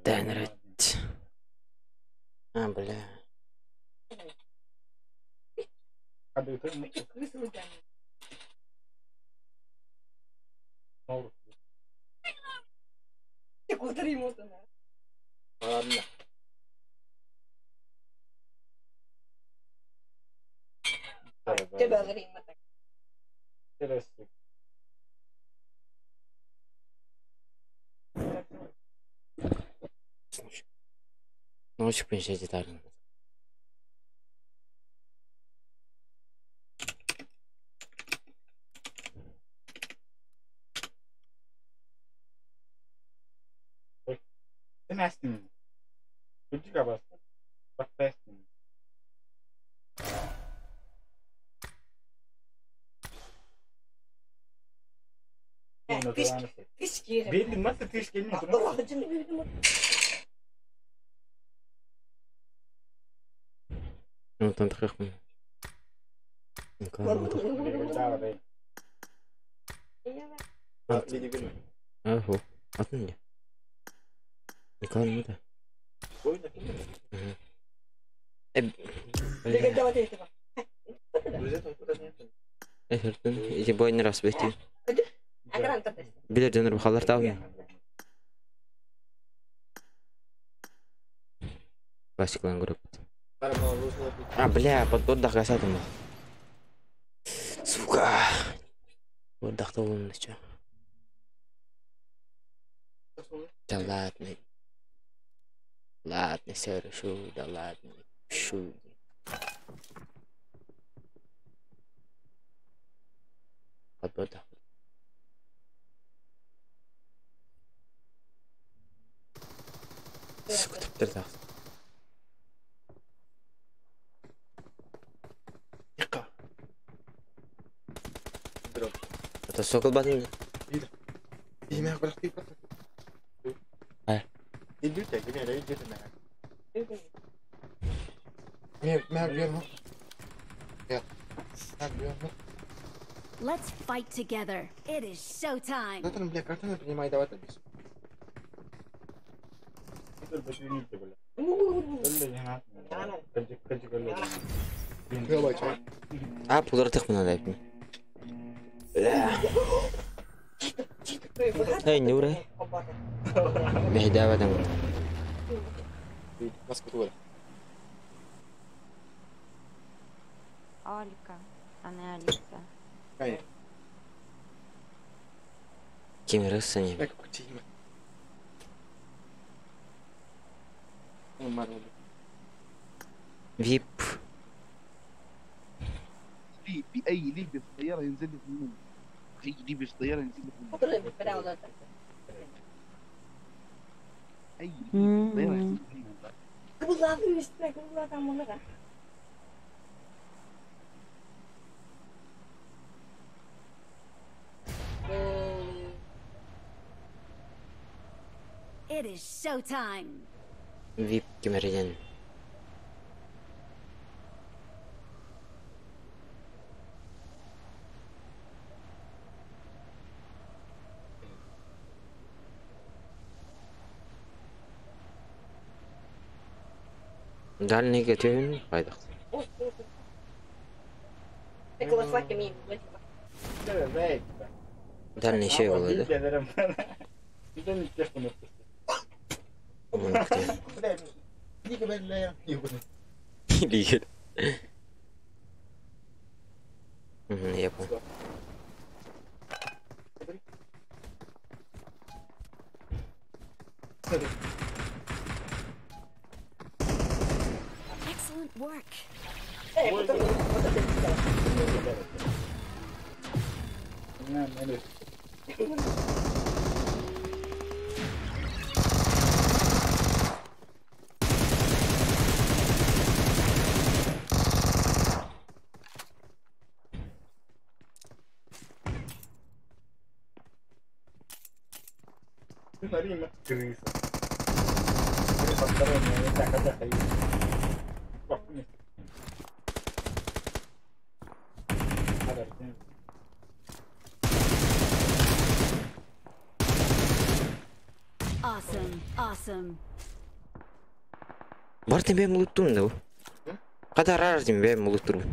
Дэнрет. А, бля. Ладно. Ночью принесите детально. Demezsin. Çocuk abası. Bak dersin. Belli nasıl fiş geliyor? Ну, там таких. Ого. Отныне. Никого не да. Эти бойни раз бети. Билерден рухалар тау. Классиклан групп. А, бля, поддох гасатым. Сука. Поддох-то он еще. Да ладно. Ладно, сэр, шу, да ладно. Шу. Поддох. Сука, ты Это сокол батин. İğme bıraktı. İldiği de yine de ildiği de. Let's fight together. It is showtime. Zaten bile kartını принимай давай без. Это даже не было. А, пулар тахмана дайпни. Hey, Nure. Мехдава дам. Маскутура. Алька, а не Алиса. Кай. Кем рассани? Как птима. Вип. في اي ليه في الطياره ينزل لي في النوم اي ليه في الطياره ينزل لي في النوم اي ليه في الطياره ينزل لي في النوم It is showtime. Вип кемерден. Дальний готовим, пойдем. Дальний şey oldu. Değil. Yapalım. Excellent work. Крыса. Крыса сторонняя, так, отдыхай. Awesome. Awesome. Бартын бәм ұлыттырмын да бұл. Қадар арзым бәм ұлыттырмын.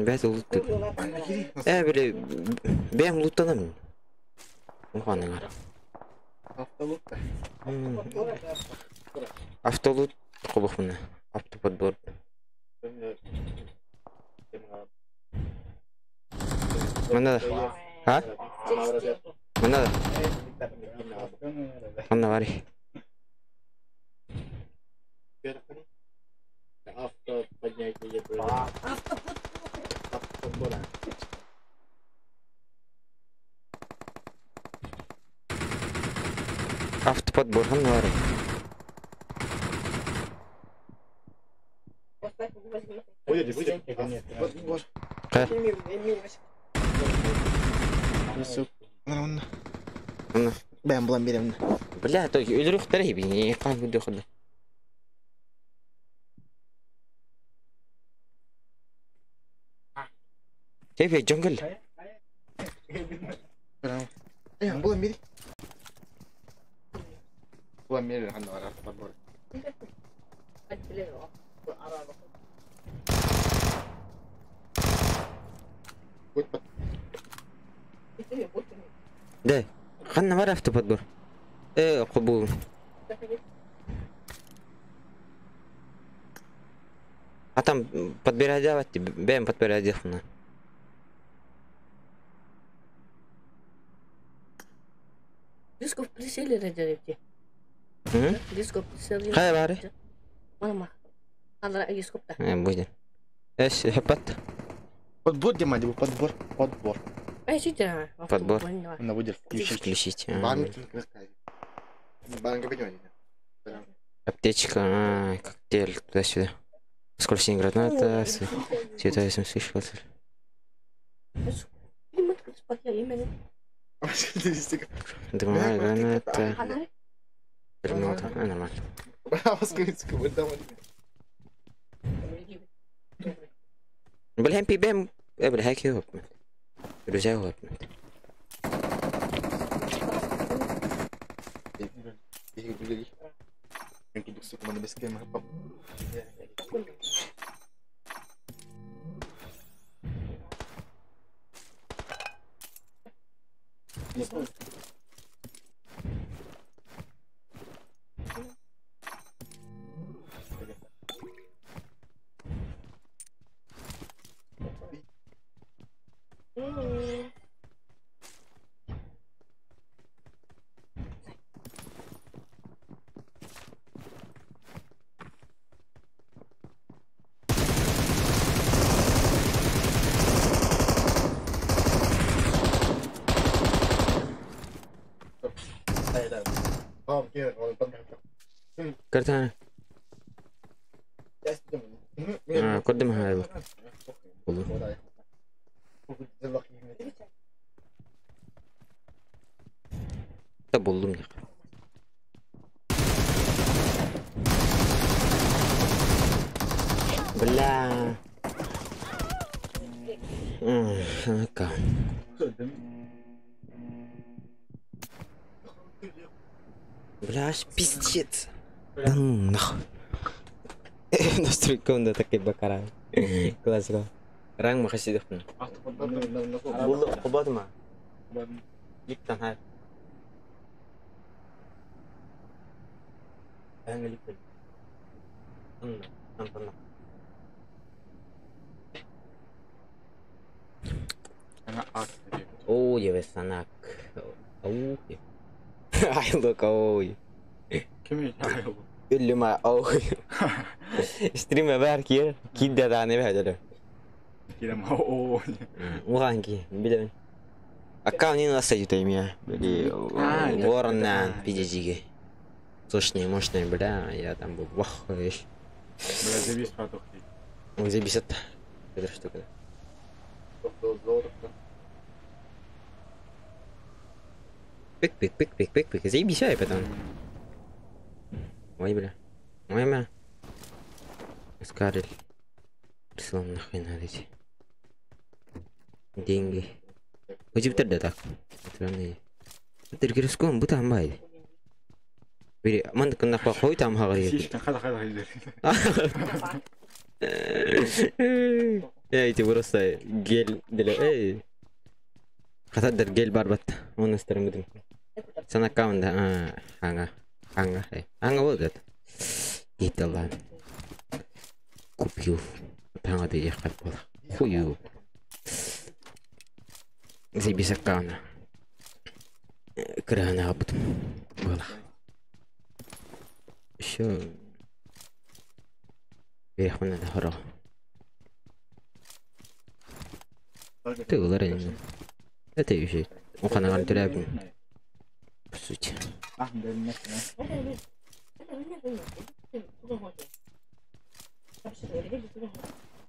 Бәз ұлыттыр. Біле бәм ұлыттанамын. Оғаның ара. Автолут та. Автолут құбық мұны. Автоподбор. Мында да. Ха? Мында да. Мында бар. Авто поднятие. Автоподбора. Автоподбор. Мында бар. Будет. Подбор. Қай? Мына. Мында. Бәм бұлан беремін. Бля, то өлірі құттар ебі. Не қан күнде құдды. Тепе, джонгл. Бұлан бері. Бұлан бері қанда бар автоподбор. Да. Қанна бар автоподбор. Құбу. Атам подбирай даватти. Бәм подбирай дефна. Дисков присели ради. Дисков присели. Қай бары? Мама. Андра дископта. Будет. Хепат. Подбор где мать? Подбор. Подбор. Ай, сидя. Подбор. Она будет включить. Включить. Банка понимаете? Аптечка, коктейль, туда-сюда. Сколько синий граната, цвета смысл. Дымовая граната. Перемота. Нормально. Бля, пибем. Бля, хак его. Друзья его. Картана. قدم هذا والله طب والله يا اخي بالله هكا بلاش пиздец нахуй настройка онда такой бакара классика ранг макасih дехна булды кубадма ликтан хай ангелик Она ак. Oh, ya ves anak. Oh. Ay, look, oh. Kim ya? اللي مع او ستريم بار كير كيدا داني بهدل Kira mau. وغانكي بلا аккаунт не насадит имя бли ворона пиджиги сочный мощный бля я там был вах вещь Бля, завис фатох. он забесит это штука пик заебись я потом ой бля ой ма скарель прислал нахрен надо эти деньги у тебя так странные Тэргэрсгүй бүт амбай. Би манд кана хой там хагаа. Сишгэн хала хийлээ. Эти просто гель для хатадер гель барбат. Он старым. Sana kaunda anga вот это ладно. Купил. Там это я хотел. Хую. Забис аккаунта. Крана об было. Еще переход на хоро. Ты ударение. Это еще. Он ханаган требует. По сути.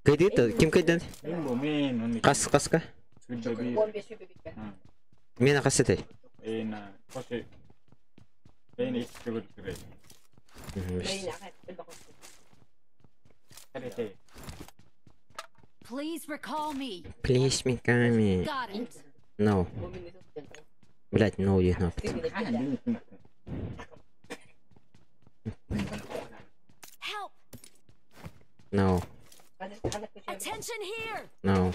Кайдет, ким кайдет? Каска? Мена кассетай. Please recall me. Please me ками. Got it. No. Блять, no you not. Help. No. Attention here. No.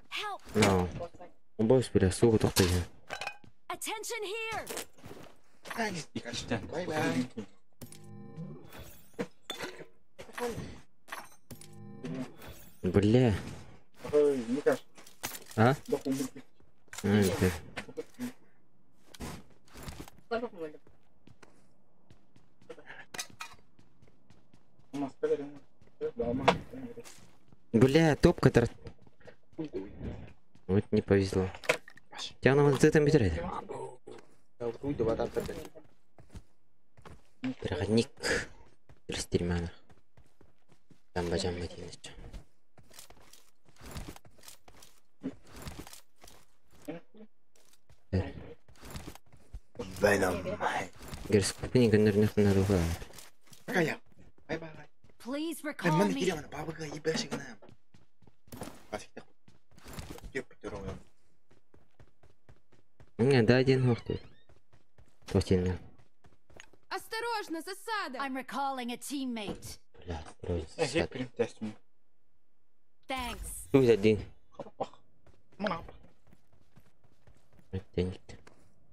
Help. No. Он бой спиря, сука, тохтай. Attention here. Бай-бай. Бля. А? Это. Бля, топка тар. Вот не повезло. Тебя на вот этом бедре. Проходник. Растермана. Там бажам матиночка. Герс купини гонорных на рука. Please recall me. У меня да один хохтует. Точно. Осторожно, засада! I'm recalling a teammate. Бля, строй. Thanks. Тут один. Тянет.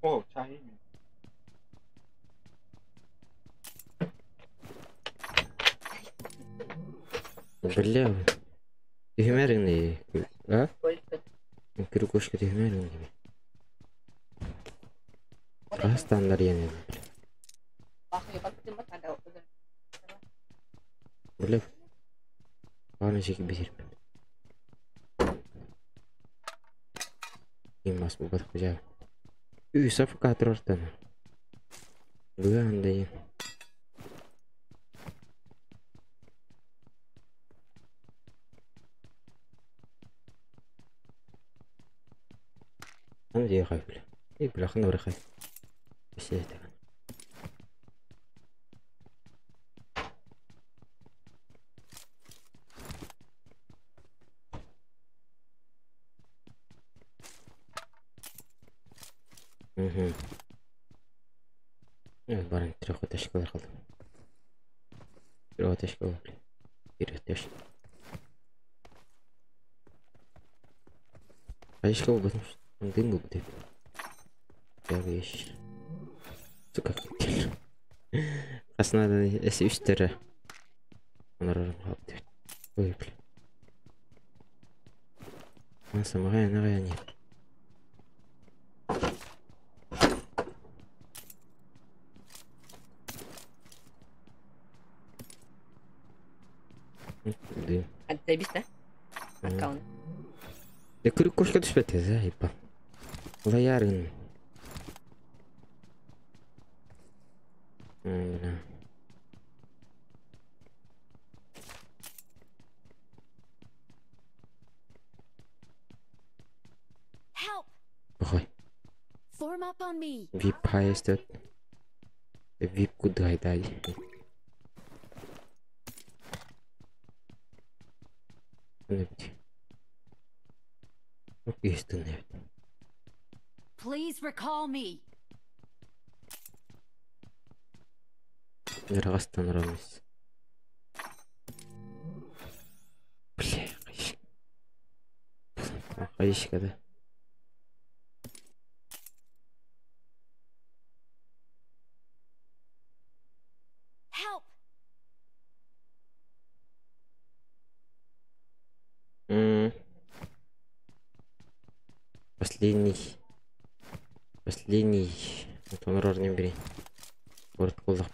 О, чай. Бля. Ты химерный. А? Крюкошка ты химерный. А стандарт я не. Бля. Ладно, чеки бесит. И мас бубат хожа. Үй, сафка отрортан. Бля, андай. أنا جاي خايف له. إيه بلا خلنا ورا خايف. بس إيه تمام. بارن تروح تشكل خلاص. تروح تشكل. تروح تشكل. عايش كوب بس ندينجو بدي. يا بيش. سكر كتير. أصلا هذا اشترى. أنا راح أحط. ويبل. ما سمعي أنا غياني. Ada bisa? Account. Я говорю, кошка düşmedi zahipa. Layarın. Help. Бахай. Form up on me. Vip hayestet. Vip кудайдай. Ne bitti? Yok geçtin evet. Please recall me. Яргастан рамис. Бля, кайш када. Help. Последний. Вот он рор не бери. Город кулап.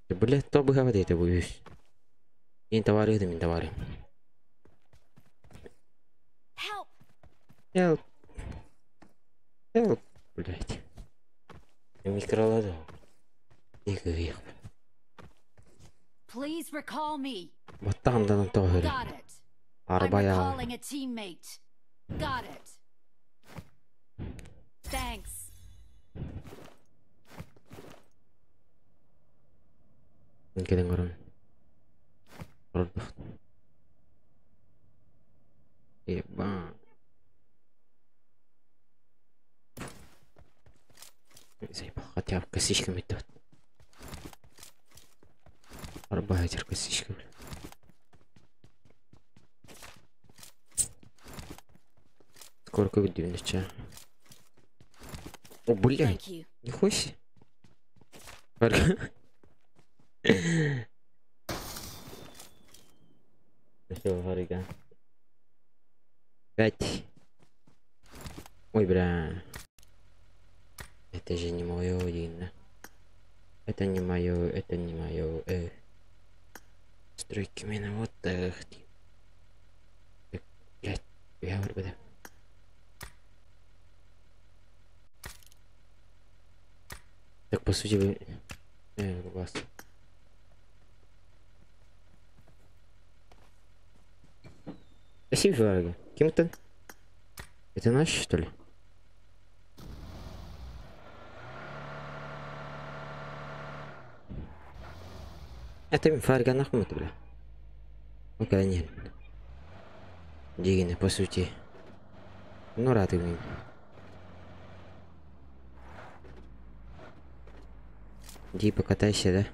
Бля, то бы говорит, я боюсь. И товары, да, товары. Help. Help. Help. Блять. Я микроладал. И грех. Please recall me. Вот там да на то говорит. Got it. I'm Арбая. recalling a teammate. Got it. Thanks. Кеде ngorong. Продукт. Еба. Заебал, хотя бы косичками тут. Арбайтер косичками. Сколько удивно, че? О, блядь. Thank you. Нихуя себе. Все, Харига. 5. Ой, бля. Это же не мое, Дина. Это не мое, это не мое. Стройки меня вот так. Блядь, я говорю, да. Так, по сути, вы... вас. Спасибо, Варга. Кем это? Это наш, что ли? Это Фарга нахмут, бля. Ну, конечно. Дигина, по сути. Ну, рад им. Иди покатайся, да?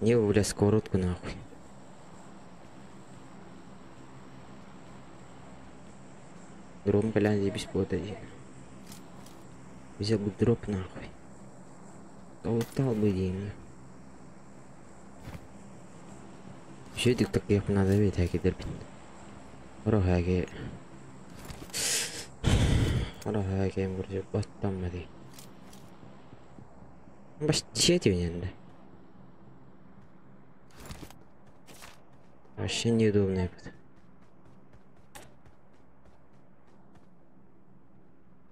Не, бля, сковородку нахуй. Дроп, бля, здесь бесплатно. Взял бы дроп нахуй. Толтал бы деньги. Еще так я надо ведь хаки дерпит. Рохаки. Рохаки, может, потом мади. Баш чети не. Вообще неудобно.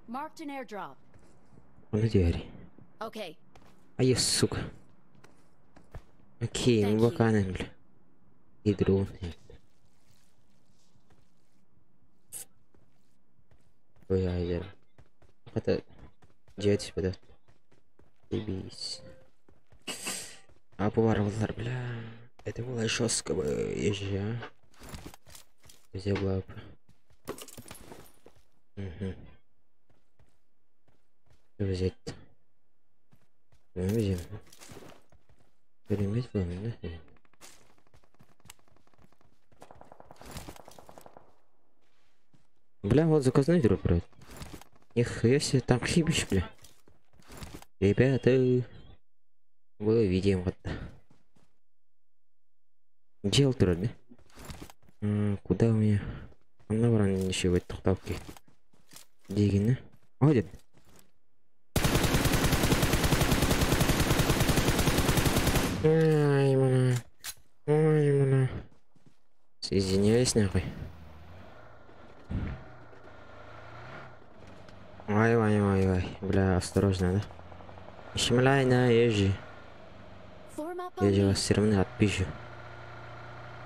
Marked an airdrop. Он на двери. Okay. А я, сука. Окей, мы баканы, бля. И дрон. Ой, айдер. Это... Джетс, бля. Ебись. А поворотlar, бля. Это было жестко бы, езжа. Взял бы. Угу. Взять. Взял. Переметь вам, да? Бля, вот заказной дроп, брат. Нихуя себе, там хибиш, бля. Ребята, мы видим вот. Дел тура, да? Куда у меня? Он набран еще в этой тухтавке. Дегина. Ходит. Ай, мана. Ай, мана. Извиняюсь, нахуй. Ай. Бля, осторожно, да? Шмаляй на ежи. Я же вас все равно отпишу.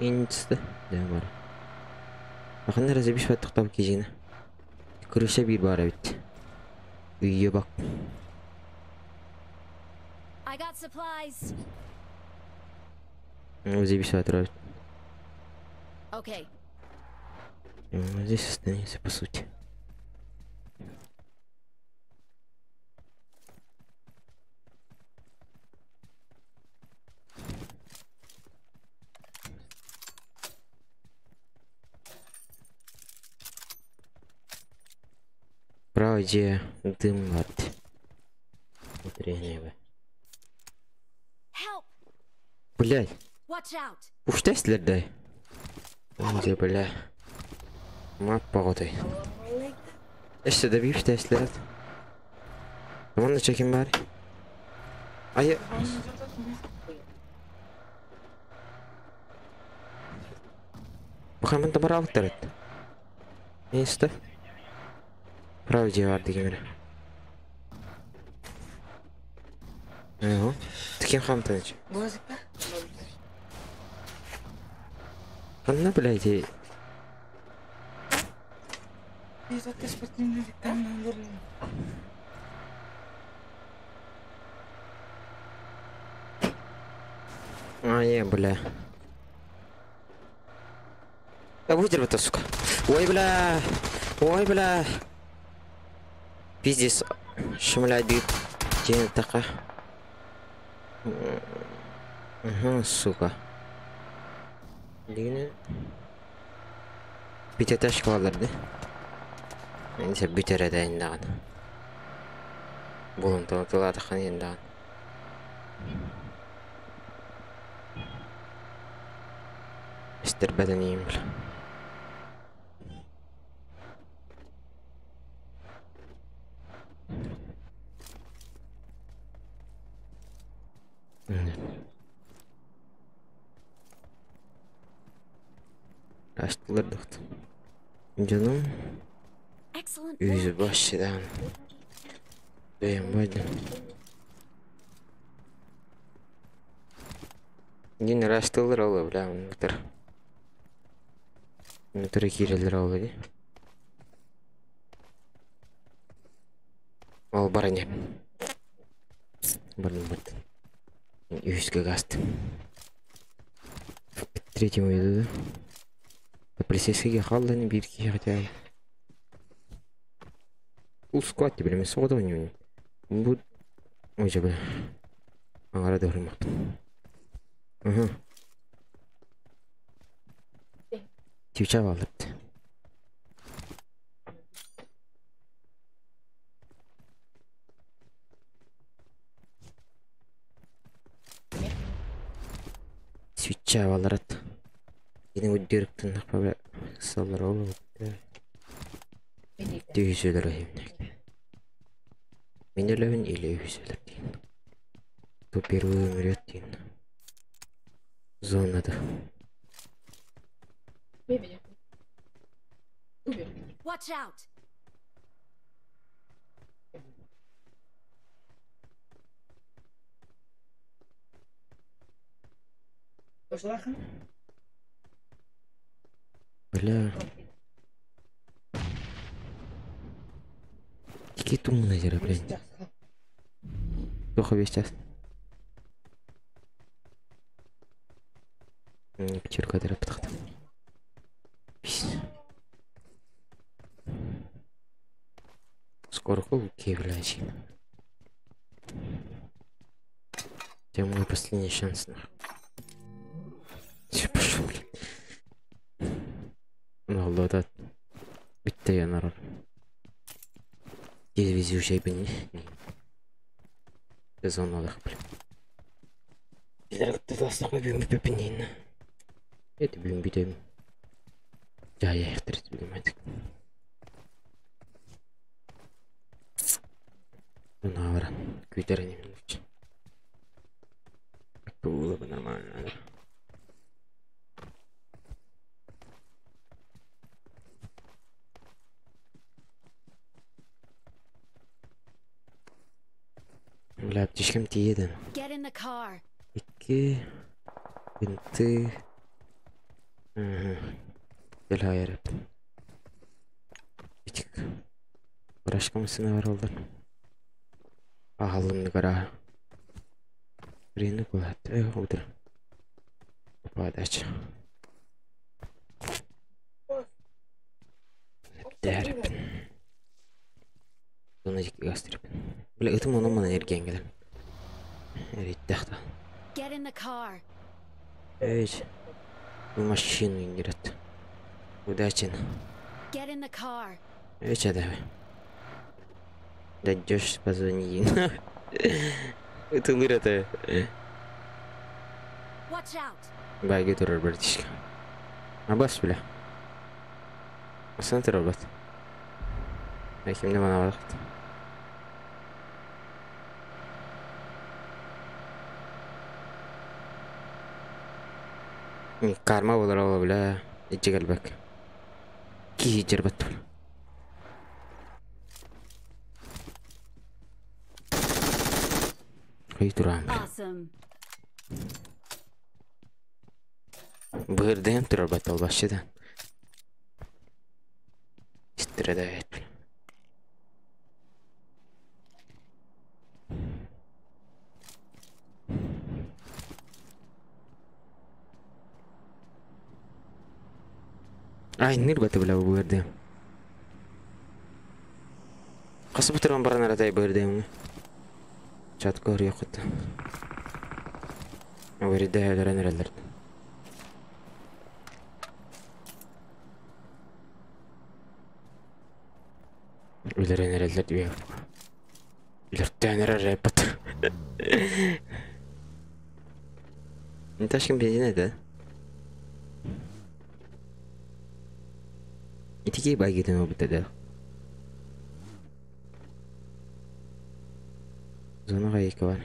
Инста. Да, бар. Ахна разобиш ба тухтав кижина. Крыша бир бара бит. Үйе бак. I got supplies. Здесь отравить. Okay. Здесь останется, по сути. Право, где дым от внутреннего. Help! Блядь, Watch out! пуштайсыздар дай. Где, бля. Мап погодай. Эште да биштайсыздар. Мана чекин бар. Ай. Мухаммад да барав тарат. Несте? Право, где бар деген. Таким хамтаныч. Анна, блядь, бля. Да выдерь это, сука. Ой, бля. Ой, бля. Пиздец. Шмаляй бит. День такая. Ага, сука. Дегене. Битеташ калдырды. Энсе битер эдейин даган. Булун тылады хан эндаган. Мистер Бэдэнийм бля. Açtılardık. Canım Excellent yüzü work. başladan. Beğenmedim. Yine rastılır olur bile unutur. Unutur kireler olur. Al baranya. Барнбет. Южский гаст. Третьему иду. Полицейский халлани бирки хотя. Усквати, блин, сода не. Буд. Ой, же, ага, дорма. Ага. Тюча валат. Свеча валат. Yine bu direkten böyle sallar olur. Düğüsüler oyunlar. Minelevin ile yüzüler değil. Bu bir ömüriyet değil. Zonada. Watch out! Бля. Какие туманы зера, блядь. Плохо весь час. Пятерка дырапытықты. Скоро кей, блядь. Это мой последний шанс, нахуй. Все, пошел, блядь. Vallahi da bitti yanar. Televizyon şey beni. Biz onu aldık bile. Bizler gitti da aslında büyümü pepinliğine. Eti büyüm bir de cahaya ehtirit bilmedik. Buna varan güderenim için. Bu da normaldir. Бля, птичкам тиеді. Get in the car. İki binti. Gel hayır. Bitik. Uğraşka mısın var oldu? Ağalımdı kara. Birini kulattı. Odur. Подача. Дәріп. Соны жеке гастырып. Бля, это моно мана ерген келем. Әриттәқта. Get in the car. Эй, bu машину индирет. Удачи. Get in the car. Эй, чадавай. Дойдешь, позвони. Это лырата. Watch out. Байги турар братишка. Абас, бля. Асан ты робот. Кимде мана вакыт. Карма болар ала бля. Ичи келбек. Ки жербат. Ой, турам. Awesome. Бырдым турар батал башыдан. Страдает. Ай, нырбаты бля бырдым. Касы бутырган баран арадай бырдым. Чатко рыйкыт. Авырида элеренерлер. Элеренерлер дибе. Элертенер репат. Нташкин бензин да? Итики байгитен обутада. Зона гайка бар.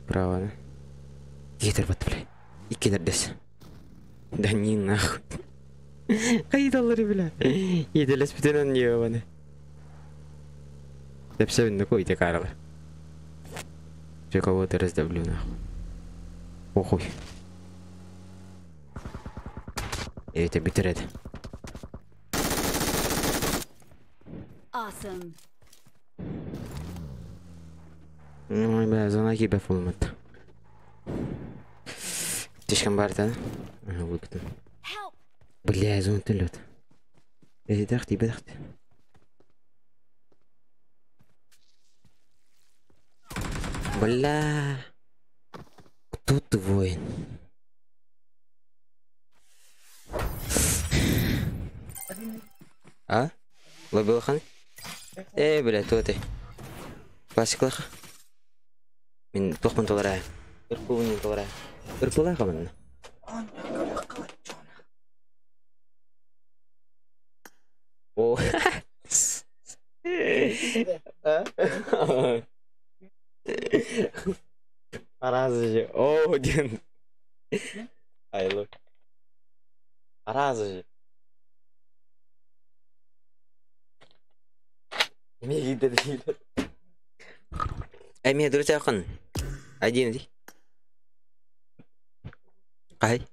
Право. Гитер бат, бля. Иккедер дес. Да не нахуй. Кайдалары, бля. Еделес битенен не баны. Деп севинді койды қарылар. Че кого-то раздавлю нахуй. Охуй. Это биттерет. Awesome. Ой, бля, зона кибе фулмат. Тишкан барда. Выкатым. Help. Бля, зона тылет. Бедахти. Бля. Кто ты, воин? А? Лобилхан? Бля, кто ты? Классиклах? Мен тоқман толарай. Үрпуын толарай. Үрпулай қамын. О. Аразы же. О, ден. Айлы. Аразы же. Не видно. Мне друзья хан. Один ди. Кай.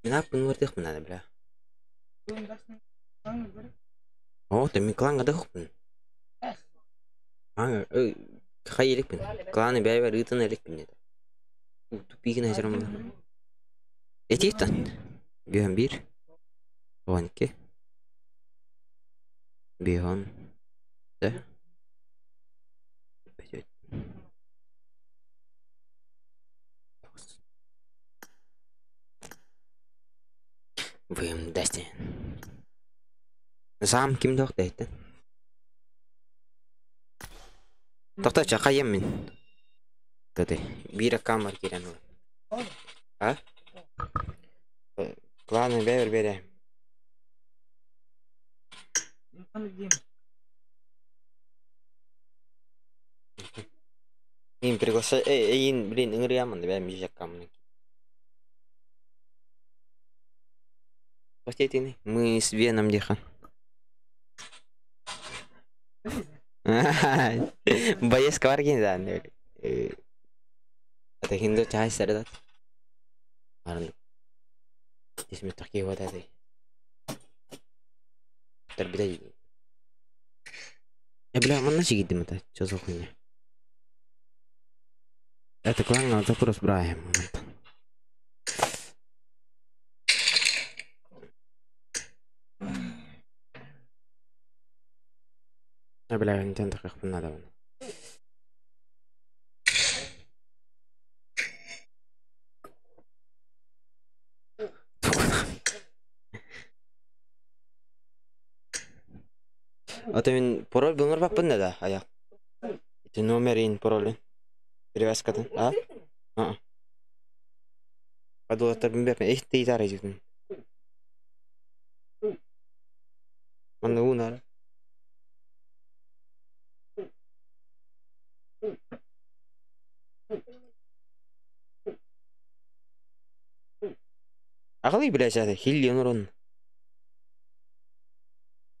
Мен апын вырдық мынады, бля. О, ты ми кланға да құпын. Қай елікпін? Кланы бәйбәр ұйтын елікпін деді. Тупигін әжірім бұда. Етектен. Бүйен бір. Оған ке. Бүйен. Да. Бүйен дәсте. Сам кім доқты әйтті? Тоқтача, қайым мен? Тоқтай, бір камер керен ол. А? Кланы бәвір бере. Мен приглаша... блин, үңіріямын да бәвім жек камерын. Постейтіні? Мы с Веном дехан. Боец каваргин да. Это хинду чай сардат. Арны. Здесь мы такие вот это. Тербидай. Бля, man начи гидим это. Что за хуйня? Это клан надо просто брать момент. Ne bileyim canım bunlar da. Atın parol bunlar bak bunda da ayak. İşte numarin parolün. Привязка-то, а? Подолатар бимбеп, ты идара жигдин. Манна унар. Акылы билешады, хиллион урун.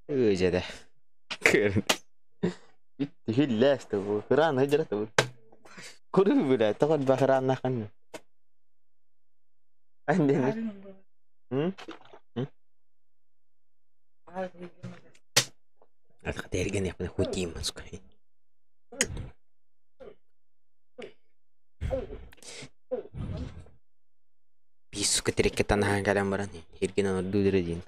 Өжеде. Көрүн. Битти хиллести бу. Хыран хыжыраты бу. Көрүп биле, тагын бахран накан. Анден. Атка терген япны хутим маскай. Бису кетерекке танахан калам баран. Эрген аны дудырыдин.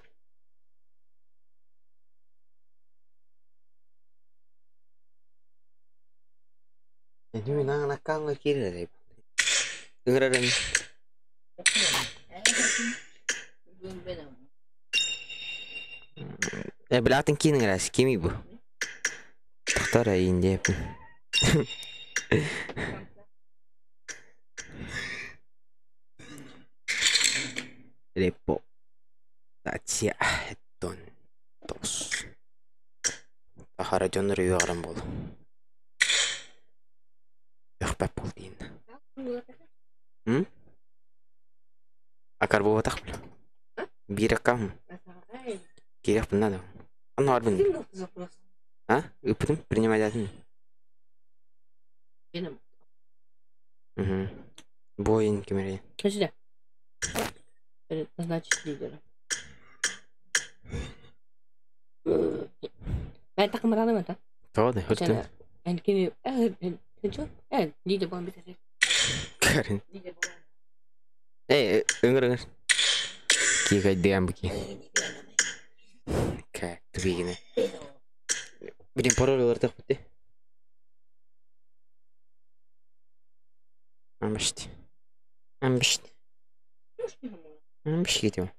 Ini nang nakang kiri deh. Dengeran. Belatin kini ngeras kimi bu. Dokter ini pun. Repo. Tacia don tos. Tahara jonur yuaran bol. Yaqbab boldin. Akar bawa tak. Birakam. Kira pernah dah. Anu arbun. Ah, upun принимать один. Боин кемере. Сюда. Назначить лидера. Так мы рано это. Что да, хоть ты. Они Kenco? Lide bom bitir. Karen. Enggak. Kika diam begini. Kayak tuh begini. Bikin porol luar tak putih. Ambist gitu.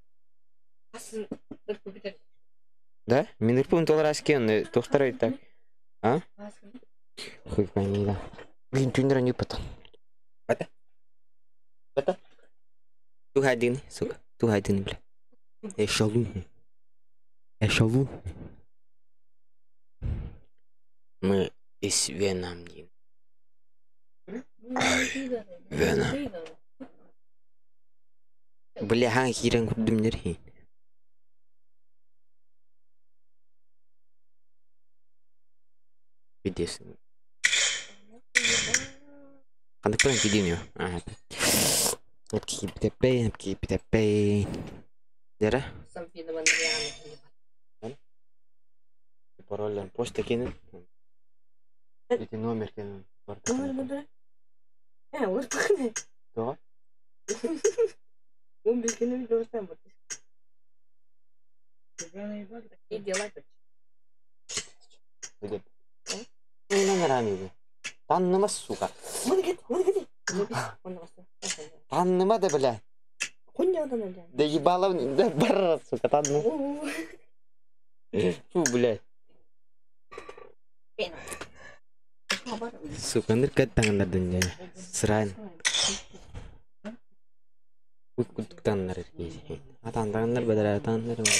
Да? Минуту толрас кен, тохтарай так. А? Хуй пойми, да. Блин, тюнера не потом. Бата? Ту хайдин, сука. Ту хайдин, бля. Эшалун. Мы из Веном. Веном. Бля, хан хиран кудумнер хи. Видишь? Kan ik een video nu. Heb ik PTP. Dera? Пароль почта кинет. Эти номер кинет. Вот пахнет. Да? Он без кино видео там вот. И делать. Где? Номер они. Таннымас, сука. Танныма да, бля. Да ебало, да барра, сука, танны. Фу, бля. Сука, ныркат таңындардан жай. Сырайын. Күттік таңындар еркейді. Атаңдар бәдір атаңдар бар.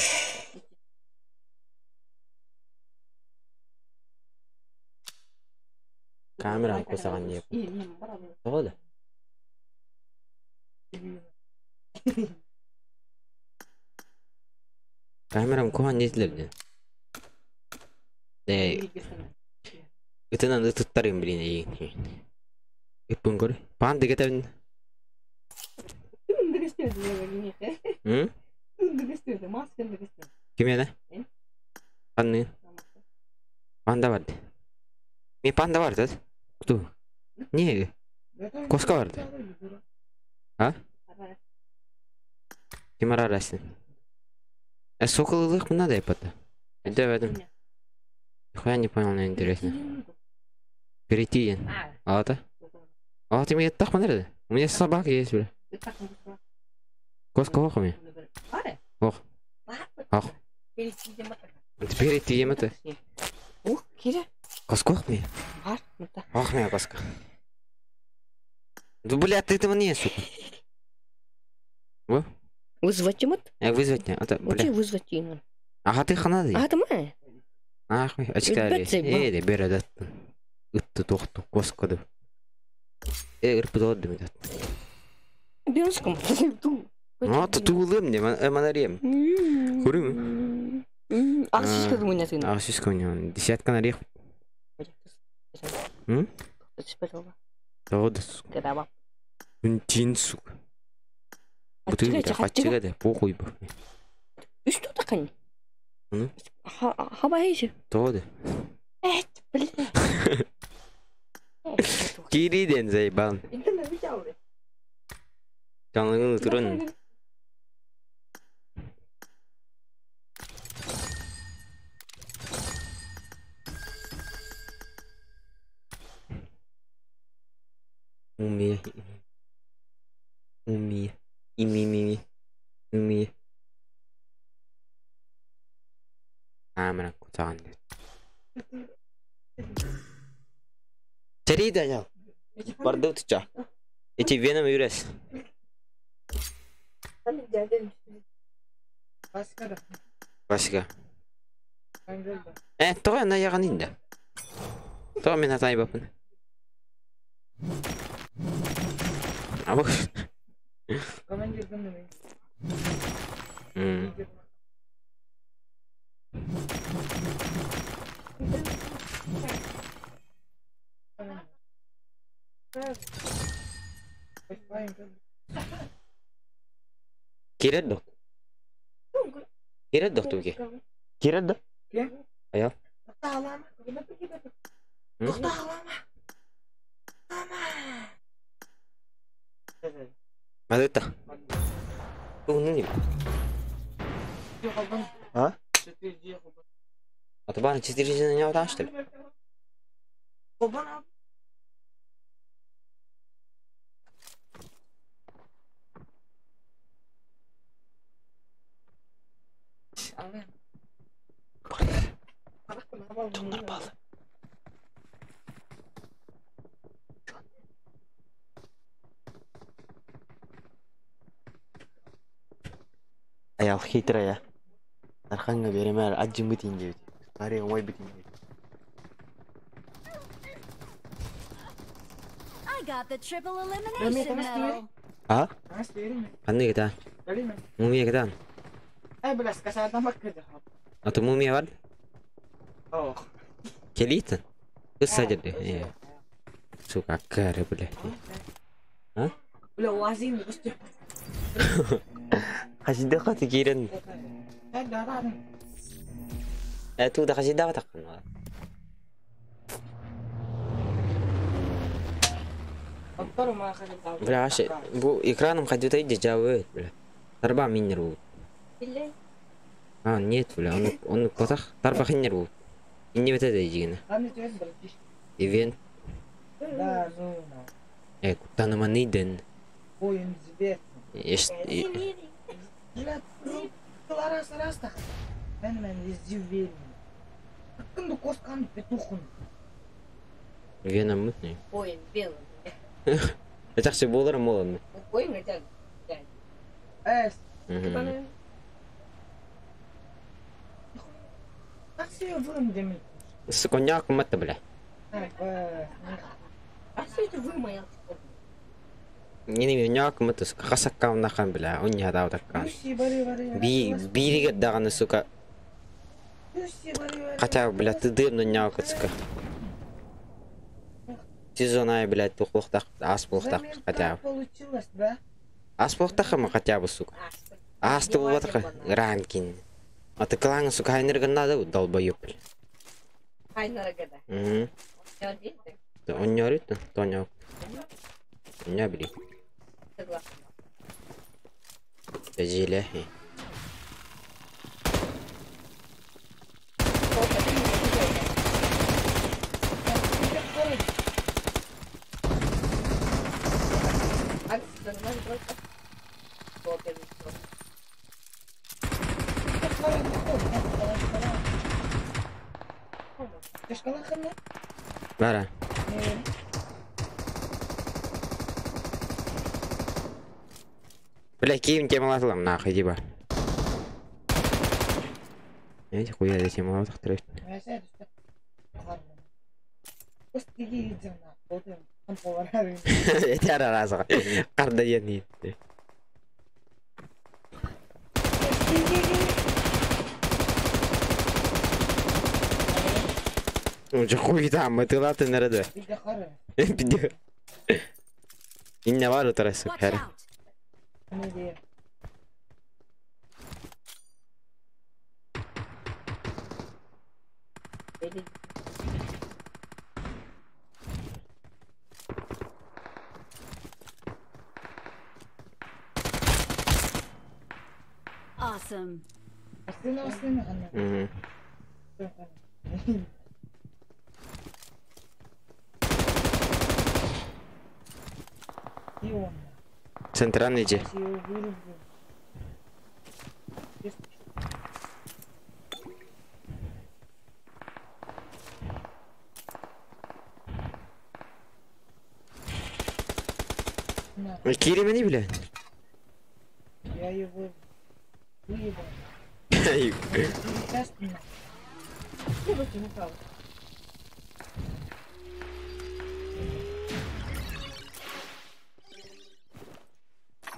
Камерам қосаған не болды? Камерам қоған не етілерді? Үтінен ұтыттарым білейін ең. Үппін көрі? Паған дегет әбін? Кім еді? Панны? Панда барды? Мен панда барды? Кто? Не, коска барды. А? Кем арарасың? Соколылық мына да епаты. Өйді әбәдім. Я не понял, мне интересно. Перейти. А это? А ты мне так понравилось? У меня собака есть, бля. Коска ох у меня. Ох. Ох. Перейти ем это. Ух, Киря. Коска ох мне. Бар, это. Ох моя коска. Да, блядь, ты этого не, сука. Во? Вызвать ему? Вызвать не. Это, Учи бля. вызвать ему. Ага, ты ханады. А, это мы. Ахуй, очкари. Бәтсей, ба. Де береді. Үтті тоқты, қосқыды. Үрпіді олды ме дәт. Бенском. Тұтуылым де, манарем. Көрі ме? Ақсыз кәді ойнатын. Ақсыз көне, десяткана рех. Тоғыды, сука. Кәдабап. Үнтен, сука. Бұтын де, қатчыға да, похуй бұл. Үсті тақын. Hı? Hava heysi. Toğdu. Evet, bildi. Kiriden zeyban. Canlığını turun. Umi. Umi. Imi. Umi. Амра кутаан. Чарида я. Бардут ча. Эти веном юрес. Баска. То на яганинда. То мен атай бапын. Абу. Командир гынды. Kirad dok. Kirad dok tuh ke. Kirad dok. Ayo. Mana itu? Ini. А? А ты бана 4 не отдал, что ли? Аял хитрая. Арханга беремер аджим битин дейт. Аре ой битин дейт. I got the triple elimination medal. А? Қандай кета? Білемін. Мумия кетан. Біләс, касада маккеді. А ты мумия бар? Ох. Келийтін? Күз садырды. Сука, кәрі, блядь. А? Бля, уазин, гости. Қасида қаты керен. Туда қасида қатаққан. Бля, аше, бұл экраном ходит айди жауы, бля. Тарба минер бұл. А, нет, бля, он потақ тарба хинер бұл. Не бітеді ежігіні. Ивент. Да, ну, Таныманиден. ойын ዝበет. Бля, раз-так. Мен издевельный. Кімді қосқан петухын. Веном мытный. Ойын, белый. Это все было молодно. Ойын, это... Әс. Как себе вым демек? С коньяком это, бля. А что это вы, моя? Не коньяком это, сука, хасаккам нахан, бля. Он не отдал так. Бириге дағаны, сука. Хотя, бля, ты дымно нявкат, сука. Сезон ай, блядь, тухлықтақ, аспылықтақ, хотя бы. Получилось, да? Аспылықтақ ма, хотя бы, сука. Асты болып атыр, ранкин. А ты клаңы, сука, айнырған надо, долбоёб, бля. Айныргада. Он не орит, то не орит. Не бери. Зеляхи. Тышкала ханна? Бара. Бля, киім темалатылам нахуй диба. Эти хуя темалатық тұрайып. Мәсәд үсті. Үстіге едім на. Болдым. Қампалар Етер арасыға. Қарда ені. Уже хуй там, тылаты нәреді. Биде қары. Биде. Инне бар отырасы. Watch out! Не де. Awesome. Астына ханна. И он. Центральный же. Я его вырублю. На, Киримени, бля. я его выебал. Сейчас на. Выбросьте направо.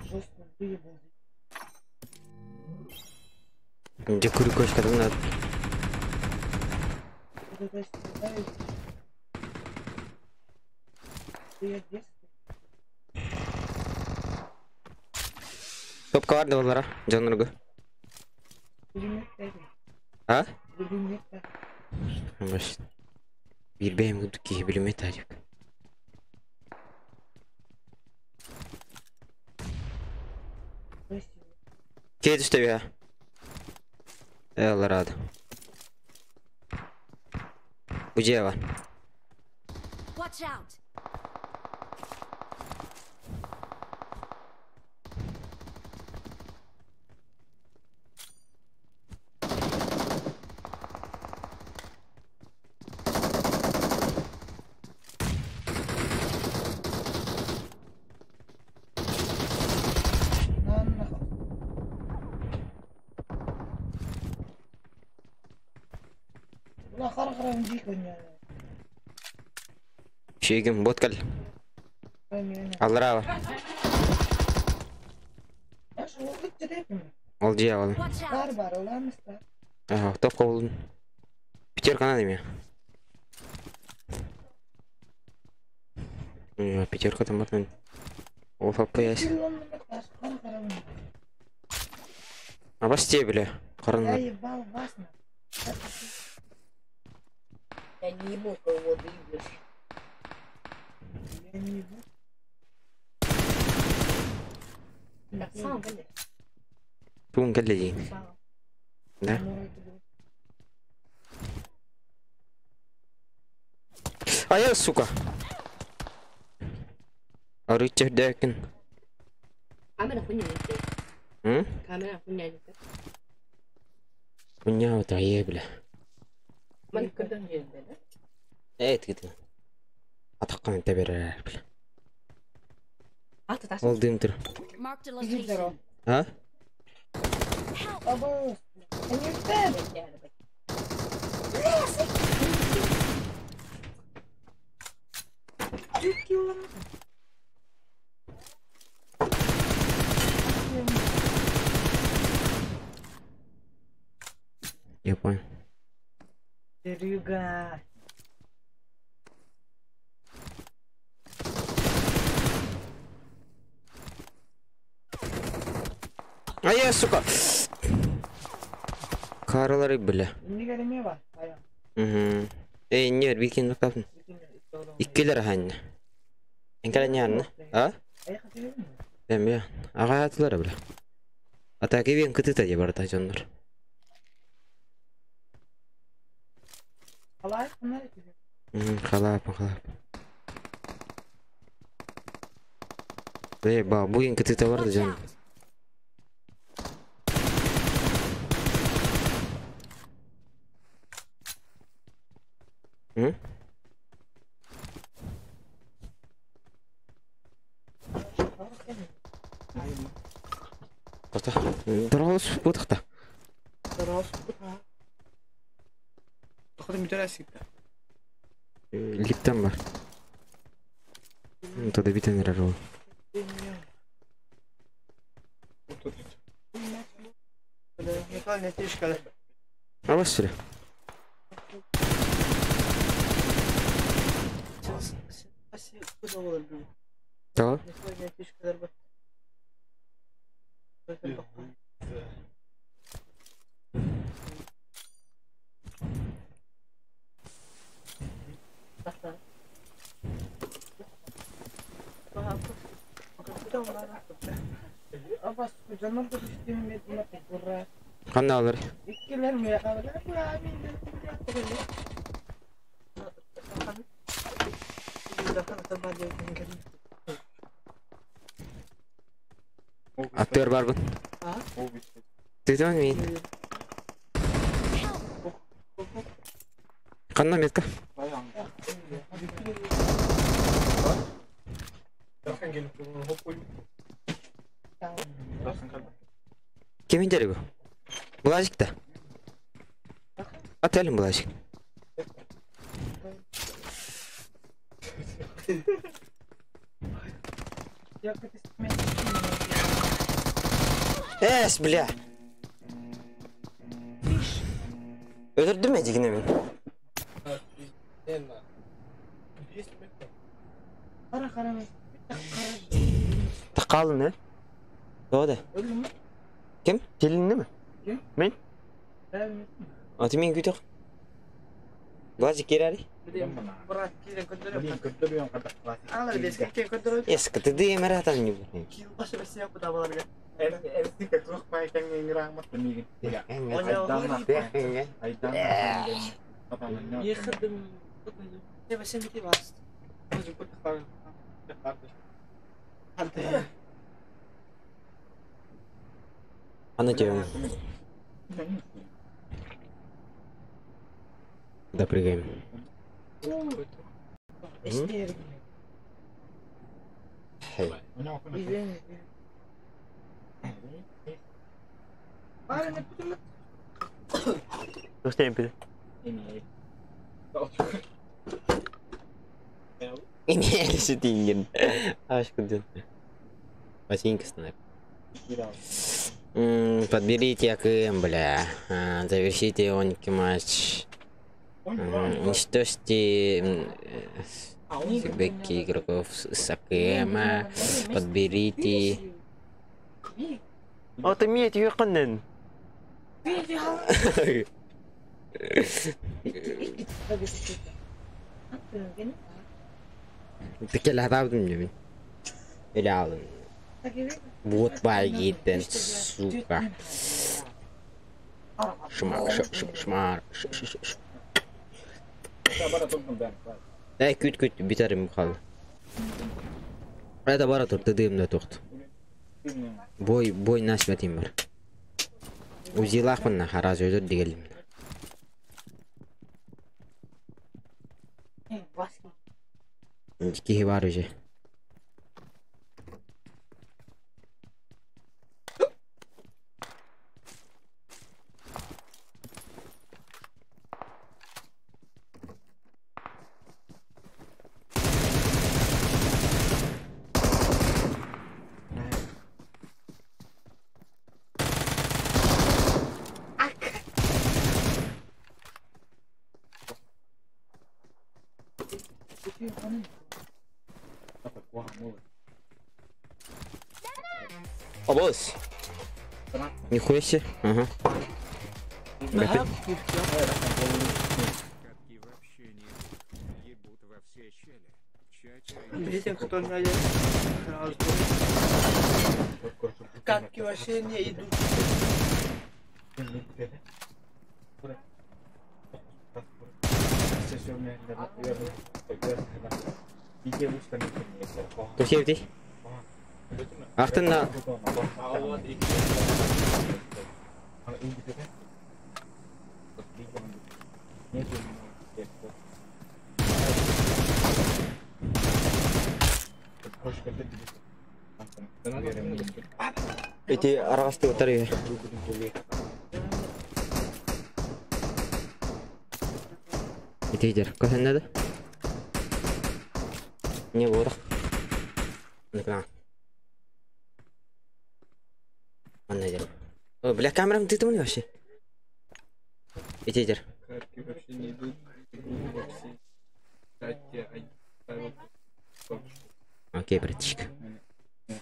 Жестко выебал. Где курикочка там надо? Вот это ставить. Я детский. Топка var da onlara. Canlarga. Пулемет ставить. Ha? Пулемет ставить. Baş. Bir benim gibi ki bilime tacık. Спасибо. Kedi işte ya. Allah razı. Bu cihe var. Watch out! لا خرخرة نجيكم يا Şeyim bot kal. فاهمين Allah razı. ايش هو قلت تدافع Ol cihe oğlum. Watch out! باربر ولا مستر Aha top kovulun. Biter kanadayım ya. Ya biter kadın bakın. O topla yaş. كلهم من نقطة خرخرة Ama işte bile. Karın يا var. ебал басна Я не ебу, кого ты ебешь. я не ебу Так, сам, блядь. Tuğun geleceğin. Сам. Ne? Ay suka. Arıcı derken. Камера хуйня не Hı? Камера хуйня не Punya o tayye bile. Мен кырдым жерде, да? Evet gidin. Atakkan ente verirler bile. Аты таш. Olduğum tur. Marked a Иди здорово location. Ha? Або они в тебе Я понял. Серега Ay ya suka. Karıları bile. не гони var aya Hı. Ne bir ikinci kapın. 2 lira hanne. Engel ne anne? Ha? aya katıyor mu Ben ya. Aga hayatları bile. Ata ki bir kıtı tacı barda canlar. Allah bunlar yapıyor Kalap. Ve bugün kıtı da vardı Watch canım. out! Qo'ta. Daraos o'taqda. Terus apa? Aku tuh bicara sih. Lipton var. Тогда битен рару. Николай, не тишка. А вас что ли? Да? Николай, не тишка. Apa jangan beristirahat di tempat kurang. Qanday alır? Ikkiler mi yakalar? Attıyor barbun. Tüydün mü? Qanday metka? Kimin jeri bu? Bulaşıkta. Atalım bulaşık. Bля. Öldürdün mü ecikini mi? Takaldın ne? Doğru. Kim? Gelindi mi? Kim? Ben? Atımın güdük. Bulaşık geri arayı. Berat kira kontrol. Ala desk kira kontrol. Ya sıkıntı değil meratan gibi. Pas selesai aku tahu lagi. Esti ketruk main yang ngeramat demi. Ya. Iya kadang. Ya masih mikir mas. Jemput ke Ante. Anacığım. Допрыгаем. Истерик. Hey. Извини. Правильно, почему? Что с ним? Ini harus tinggi. Aşkım. Починка снайп. Подберите АКМ, бля. Завершите ионки матч. Уничтожьте бэки игроков с АКМ. Подберите. А ты имеете яконен? Ты латаудun ya ben. Öyle alın. Bot bay gittin suka. Şımar. Küt biterim kaldı. Hadi bara dur dediğimde toxtu. Boy nasip eteyim var. Uzilaq bundan haraz özür dilerim. İki var hoje. Обоз. Нихуя себе. Ага. Катки вообще не ебут во все щели. Видите, кто найдет? Катки вообще не идут. Көсеуді? Ақтында. Ити арасты отыр. Итидер. Көтен неді? Не болды? Никна. Аннайдер. О, бля, камерам ты там не вообще? Итидер. Картки вообще не идут. Вообще. Кстати, Окей, братишка.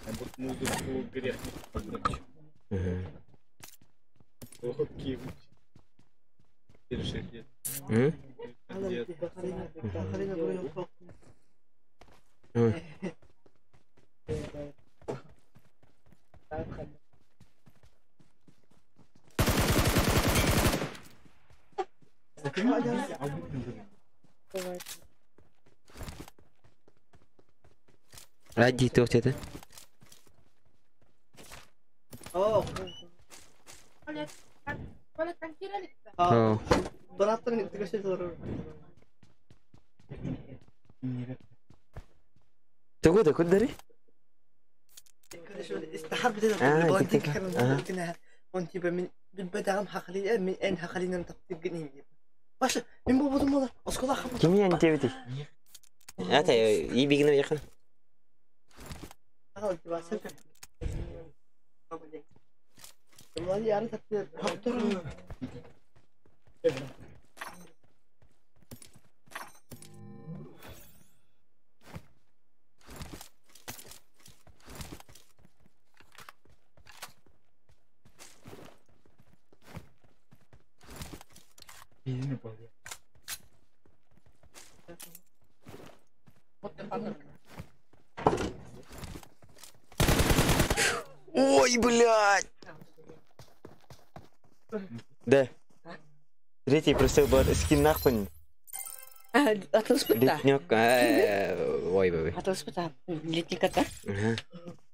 а вот музыку грех не погнуть. Окей. Держи. Ради ты вот это. О. تقول كل دري استحب كنا وانت من بالبدعم حقلي من ان حقلينا نتقطب جنين باش من بابا دمولا اسكو خبط كمية انت بتي هات يبينا يا اخي والله انا تقدر Ой, блядь! Да. Третий просто был скин нахуй. Атылыс бітті. Летнёк. Ой. Атылыс бітті. Летник атта. Ага.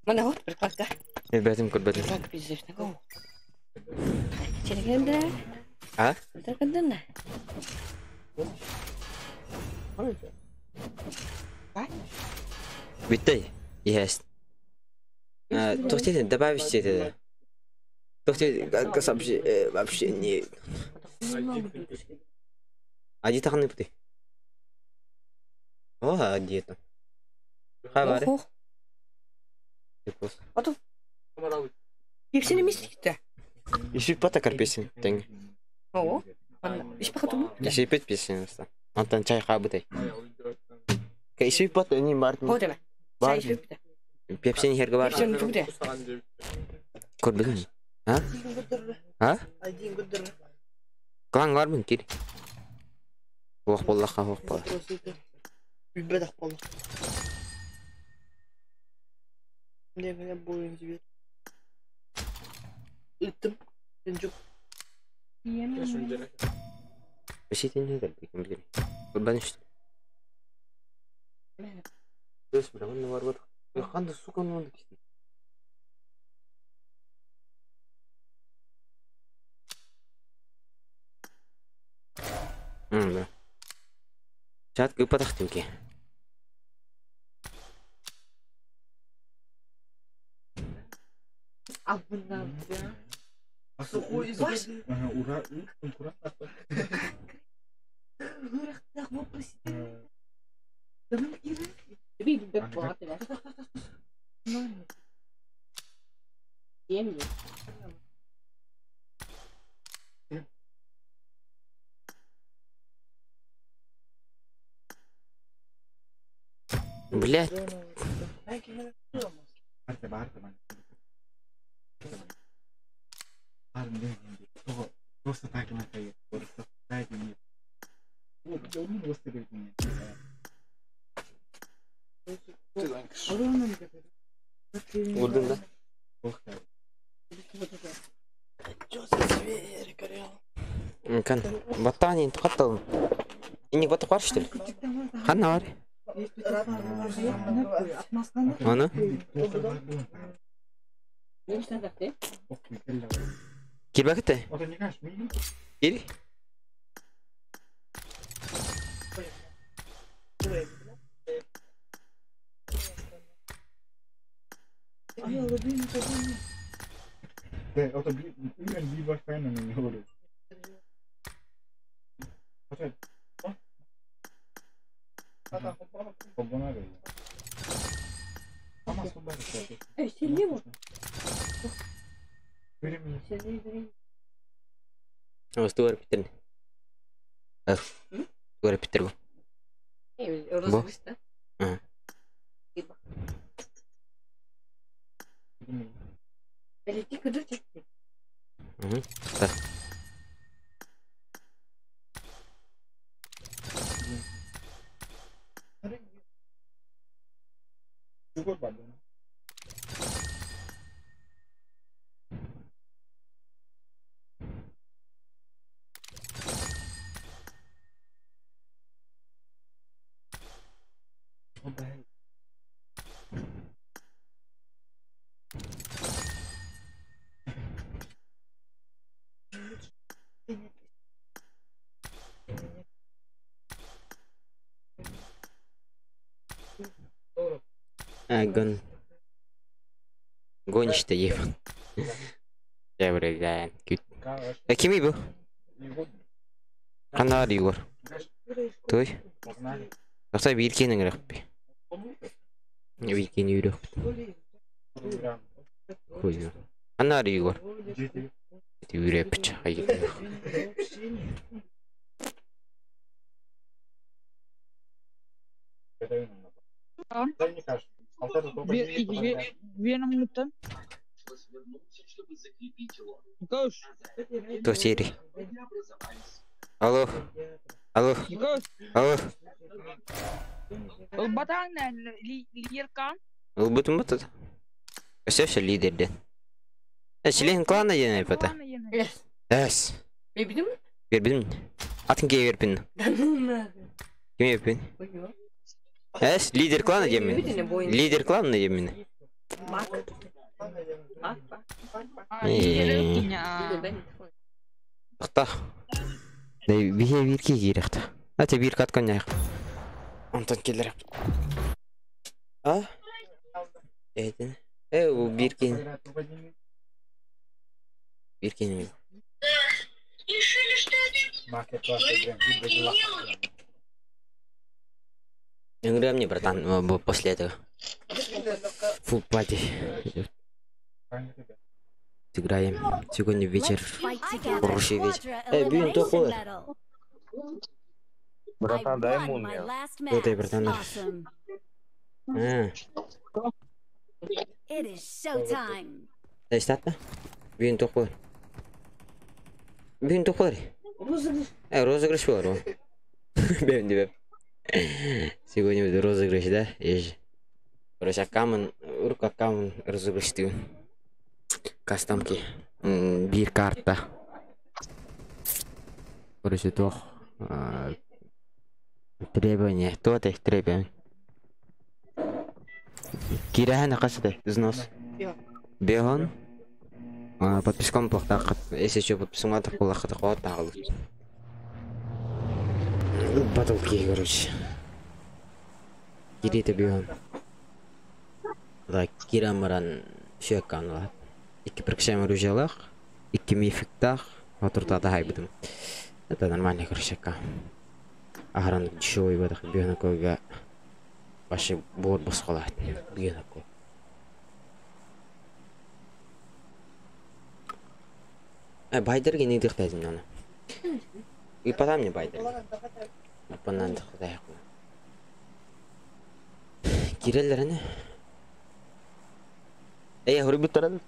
Мана вот бір платка. Бәтім көрбәдім. Платка пиздешті қау. Черегенді. А? Дұргындын. Биттай. Есть. Тохте добавить это. Тохте вообще не. Ади тахны пути. О, ади это. Хабар. Ото. Пепсini мистикті. Ищи потакар песен. Тeng. О. Ищи пақату. Ищи пет песен. Антон чай хабытай. Ищи пот не мартин. О деме. Чай ішіп бітті. Пепсин херге бар. Пепсini жүгде. Көрбеген. А? А? один год дыр Клан var mı ki? Оқ боллаққа оқ бол. بالبدح والله не меня боюсь тебе итtim инжук Bir şey dinle de bir gün. Kurban işte. Göz bir ne var var. Yakanda su kanalında işte. Да. Чат gue patah ki. сухой баш Ура, конкурент. Tapi bebek banget ya. Diam ya. Блядь. Просто так и наконец. Просто так и нет. Вот, я не просто говорю мне. Vurdun da. что за зверь горел Kan. Battaniye intikattalım. İnik batık var işte. Kan ne var? Onu? Ne işte taktı? Gir bakıt de. Вот не кажешь, мне Gir. Да, это именно бивак фэн не говорю. Побонага. Ama sular işte. Сильнее вот. Времени. Сильнее. Стуар Питер. Стуар Питер. Розыгрыш, да? Ага. Или тихо дочь. Угу. Так. Чего бабу? Гон. Гонишь-то, ебан. Я вырезаю. Кими был? Канал Егор. Той? Какса биркенің рақпи. Биркені үйрек. Қойды. Канал Егор. Үйрек піча. Веном-то. Николаш. Кто серий? Алло. Алло. Николаш. Алло. Батан лидеркан. Ұлбытым бұты. Өсөші лидерден. Шлен клана ене пата. Әс. Бебидім? Бербедім. Атын кей берпін. Кем берпін? Әс, лидер клана демен. Лидер клана демен. Ақта. Бие бірке керекті. Әте бір қатқан яқ. Антон келер. А? Әйтін. Ол біркен. Біркен. Маркет класса прям. Играй мне, братан, после этого. Фу, пати. Сыграем. Сегодня вечер. Хороший вечер. Блин, то ходит. Братан, дай ему мне. Кто ты, братан? It is showtime. Статна? Блин, то ходит. Блин, то ходит. Розыгрыш var. Benim de. Сегодня будет розыгрыш, да? Есть. Короче, аккаунт, урк аккаунт розыгрыш. Кастомки. Бир карта. Короче, то требования. То их требования. Кираха на кассе взнос. Беон. Подписком плохо. Если что, подписом плохо, то хватит таглу. Потолки, короче. Кири Беон. Да, Кира Маран шекан. Iki perksamaan rujalak, iki mifik motor tata hai betul. Это нормально, короче, ка. Ахран чой бадах бьёна кога. Ваше бор басхалат. Бьёна ко. Байдерге не дихтазим нана. И потом мне байдер. Апанан дихтай ко. Киреллерне. Эй, хурбит тарады.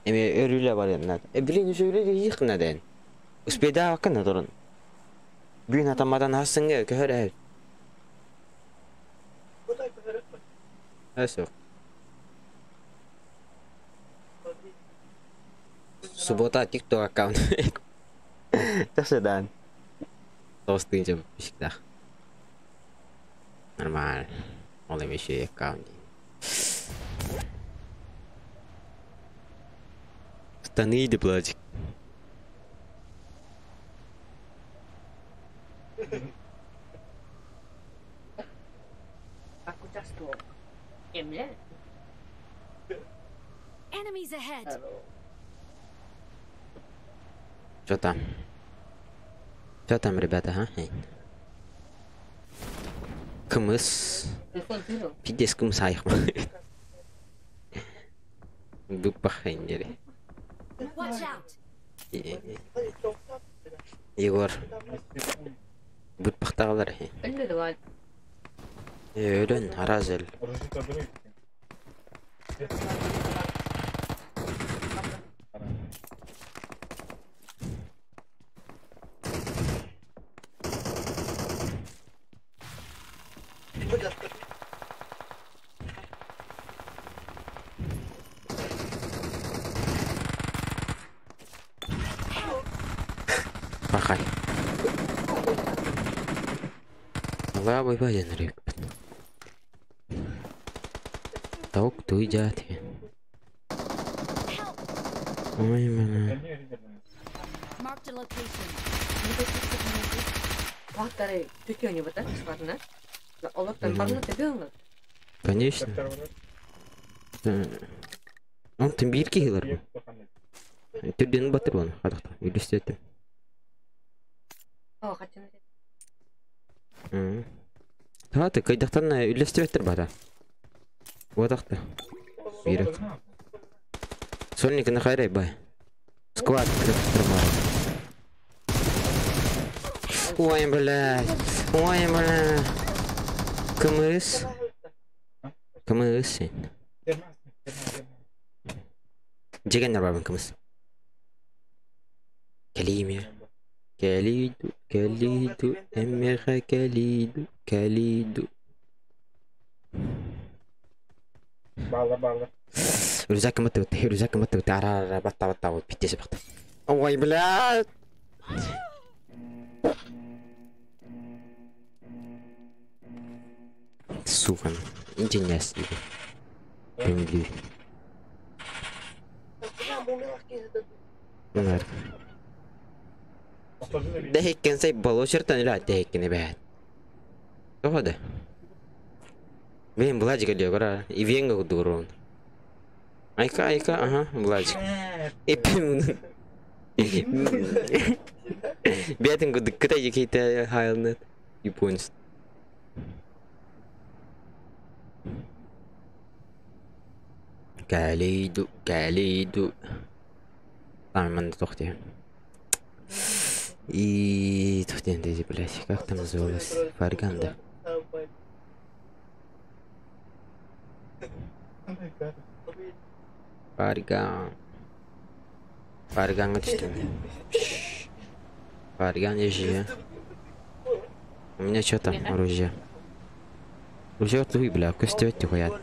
Эми өрүлө бар эми. Билин өсөрү жыйкнадан. Успеда акына турун. Бүгүн атамадан асыңга көрө. Асо. Суббота TikTok аккаунт. Таседан. Тостынча пишкта. Нормально. Ол эми еще аккаунт. Штаны иди платик. Aku часто. Эмле. Enemies ahead. Что там? Что там, ребята, а? Кымыз. Телефон тырыл. Пидес кымыз айық ма? Бұппақайын деді. Watch out. Егор. Бұтпақта қалар. Önde de var. Өлін, аразел. Бақай. Алла бойбайдан үрек. Тауық той жаты. Ой, мана. Marked a location. Бақтары төтеуіне бұта, шықпадына. Олықтан бағына төбе оңыз. Конечно. Он тым бирки хилар. Түрден батыр оны, қадақта. Үйлестетім. О, қачаны. Тааты, қайдақтан үйлестетір бада. Одақта. Бирек. Сонникіні қайрай бай. Сквад тұрмары. Ой, блядь. Ой, блядь. Кымыз. Кымыз сен. Жегендер бабын кымыз. Келиме. Келиду, келиду, эммеға келиду, келиду. Bağla. Рюкзак мыты, ара бата вот питтесе бақты. Ой, блядь. Сука, интересно. Пенди. Нар. Дехкен сай болошертан ила дехкене бәд. Тоғады. Мен бұлажы кәлеу қара, ивенгі құдығырын. Айка, ага, бұлажы. Эппен мұның. Бәтін құдық күтай жекейті хайылынат. Японец. Кәлейду. Тамаманды тоқтайым. И тоқтайым деді, блядь, как там называлось? Фарганда. Фарганға түстім. Фарган ежі. У меня что там оружие? Оружие твой, бля, костёвать хуят.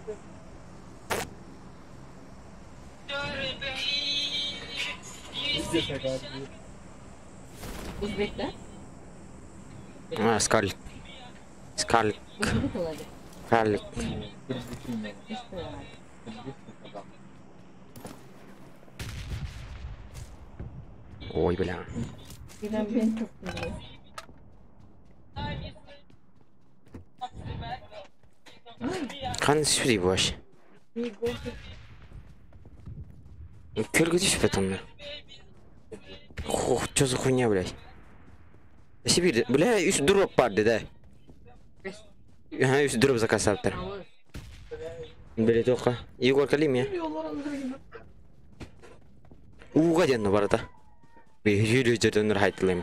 Узбек, да? Скалик. Ой, бля. Қан сюди вообще. Кыргызиш потом. Ох, что за хуйня, блядь? Сибирь, бля, үш дроп барды, да? Ага, үш дроп заказаптыр. Блядь, оқа. Егор калим я. Уға дені бар да. Үйелі жерден ұр хайтылайым.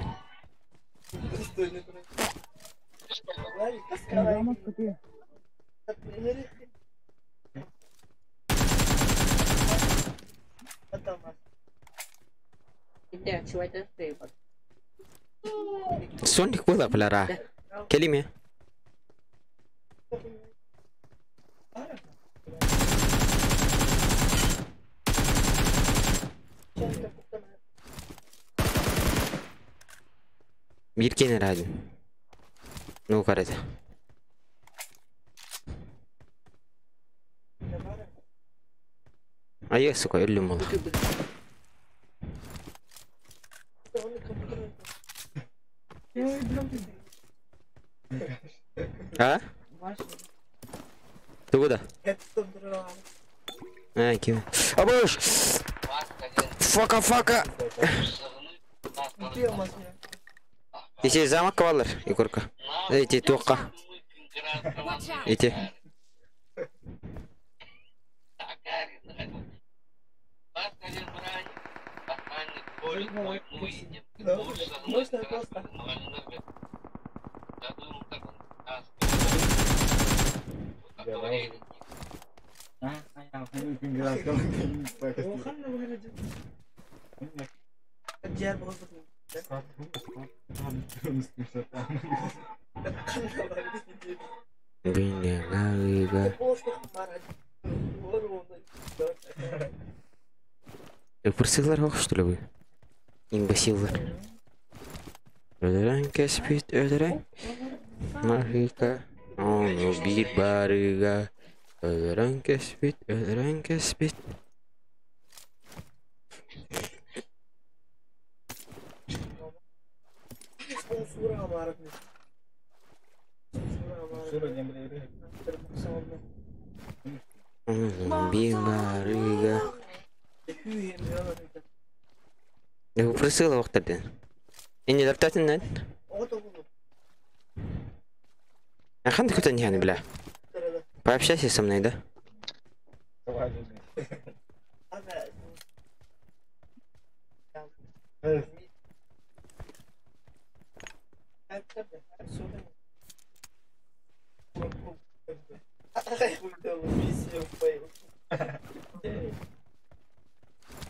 Соник была пляра. Келиме. Биркене ради. Ну, карете. А я, сука, я люблю. А? Ты куда? А, кем? Абуш! Фака! Эти замок кавалер, Егорка. Эти тока. Watch out! Эти. Можно просто. Diğer bozuk. Бинга. Пырсыклар ок, что ли вы? Имбасилдар. Öldüren kespit öldüren. Mahika. Onu bir barıga. Öldüren kespit. Onu bir barıga. Ya bu pırсыла вақтардан. Энди дартатын. А қандай күтен яғни, бля? Пообщайся со мной, да?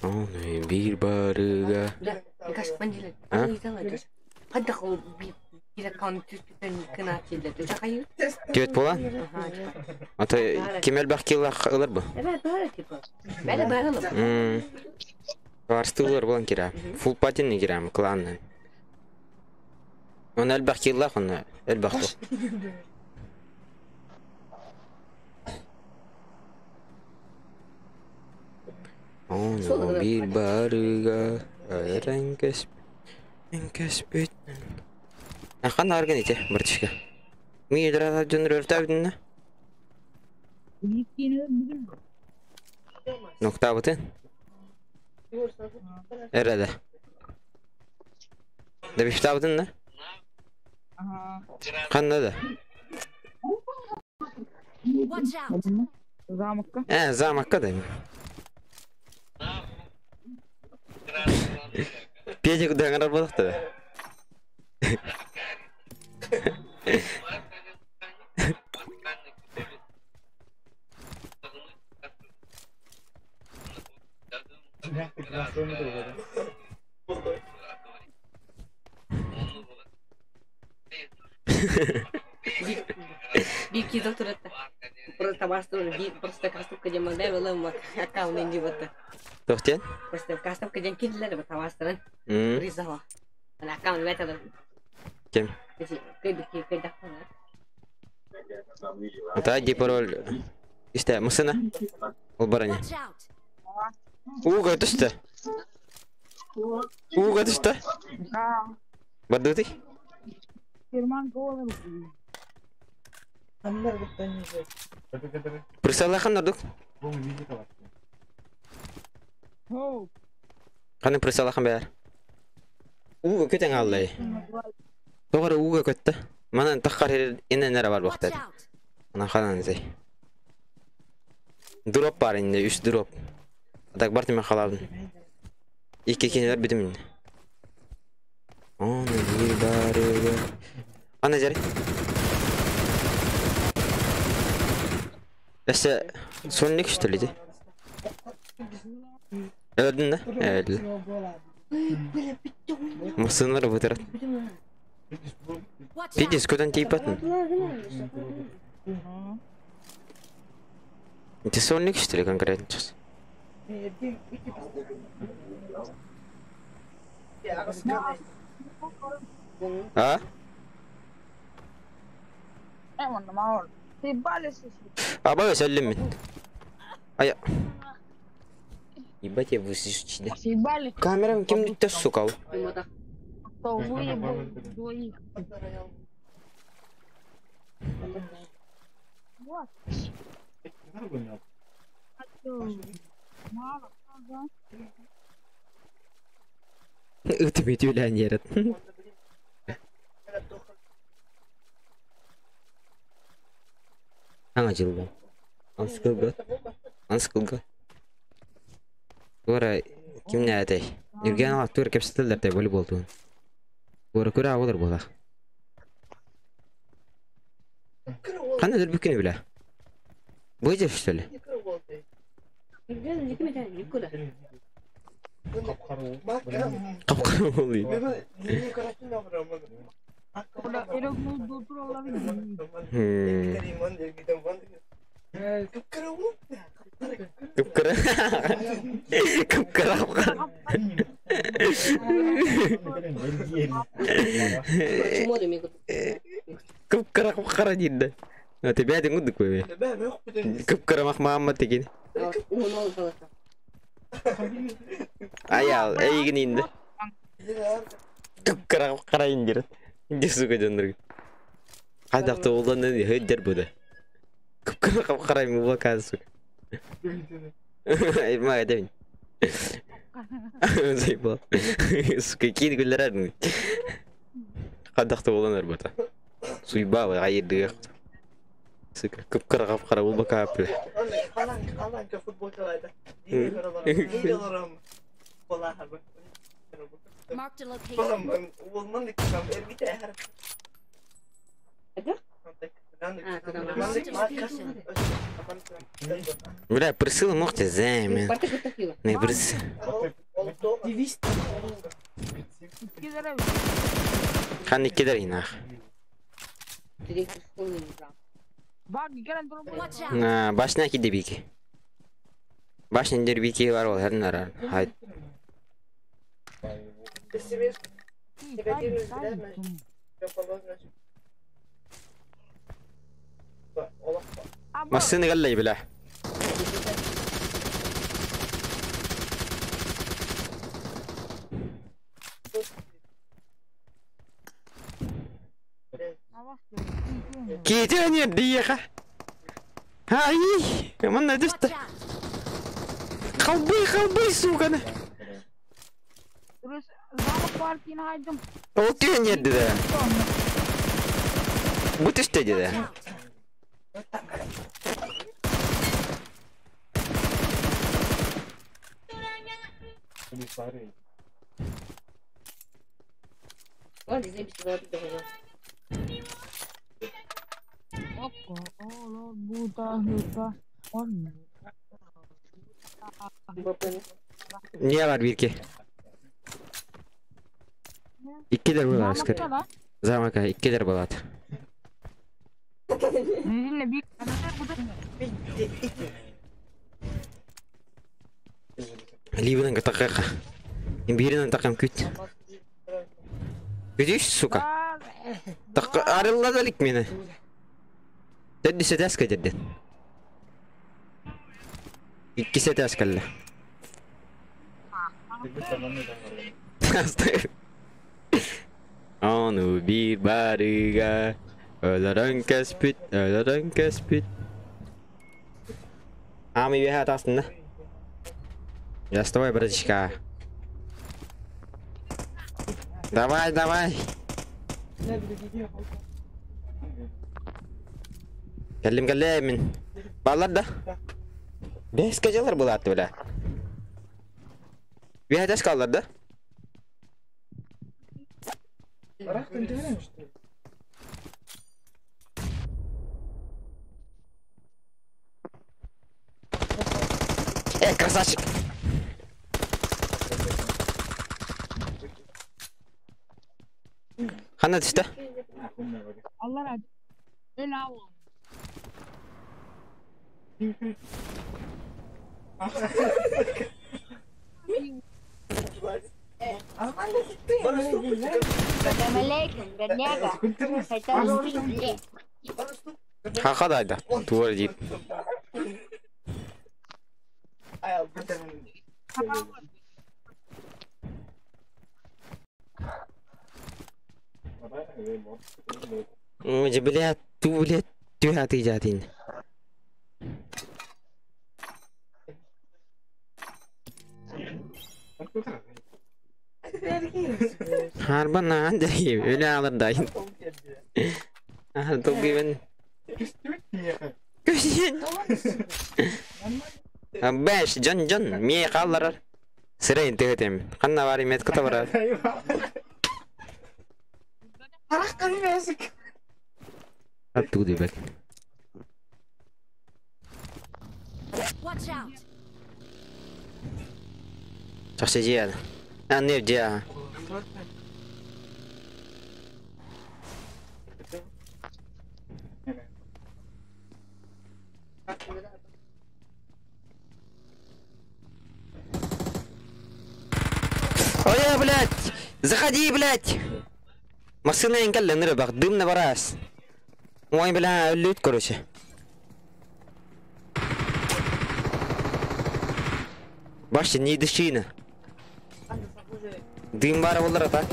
Onu bir barıga. Мне кажется, понедельник. А? Не делай. Отдохнул. Иракан түспен кына келді. Жақайы? Тибет бола? Ага. Ата кемел бақкилла ылар бу? Бәрі типа. Бәрі ылып. Варсты ылар болан кира. Фул патинни кирам кланнан. Он әлбақ килла оны әлбақ бу. Onu bir barıga. Öldüren kespit. Қандай арген ете, братишка? Ми едрада жөнір өртәбдің, да? Нокта бұтын? Әрәді. Да бифта бұтын, да? Қандай да? Watch out! Замокка. Замокка да. Педик даңғарар болықты да? Бики доктор это. Просто бастырды. Просто кастыпка жем левелым аккаунт инди бата. Тоқтен? Просто кастыпка жем киллер бата бастырын. Ризала. Ана аккаунт бета. Кем? Кайда. Ата ди пароль. Исте, мысына? Ол баране. Watch out! Уға түсті. Уға түсті. Барды ты? Фирман голы. Андар бұттан не жай. Присалахан нардық? Қаны присалахан бәр? Уға көтен алды. Тоғыры уға көтті. Манан таққар енен әрі бар Watch бақтады. out! Ана қанан зай. Дроп бар енді, 3 дроп. Так бар темен қалабын. Екі кенелер бітімін. Оны бір барыға. Ана жәрі. Әсі, сонлик үштілі де. Өлдің да? Өлді. Мұсынлары бұтырат. Watch out! Пидес көтен тейп атын. Ты сонлик үштілі конкретно чыз. А? Emon mahol. Тибалис. Абай сәлем мен. Ая. Ебать я высушчида. Тибали. Камерам кем дитте сукал? Толвые двоих. Вот. Ötümeti bilen yarat. Hangi yıl bu? Anskılgı. Ora kim ne atay? Yürgen aktör kapsıtılır da voleybol tuğun. Ora kura olur bola. Kanıdır bükünü bile. Bu ece şöyle. Kapkara oluyor. Kapkara. Kapkara. Kapkara kapkara cidden. Nanti biar tengok dek gue. Kapkara mak Muhammad begini. Ayal, gini inde. Kapkara kapkara injir. Injir suka jandur. Kadak tuh ulan nih hajar bodoh. Kapkara kapkara yang mau kasih. Irma ada ni. Saya pun suka kini gularan. Kadak tuh ulan bodoh. Sui bawa air dia. Suka kapkara kapkara mau kapal. Kalan ke futbolcularda. Marked a location. Бля, присыл мохте займе. Не прис. Хани кидер инах. На башня киде бики. Башня дер бики var ol her nara. Haydi. Masını gallay bile. Kitanya dia kah? Hai, mana tu? Kalbi suka na. Terus zamok parkin haydım. Oke nyet dia. Butuh saja dia. Niye var bir ki? İkidir bu asker. Zaman kah ikidir bu at. Libenan ketakak. Imbirin takam küt. Kütüş suka. Tak arılla dalik mene. Dedi sedes kaçırdı. İki sedes kalle. Onu bir bariga. Öldüren kespit. Ami bir hat aslında. Я с тобой, братишка. Давай. Келем. Баллар да. Бес кежалар болады бля. Bir hedef kaldı da. Красавчик. Хана düştü. Allah razı. Helal. Hakadaydı. Duvar deyip. मुझे बोले तू बोले तू हाथी जाती है Harban anda gibi öyle alır dayın. Ah top gibi. Beş can miye kallar. Sıra intihetem. Kanna var imet kata var. Arak kali mesik. Attu di bak. Watch out. Saksijian. Anne dia. Ой, блядь! Заходи, блядь! Машина инкалла нырбак, дым на барас. Ой, бля, лют, короче. Башти, не дышина. Дым бара болар ата.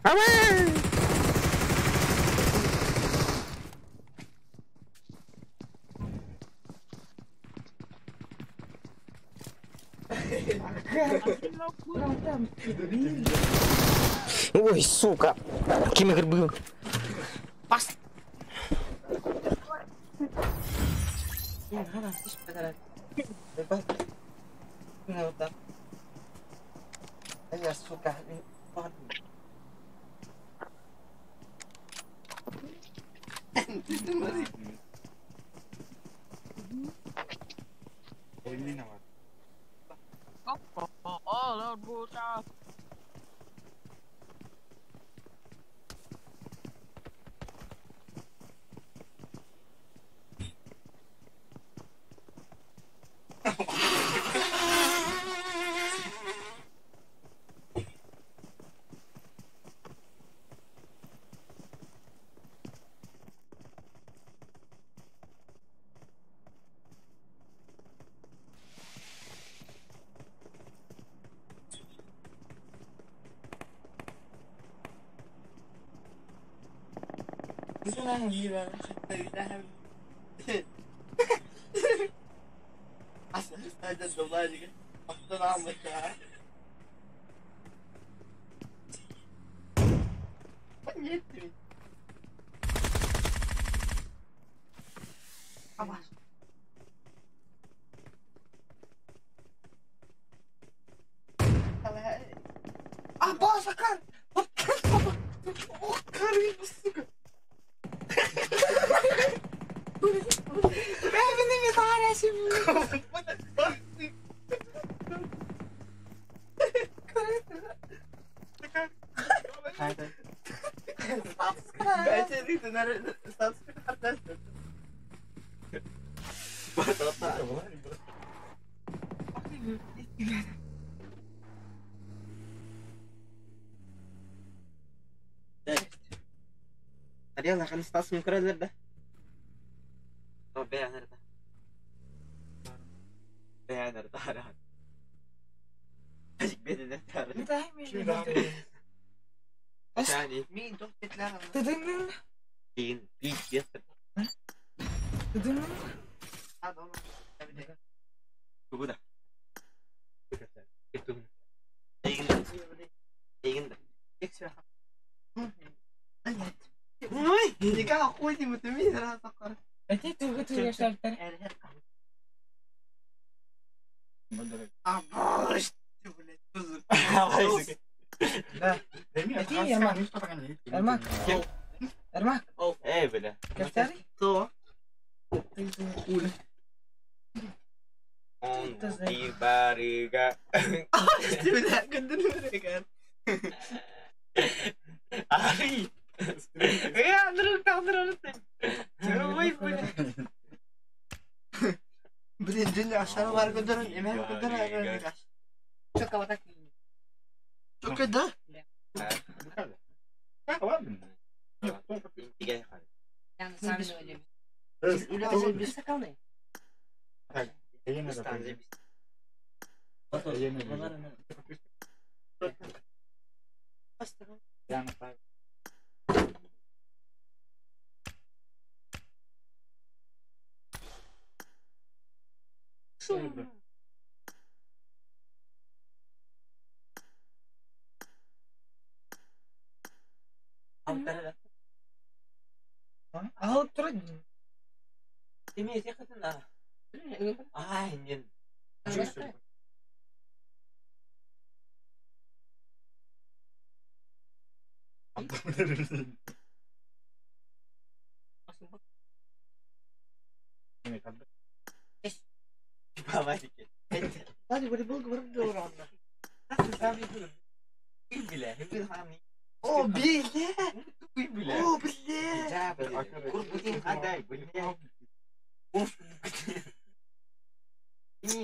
Aman! Ой, сука! Кем игр был? Пас! Я, сука, أصلا استعد الزواج أقتنع مشاعر من يدري أبا سكر أكرم السكر Benim idaresi bu. Ben seni döner status kardeşim. Hadi yalla kan status yukarıda da. Beğenir de. Beğenir de hala. Azıcık beni de tarih. Ne dahil Şimdi abi. Yani. Min doktitler ama. Dedin Bin. Bin yeter. Dedin Hadi onu. Tabii de. Bu da. Itu. Egin. Egin. Ekstra. Evet. Uy, nikah aku ini mutumi rasa sakar. Tunggu yaşarlar. Ama işte böyle tuzlu. Ermak. Ermak. Böyle. Göster. So. Di bariga. İşte böyle gönderme kan. Ay. Ya durun. Vay böyle. Birinci aşağı var gönderin. Emeğe gönderin. Çok havadak. Çok kötü. Var mı? Yani sen de öyle Öyle bir sakal ne? Yine de. Jangan tahu. Ahal terus. Ini sih kata anjir. Ini kan. Di bawah dikit. Tadi volleyball kemarin udah orang. Kami itu. Bilah, kami. Oh bile. Bilah. Oh bile. Jawab. Kurbutin ada, bilah. Ini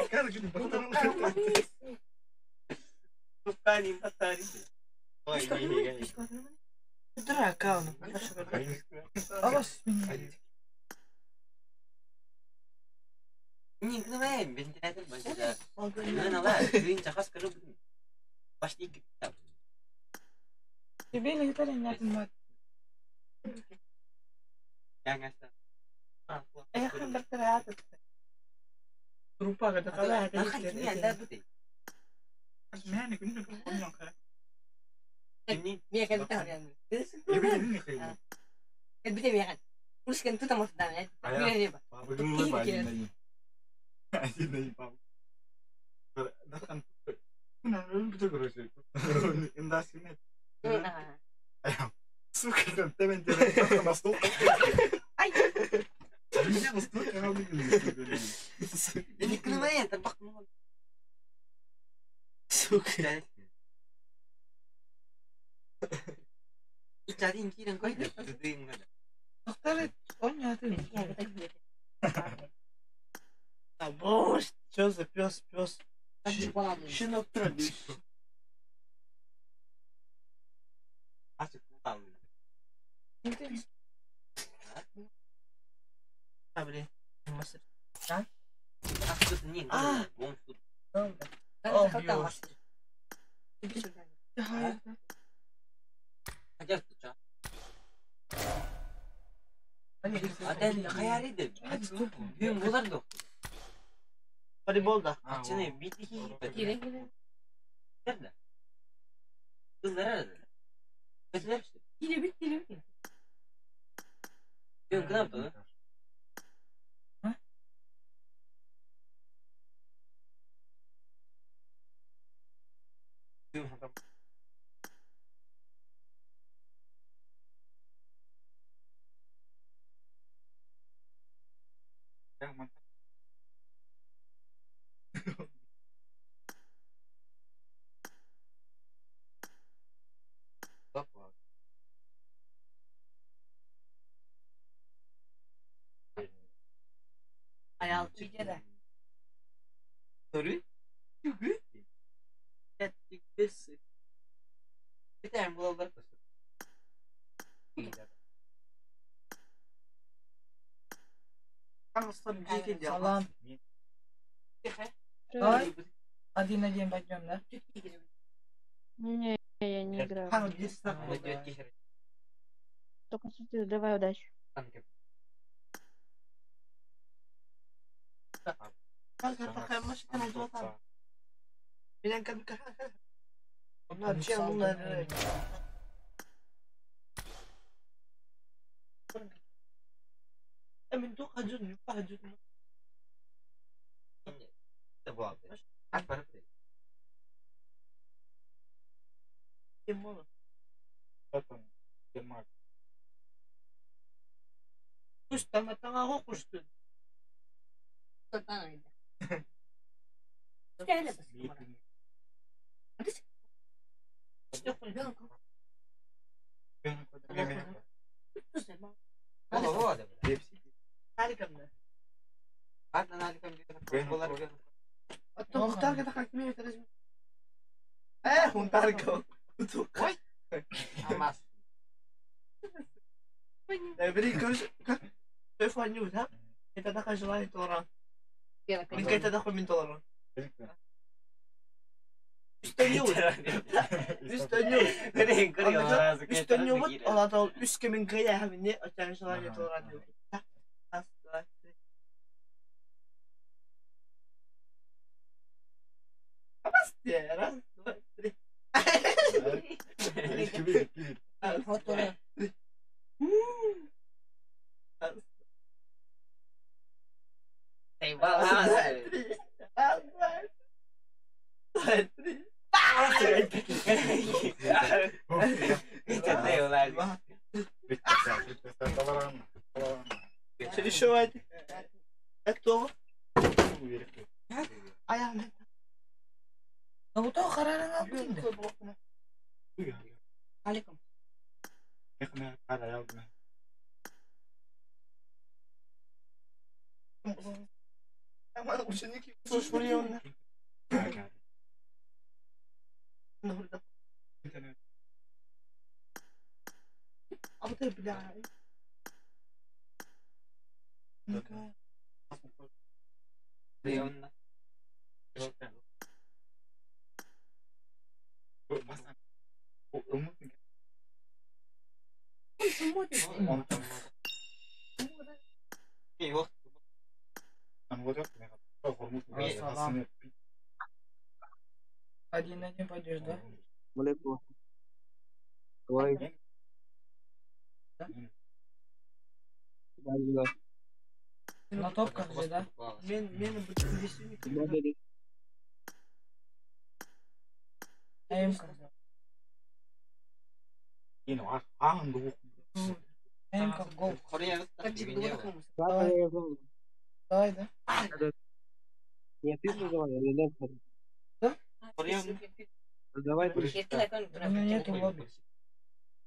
Kan gini betul. bukan impat tadi. Oh ini kan. Teraka. Awas. Ini kenapa ventilator banyak. Mana lah, green cakas kerub. Pasti kita. Bilang kita nyatin mat. Jangan sa. Kan berteriak. Berupa kata-kata Ini ada betul. Sebenarnya ini kan konyol kan. Ini Mia kan tahu kan. Ini kayak. Kan bisa Mia kan. Terus kan tuh tamu sedangnya. Mia dia Pak. Apa dulu balik lagi. Aja nih Pak. Datang. Nah, lu betul terus itu. Indah sini. Nah. Ayo. Suka kan temen temen masuk. Ayo. Ini masuk kan ini kenapa ya tempat nol. Suka. Icari kiran kau itu yang ada. Dokter, oh nyata nih. Ya kita gitu. Bos, Joseph, пёс. Tapi pola dulu. Щенок традиции. Asik tahu. А, блин. Мастер. Aku nih, wong food. Kan Oh, kita tahu bios. Mas. Itu sudah. Aja tuh cak. Ada yang kayak ada. Yang bulan tuh. Волейбол, да. Cina biti. Kira-kira. Ada. Tuh nggak ada. Betul. Kira-kira. Yang kenapa? Yang mantap. Apa? Ayal Türkiye'de. Soru? Juga. Etkisi. Kita yang belum berpesan. Kan стабильный дел. Salam. Давай. Один пойдем, да? Не, я не играю. Хан, здесь так. Только шутил, давай удачи. Такая машина была там. Меня как бы onlar bir şey bunlar. Emin çok acın, acın. Sebuah. Apa itu? Kim oğlum? Datang. Denmark. Kuş tanga ho kuştu. Totally. Kaya na ba? İşte koyuyor. Oh, ada. Harika mı? Ada nalikan kita. Bola juga. Atau muhtar kita kakmıyor terus. Muhtar kau. Tuh. Amas. Beri koş. Telefon yut ha. Kita dah kasih lain orang. Ini kita dah komentar orang. Üstön yuvut olada üskümün kıyı hemini açan şalan yatoran diyor. Bas diye ya. Fotoğraf. Eyvallah. Şöyle şu vardı. Et doğru. Ayağım. Kamu tahu karena ngapain dah? Alekum. Ama uçun iki sos vuruyor onlar. Abi de bir daha. Один на один пойдешь, да? Далеко. Давай. Да. На топках же, да? Мен bütün resmi Да. АМК. АМК, гол. Давай, да? Нет, ты давай, я дам. Да? Давай, У меня нету лобби.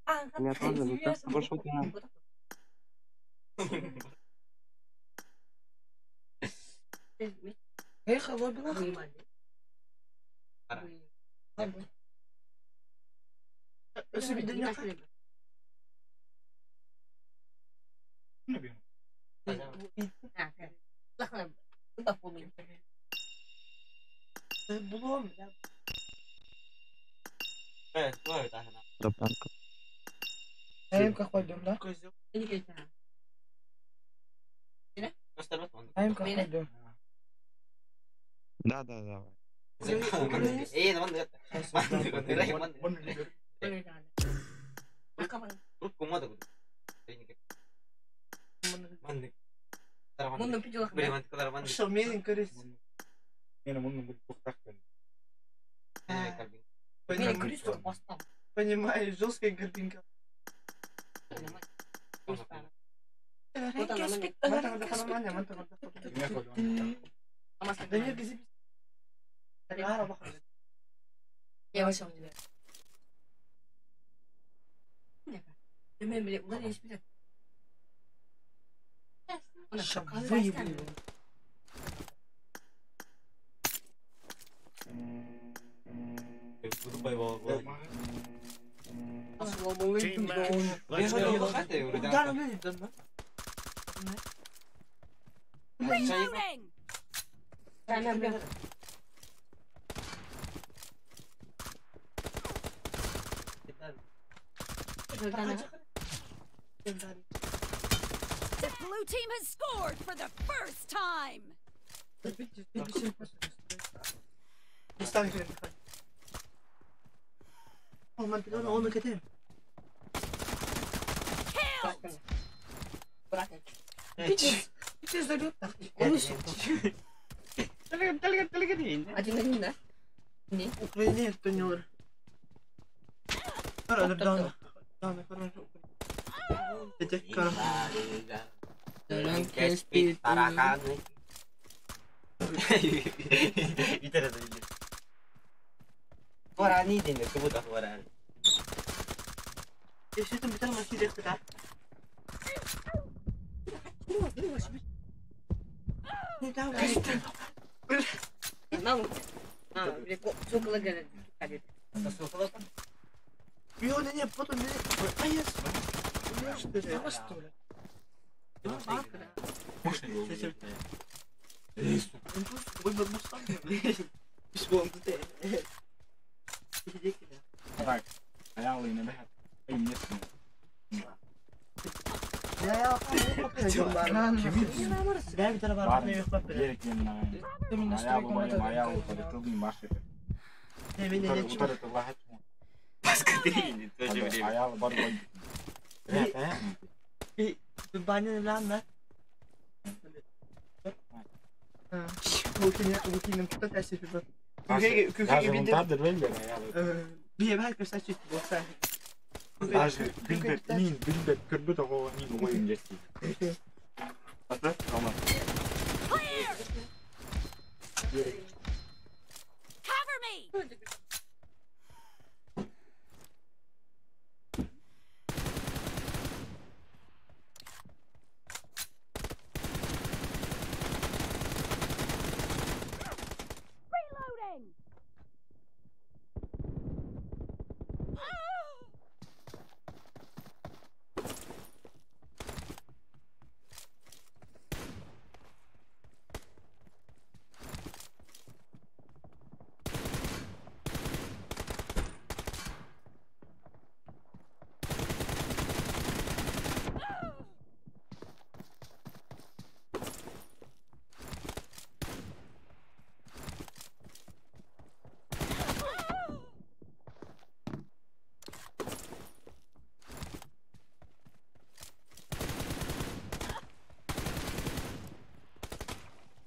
у меня тоже, ну так, больше у меня. Эх, лобби нахуй. Öyle bir dünya. Bulalım ya. АМК ходим, да? АМК ходим. Да, давай. Что, мерин корис? Понимаешь, жесткая горбинка. Да нет, где? Я вышел тебе. Выебли. Team match. Let's go. Удар не идет, да? Reloading! The blue team has scored for the first time! Встань, Глеб. О, Мантелона, он накатил. Killed! Ты залет. Один на один, да? Не. Украине, кто не умер. Хорошо, Дана, хорошо. Это кара. وراني دي كبوت وراني. ايش انت بتعمل كده بتاع؟ Виола не, потом не. А я что ли? Ой, бабушка. Письмо. Better var. Var Ne mı? yok bak bile. Gerek yanına. Demin de Ayağı sürekli bayım, ayağı motor. utanıtılmayayım başka. Ne bileyim ne çıkıyor. Utanıtılma hiç mi? Başka değil. Тоже время. Ayağı var bayım. Bir banyo lan lan. Bukinin kutu tersi bir bak. Kökü bir de. Tadır ben de ayağı. Bir ev herkes saç çıktı. Boksa. Bilbet kırbı da o nin oyun geçti. Atı tamam. Cover me! Reloading!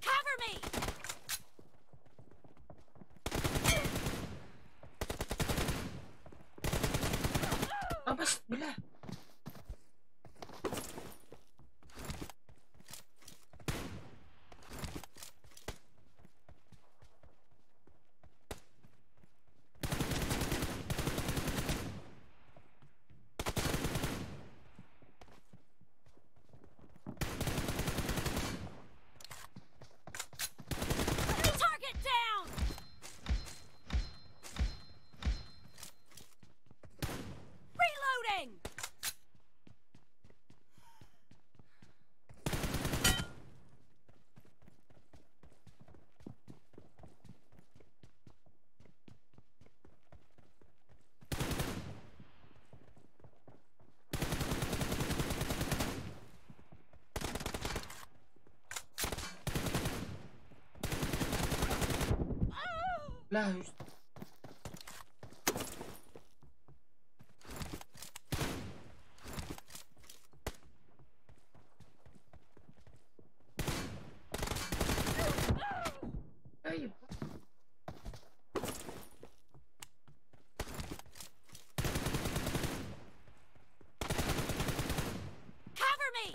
Cover me! Bas bile. Target down! Reloading! La Ayıp. Cover me!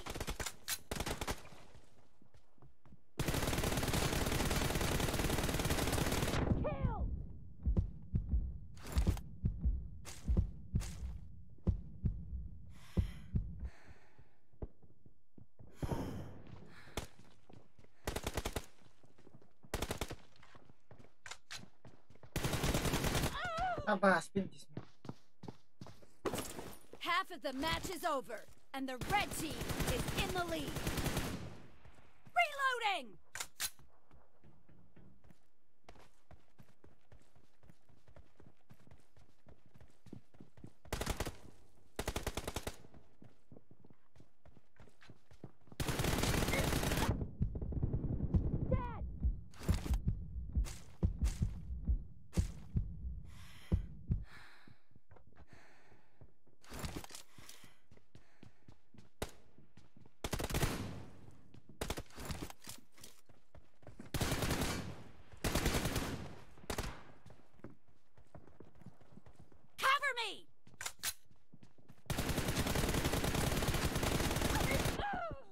Kill! Bas bintis. Half of the match is over, and the red team is in the lead. Reloading! Dead! Cover me!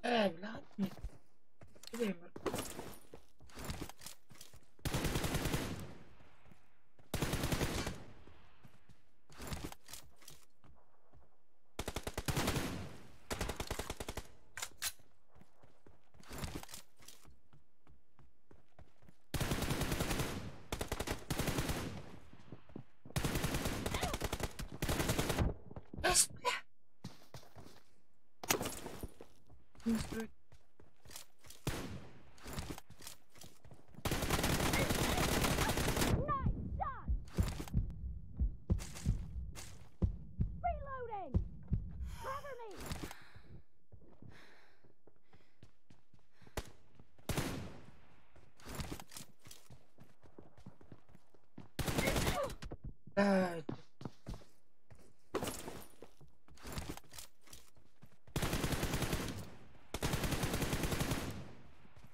Evlat mı? Buraya bak. Es bile. Nasıl? Nice shot! Reloading! Cover me! Ah,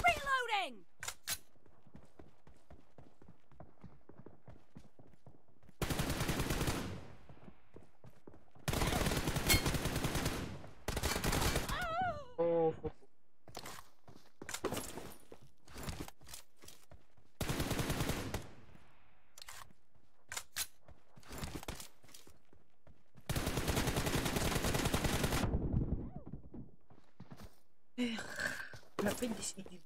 Reloading! oh, kenapa di sini?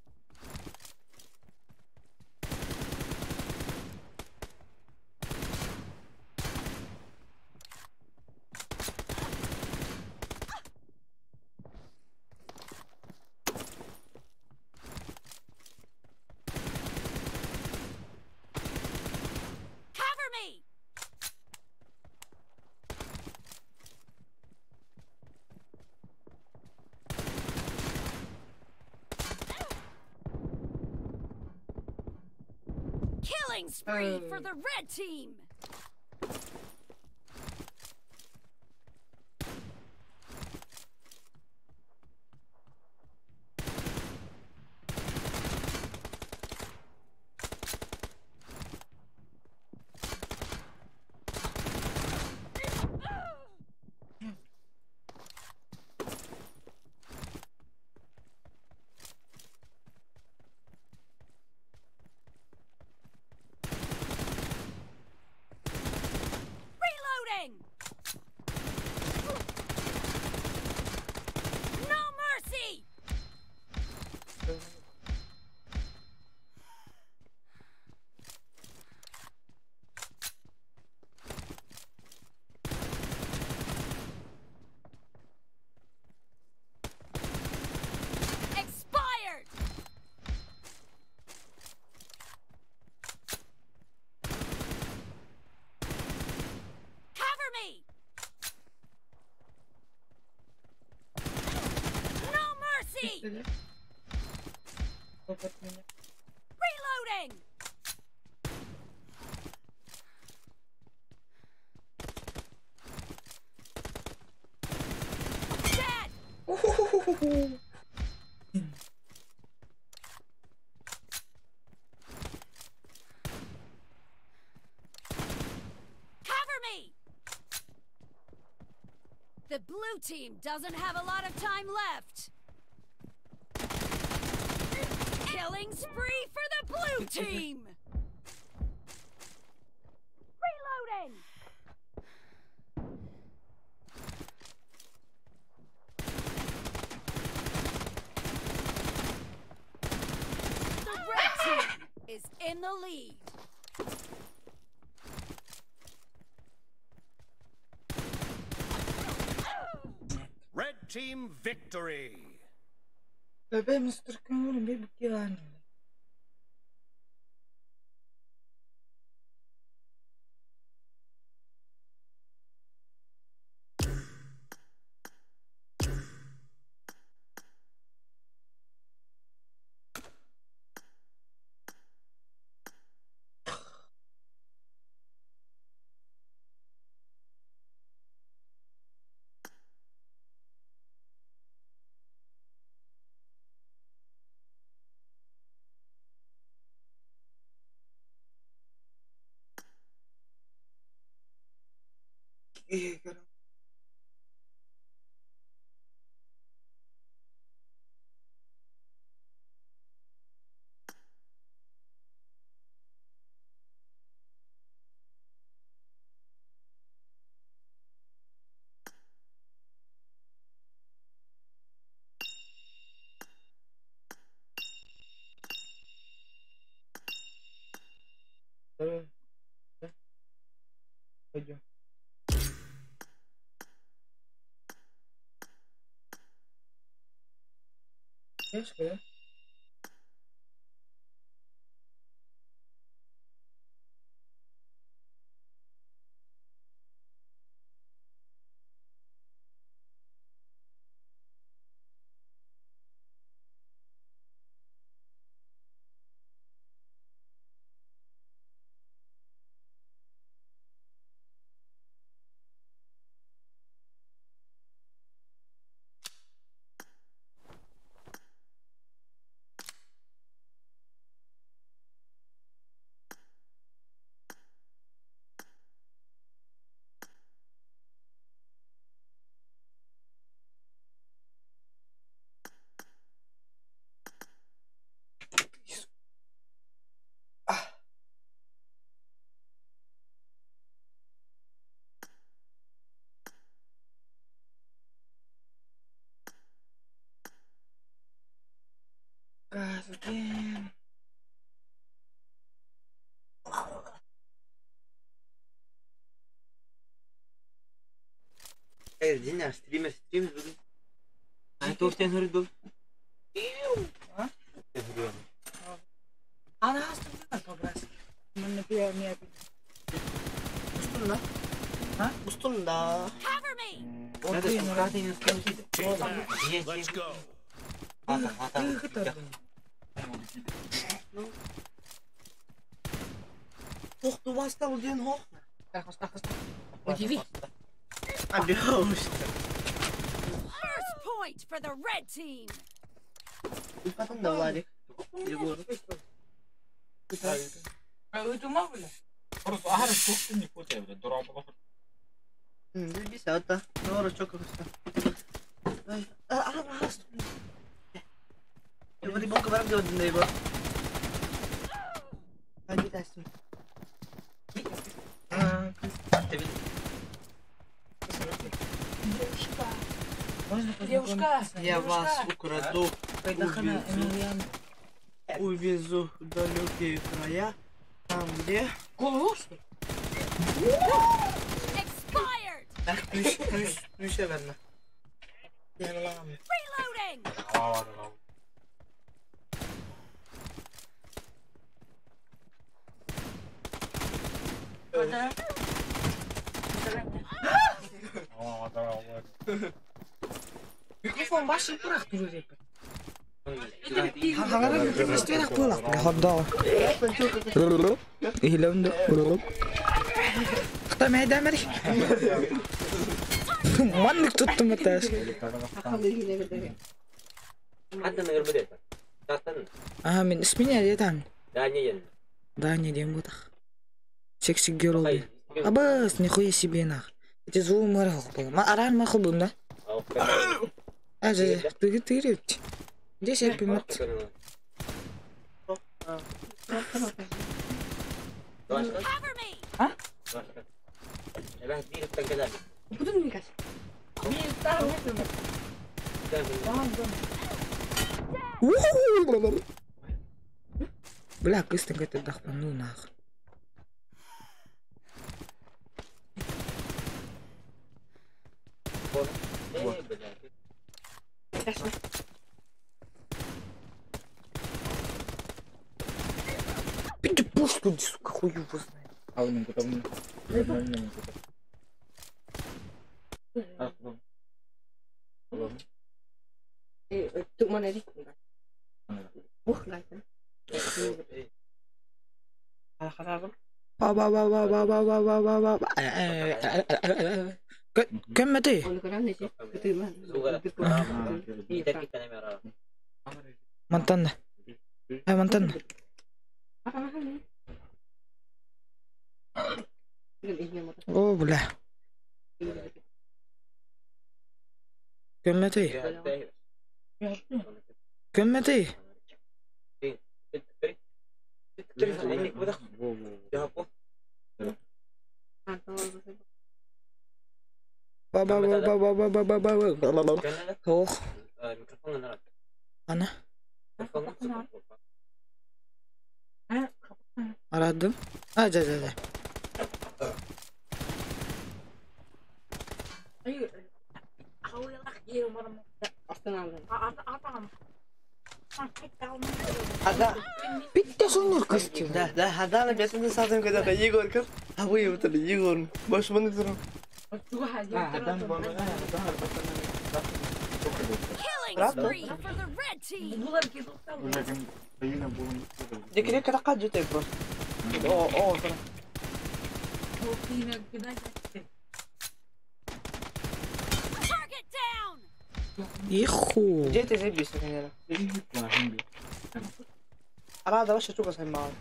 Cover me! Killing spree for the red team! Reloading! No mercy! Expired! Cover me! No mercy! Reloading! Dead! Cover me! The blue team doesn't have a lot of time left. Killing spree for the blue team! Reloading! The red team is in the lead. Red team victory. Bebe, Mr. Kang, may bigyan. Ganun. Medyo. Yes, kaya. Дина, стример бүгін. Тофтен көрді бұл. Ана астырдың побрас. Мұны не Мұстында. Cover me. Let's go. Тоқты баста бұл ден хоқ. Удиви. First point for the red team. Потом давали. Просто ағары тоқтың не көте бі, дұра бұға. Bisa ota, no choco gusto. Yo voy a comer de neighbor. Hadi dersin. Девушка, Я вас украду, увезу в далекие края, там где... Expired. Plüsche verme. Reloading. Mikrofon başı bırak durur hep. Hangarı isteyerek bulak. Hadi. İhlamda. Hatta meydan ver. Manlık tuttum hatta. Aha, min ismini aja tan. Даня Дембутах. Секси герл. Абас, нихуя себе нах. Эти зумы рахбал. Ма аран ма хубун да? Ажа, ты. Здесь я пимат. А? Будем мигать. Бля, быстренько это дахпану нах. Пиди пушку, сука, хую его знает. А он потом... Tụi mình này đi. Buộc lại. كم متى؟ منطقة. هاي منطقة. أوه بلا. كم متى؟ كم متى؟ أنا أرادم جا Bitti sonur kıstım. Da hadana biasanya satu kata kayak Igor kan. Aku ya betul Igor. Bos banget tuh. Killing spree for the red team. Dia kira kata kaju teh bro. Oh. Target down. Иху. Где ты забился, наверное? أراد وش شو قصة معه؟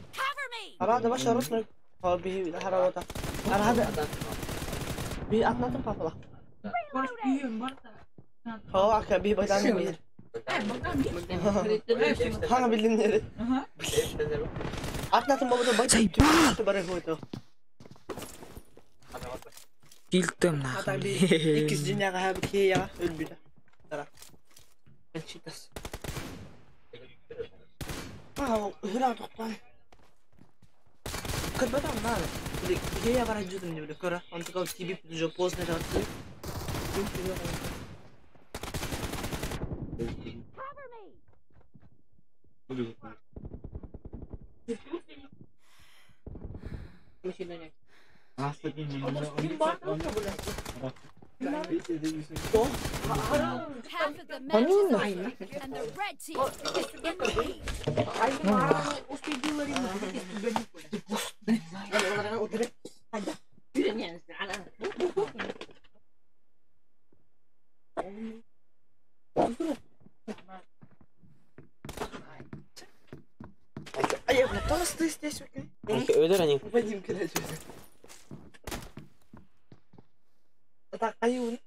أراد وش رسمك؟ هو به هراوته. أراد به أثناء تنفضله. هو أكيد به بدأنا بيه. هذا بالليل. أثناء تنفضله بيت. تبرئ هو تو. Kiltem nah. Hata bir ikiz dünya kadar bir şey ya ölmüyor. Tara. Ben çitas. Hur toqtan. Kadbadan nada. Dia para ajuda ni boleh kora. Untuk kau TV jo post na jat. Half of the match is over, and the red team is in the lead. Ayo, todos здесь, окей? Öder hani. Вадим кидает. Так, аюн.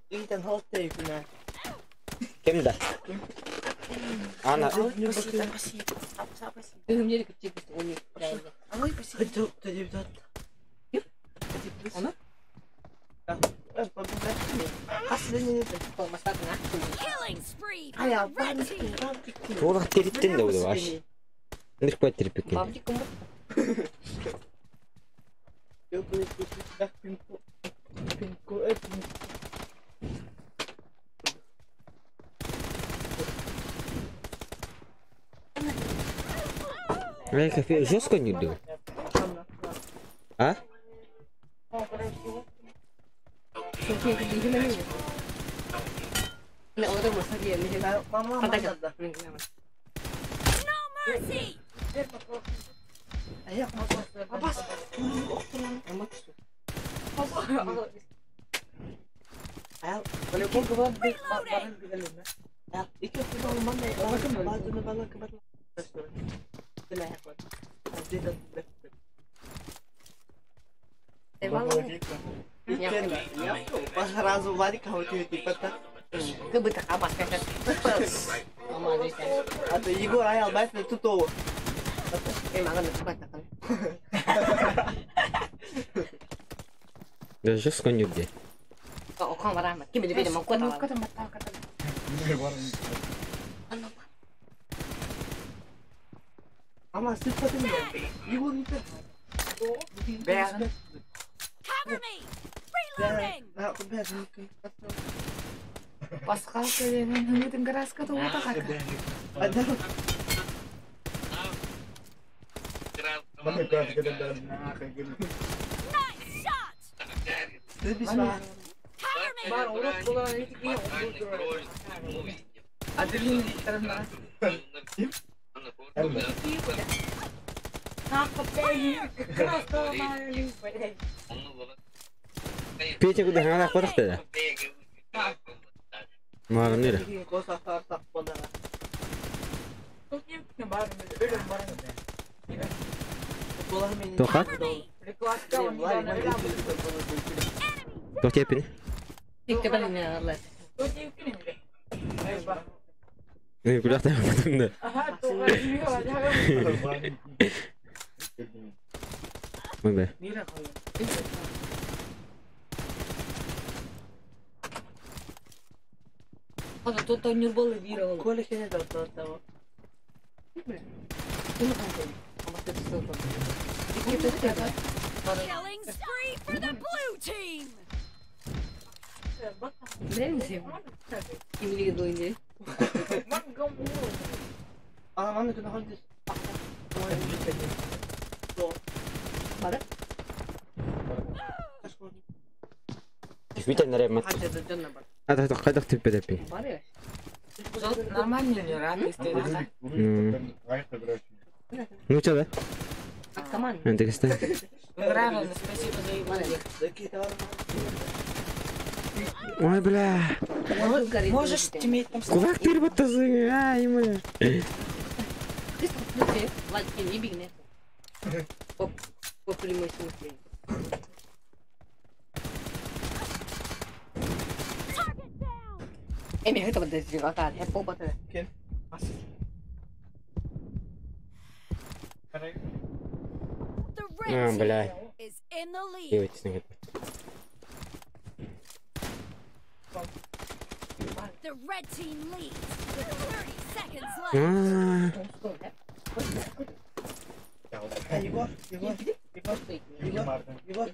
Итан холтей куна. Kimde? Ana. Спасибо. Ты мне кecil ini. Ой, спасибо. Хотел, тоді вдат. Она? Да. Последний это. Killing spree for А я the red team. Tuğla teriptin de bu da var. Ne kadar teripik yani. Бабки кому? Eu preciso dar pinco. Pinco é pinco. Ай, кафе жестко не дал. А? لا أنا ما صار لي Мама, No mercy. Ayak mo. Abas. Ayak. Wala ko gawag din. Parang bigalin na. Ayak. Ikaw ko ba man na. Bago na bala ka ba? Sila ako. Dito. Pas сразу варик хавати типа. Ты бы так обоскать. А то Егор аял байт на тутово. Emang ada kebanyakan. Да жестко не где. Oh, kau marah mat. Kimi beda mau kuat awal. Ama sıfatın ne? Егор не так. Cover me. Reloading. Пасхалка мен үмітің краска то ота кака. Nice shot. Cover me. Бар урок булар итки. Адрин тарана. Петя куда надо подать-то? Мағын нері? Тоқа? Тоқ епін? Тикте бәліне алар. Ne kulakta yapmadım da. Bak be. Hadi toto nyurbol vira. Коля хене да того. Killing spree for the blue team. Ben sih. Kimi lagi doince. Aa, man kena halde. Bada? Витя нарем. Hadi da canna bak. Hadi kadar tipe depi. Bada ya. Нормально не рад, если Ну что да? Команд. Это кстати. Правильно, спасибо за его. Ой, бля. Можешь иметь там Кулак перемотазы. Ай, бля. Владимир, не бегни. По прямой смысле. Em hãy tập thể dục cả hết bố thế. The red team бля. is in the lead. Девочки снегат. The red team leads with 30 seconds left. Егор.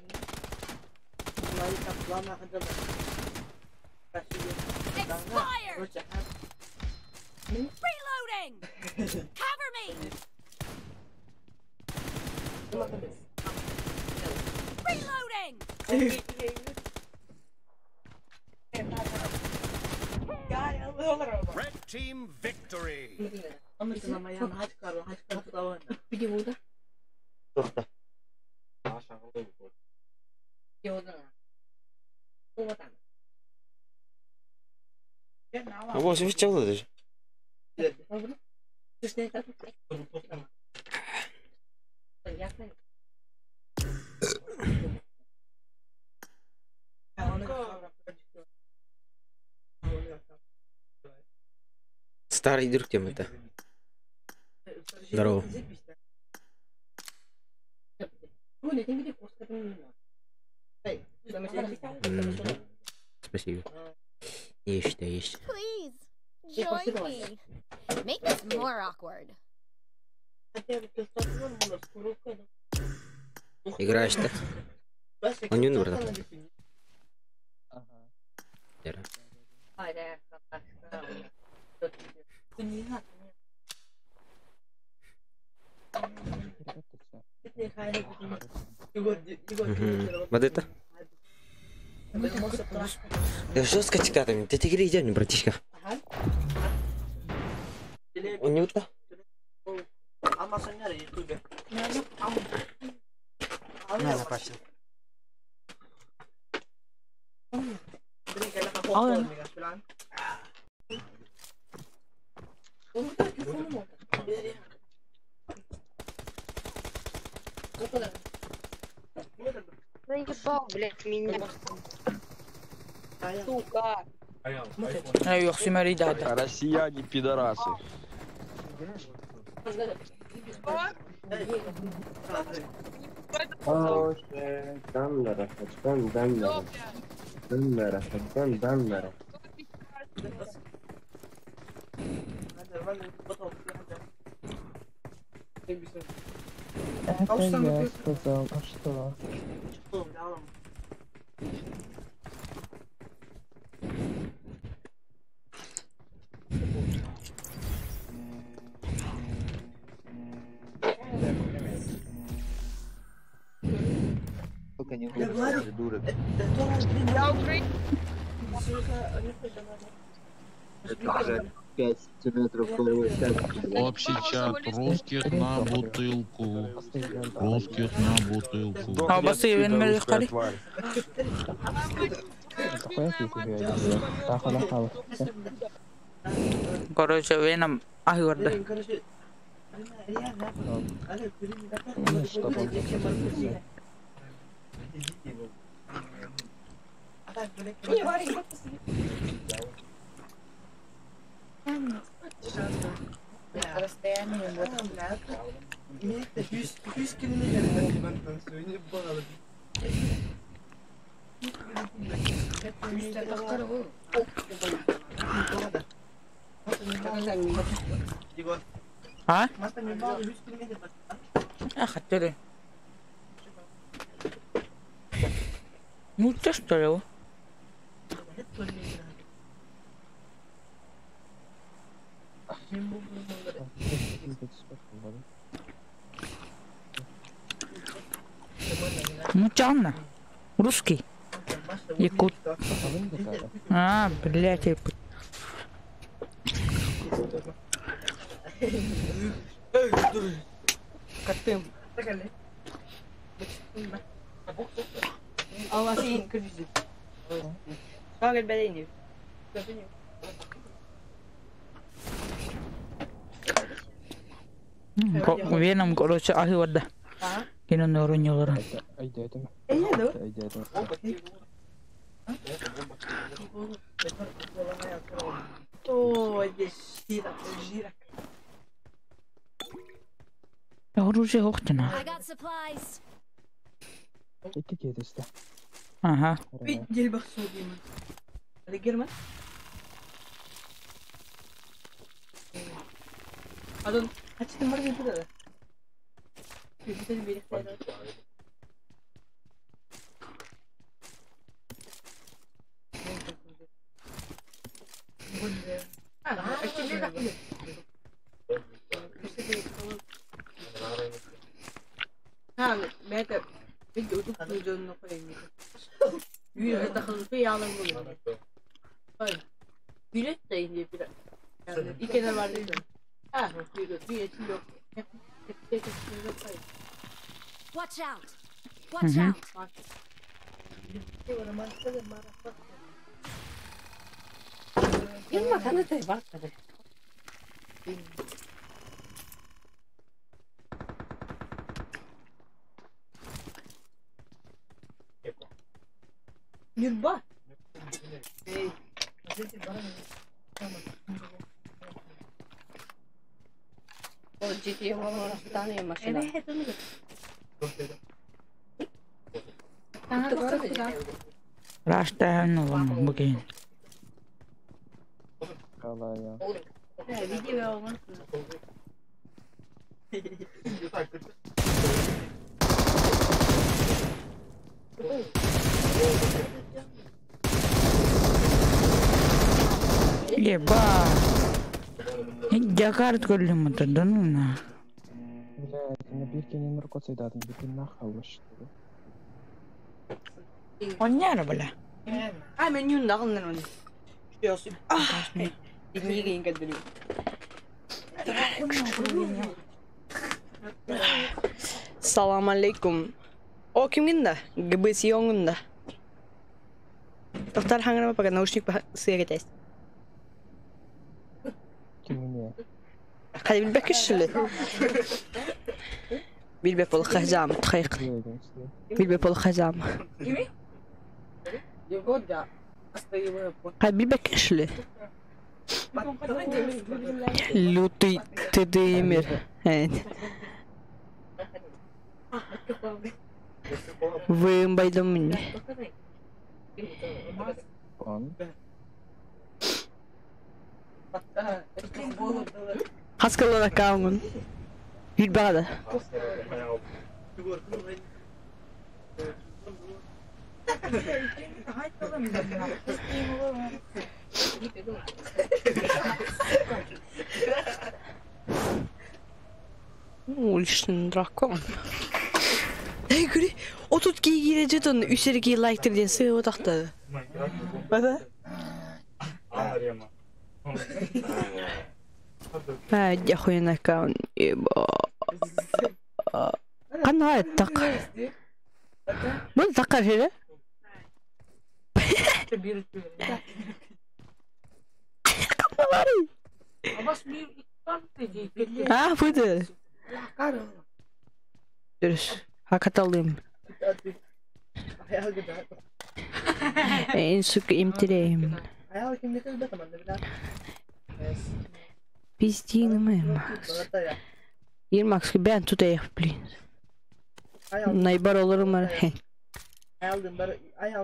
Reloading! Cover me! Reloading! Red team victory. А вот видишь, что даже. Старый друг тем это. Здорово. Спасибо. Есть, да, есть. Please, join me. Make this more awkward. Играешь-то? Он не умер, да? Вот это? Я что с котикатами? Ты теперь идем, братишка. Он не утро? Mana pasti. Заебал, блядь, меня. Сука. ايوه اختي مريضة هذا. Россияне пидорасы. Это я сказал, а что? Только не глупый, придурок. Это уже 5 сантиметров второй Общий чат русских на бутылку. Русских на бутылку. А بس وين القري؟ короче وين اهي ورده. Расстояние вот. ها؟ أخذت لي مو تشتري Мучанна. Русский. Якут. А, блядь, якут. Катым. Allah sih kerja. Kaget beda ini. Веном, короче, ахи вода. Кино нору нyorу. О, здесь жира. Оружие охтина. I got supplies. İki kedisi. Aha. Bir gel bak sorayım. Hadi girme. Adın Kaçtın var gibi de. Yüzünü birlikte. Ha, ben de bir de uyduk videonun koyayım. Yüzü takılı bir yalan buluyor. Hayır. Yüret de indi bir. Yani iki kere var dedim. Ha, bir yetim yok. Watch out! Watch out! Yung makana tayo ba? Yun ba? O GTA var tanıyor maşına. Evet, onu da. Rasta oğlum bugün. Kalay ya. Video olmaz. Еба. Jakart kollum tadana. Блядь, на бирке не наркоций дадым, bütün нахалыш. Oynar bile. Ha, men yun da kanlan onu. Diyorsun. Ah. Dinleyin kadını. Salam alaikum. O kimin de? Gibisi yongun da. Doktor hangana pakai nausnik sigaret test. Kimin ya? Hadi bilbek işli. Bilbek bol khazam تخيق. Bilbek bol khazam. Kimi? Yogoda. Hadi bilbek işli. Lutui tedemir. Evet. Вымбайдым мне. Хаскалана каунгун. Билбада. Уличный дракон. Эй, говори, о тут киги жетон үсерги лайктерден сыгып атактады. Бада? Ha, яхуен аккаунт. Qanday taq? Bu taqqa şöyle. Ha, buydu. Dürüst. Hakatalıyım. En sık imtireyim. Пиздиным, Макс. Макс, ben tutayım, please. Найбар olurum var.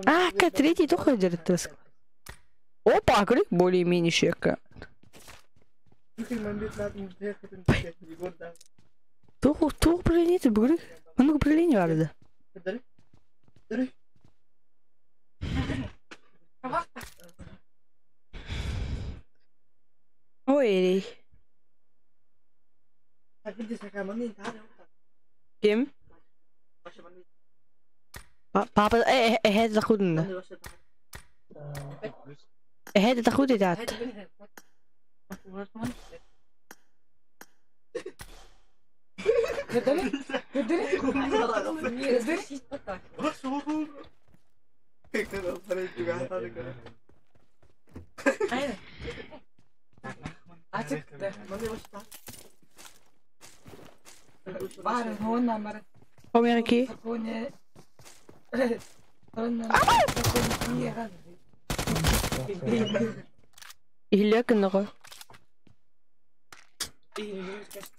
Ah, третий только держит. Опа, говори, более-менее шека. Тух прилинет, говори. Много прилинет vardı. Oi. Kim? Papa, het is goed. Het is goed dat. Açıktı. Var ondan var. Kom hier een keer. Hilyak nog.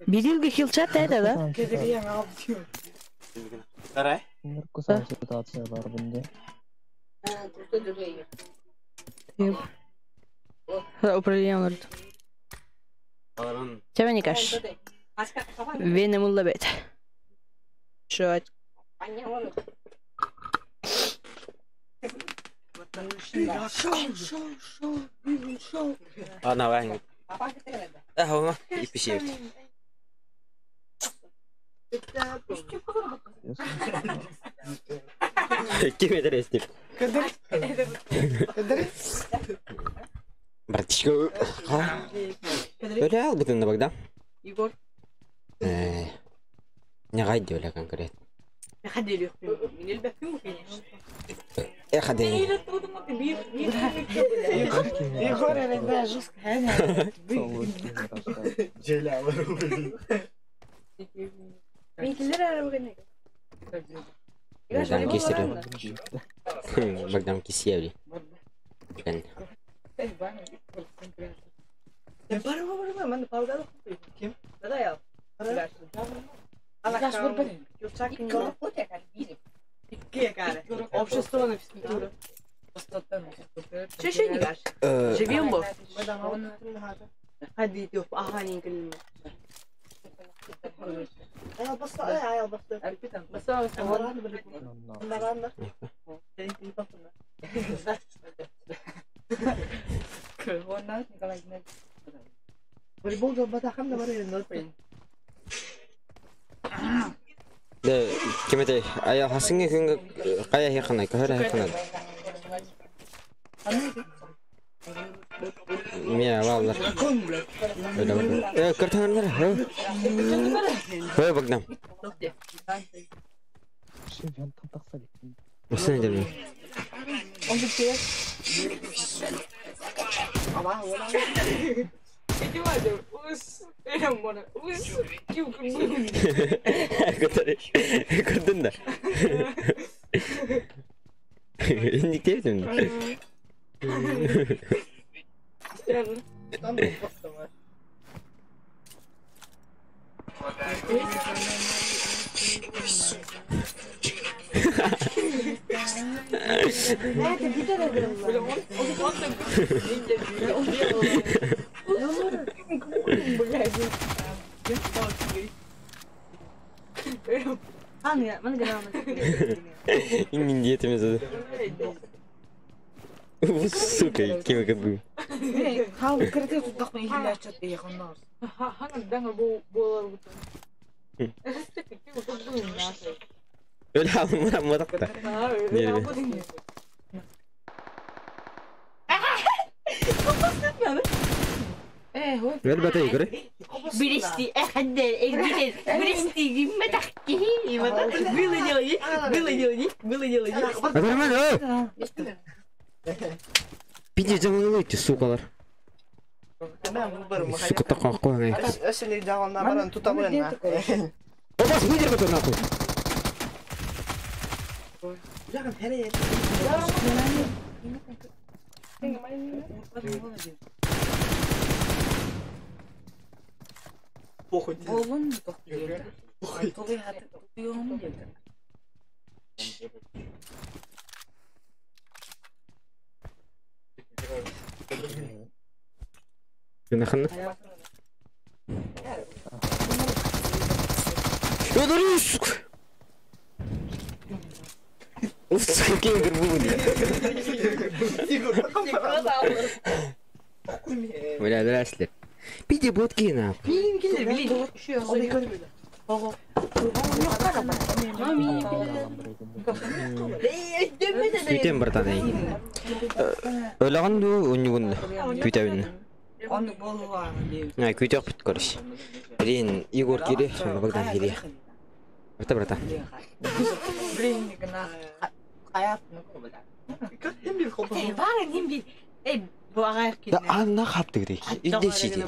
Бирилге хилчат айда да? Карай. Наркоситуация var bunda. Управление. Тебя не кажешь? Venom ulla bet. Şöyle. Ana ben. Ama hiçbir şey yok. Kim eder estip? Братишка, öyle al butunda bak da. Igor. Ne kadar öyle konkret? Ne kadar yok. Minil bakıyor конечно. Kadar. Егор иногда жестко гоняет. Ceyla var. Benimkiler araba ne? Bагдам кисери. Багдам кисери. Kan. Ben de kavgalı kim? Neden ya? Она İkiye kare. Общество на физкультуру. Что не гаш? Живем бы. Hadi diyor. Ahani kelime. Ayal bastı. Ayal bastı. Bastı. Bunlar. Senin gibi bakın. Kırvona Nikolay ne? Volleybol da bakam da var ya ne De kime de aya hasınge gün kaya yakına kahara yakına. Miya vallahi. Öyle bak. Kartan var. Bагдам. Nasıl ne demek? Ama İki vardı. Us. Benim bana. Us. Kim kim? Gördün de. İndik değil mi? tam bir posta var. Nerede bir tane de var. Anne, bana gelmez. İngin diyetimiz adı. Bu suka kime kadın. How creative to talk me here chat e khonos. Hangi dengar bolar buton. Öyle almam da. Ver batayı göre. Birisi hadi gidelim. Birisi gibi takki. Böyle. Adamlar Pide zamanı öyle sukalar. Ben bu barım. Suka takla koyayım. Öseni zamanlar baran tutamıyorum. Bas bir yere götür nakul. Jangan hele. Bolun mu topluyor? Toluyor hadi topluyor mu dedi. Şuna kanı. Öldürüş. Uf, kim gerbun ya? Böyle dersler. Bir de bot giyin abi. Bilin. Kütem bir tane. Öyle kan du unyugun. Kütemin. Onu bolu var mı? Ne kütek bit karış. Rin Igor kiri sonra Bагдам kiri. Betul berata. Блин, кena hayatını kovalar. Kim bir kopar. Var bir. Bu ağır ki. Ya anna kaptı direkt. İdde şeydi.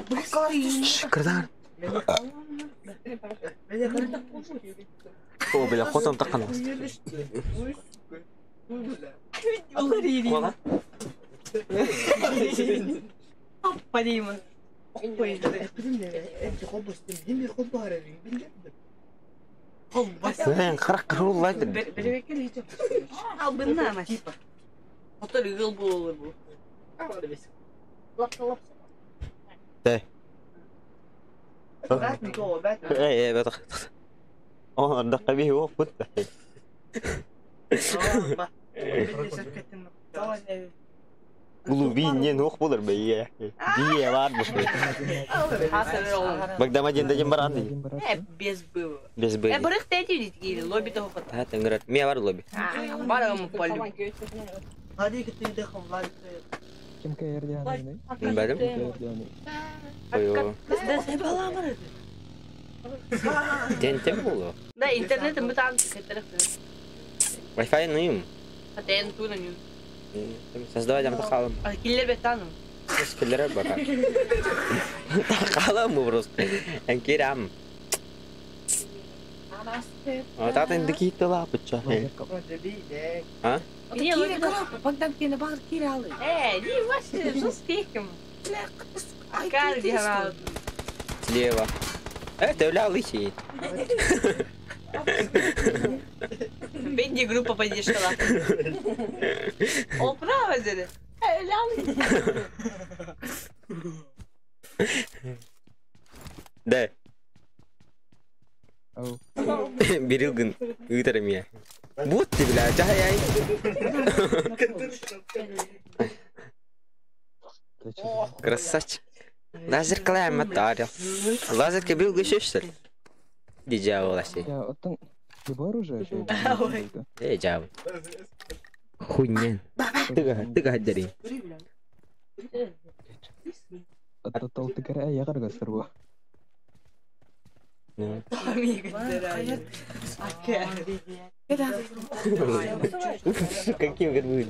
Şıkırdan. O bile kotam takanmaz. Olur iyi. Hoppa diyeyim. Sen kırak kırılaydı. Al bunu ama. Otur yıl bu olur bu. De. بات جوه بات ايه بطخ دق به هو كنت قلوبين هو خبر بيه دي بعد بخير بقدر ما جند جنبر عندي بيزبو بيه بريخ تاتي تجي اللوبي تو خط هات نقرأ 100 بار لوبي بارا مقبل هذيك تدخل لايف كم كير دي هذا من بعدهم ايوه ده سيبها مرة تنتم والله لا انترنت بتاعك التليفون واي فاي نيم حتى انتو نيوم سأزدواج جامعة خالم كل بتاعنا بس كل رب بقى خالم مبروز انكير عم تعطي عندك يطلع بتشاهد ها هي اللي بقدم كده بقدر كده على دي واش شو ستيكم لا كار دي هذا ليوا تولع لي شيء بيجي جروب بدي شغلات او برافو زين ده أو بيريلجن يترميه بوت بلا جاي красавчик лазер клаем отдарил лазер кабил гышешсер дижа оласи я оттан любой уже жау хуйнен тыга хаддери атта толтыгара я каргасырбы каким горбует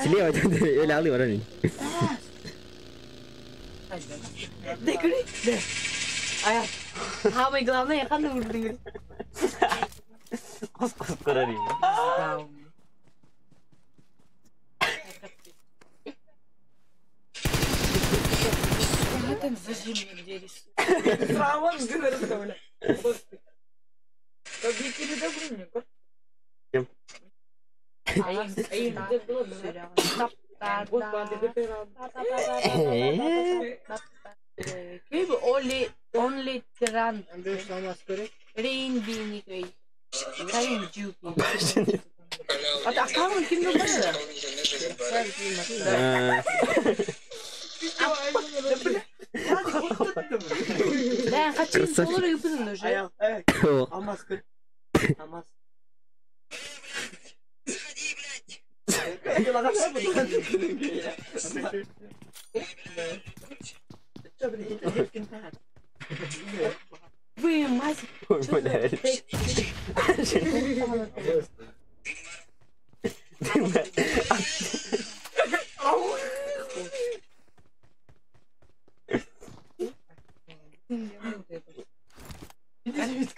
слева или алы ворони самое главное я хану урдың скорори зажми где рисуешь. Сама где нарисовали. Как я тебе добрыня, как? Кем? Где было сериал? Кем only Tiran. Rain Bini. Rain Juki. А аккаунт кем добрыня? Да, хочу доллары выпадут уже. Амаз. Амаз. Вы, мать.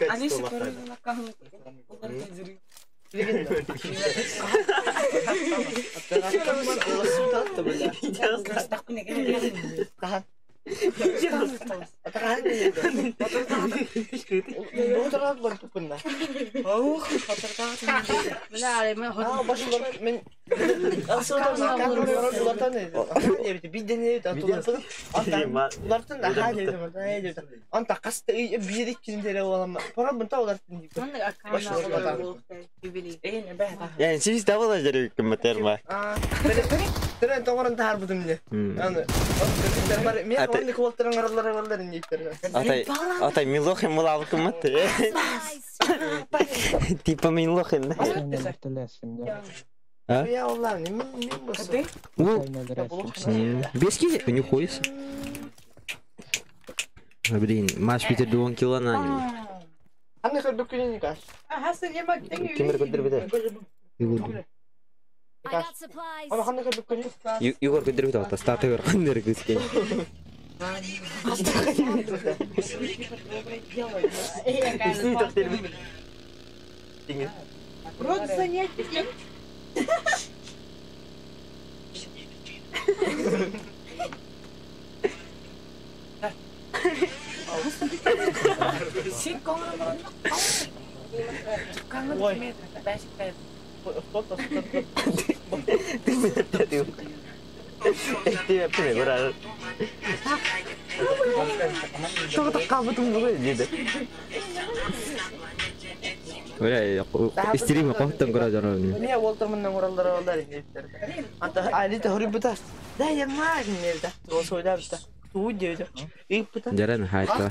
Они все короче на камеру. يعني شو استوى جري كمتر ما ترى انت ورا انت هربت مني انا مين عندك والتر ولا نيتر اتاي ميلوخ ملعب كمت تيبا ميلوخ а я والله مين بس бески не ходишь блин маш питер 2 кило на него انا خدك كليني كاش حاسه يمك كاميرا قدر بده انا خليك خدك كليني يغور قدر بده تستاتي غير قدر كسكين рот занятий Dia apa nih berat? Kau tak kabut tunggu gitu. Udah, istri mah kau tenggelam jalan ini. Ini awal temen orang ini. Antara ada tuh hari betas. Dah yang mana ini dah? Dosa dah betas. Tujuh aja. Betas. Jalan high lah.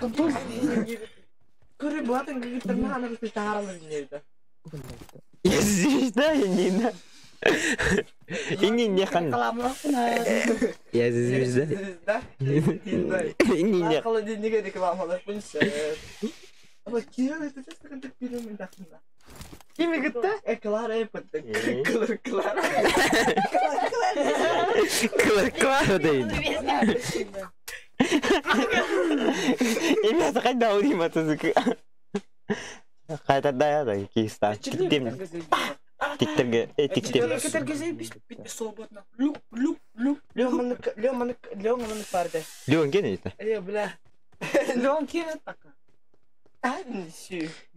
Kau buat yang kita mana harus bicara lagi dah. Yes, dah ini dah. Ini nya kan. Ya yes dah. Ini nya. Kalau dia juga di kelam pun set. Apa kira itu just kan terpilih minta kita. Kimi kita kelar penting. Kelar. Kelar deh ini. Ini asalkan daun di mata suka. Kayak daya lagi kisah. Tim. Tikter ge, tikter. Kita sih bis sobat nak. Lu. Leo mana parde. Leo gini itu. Iya belah. Leo kira tak.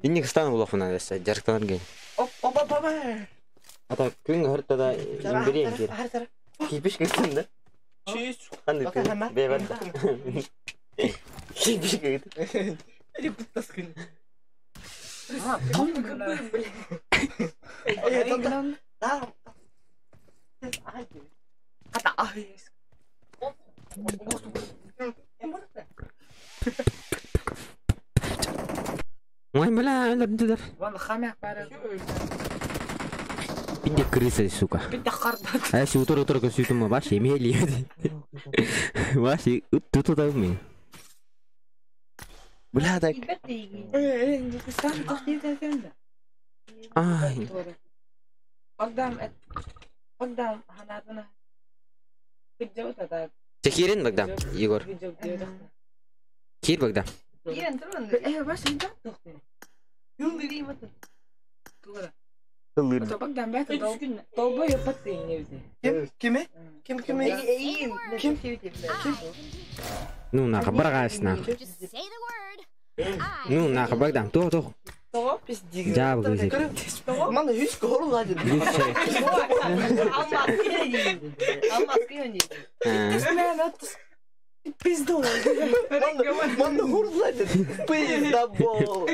Ini kesana ulah pun ada saja jarang gini. Apa? Atau keng harta dah beri yang kira. Kipis kesana. Cheese. Anda tu beban. Kipis gitu. Ini putas kan. Mau malah tu dah. Wala kami para. Pindah keris suka. Pindah karta. Ayah si utur ke situ mah masih meli. Masih tu tahu me. Belah tak. Ah. Bagdam hanatna. Kejauh tak. Cekirin Bagdam, Igor. Kir Bagdam. Iya, terus. Bas ini jatuh. Yung diri mata. Tuh. Telur. Atau Bagdam betul. Tahu ya pasti ini. Kim? Nu nak beragas nak. Nu nak Bagdam tuh. Tahu pis diga. Jawab gitu. Mana hiç koru aja. Ama kıyani. Pizdo. Mana huruz aja. Pizda bo.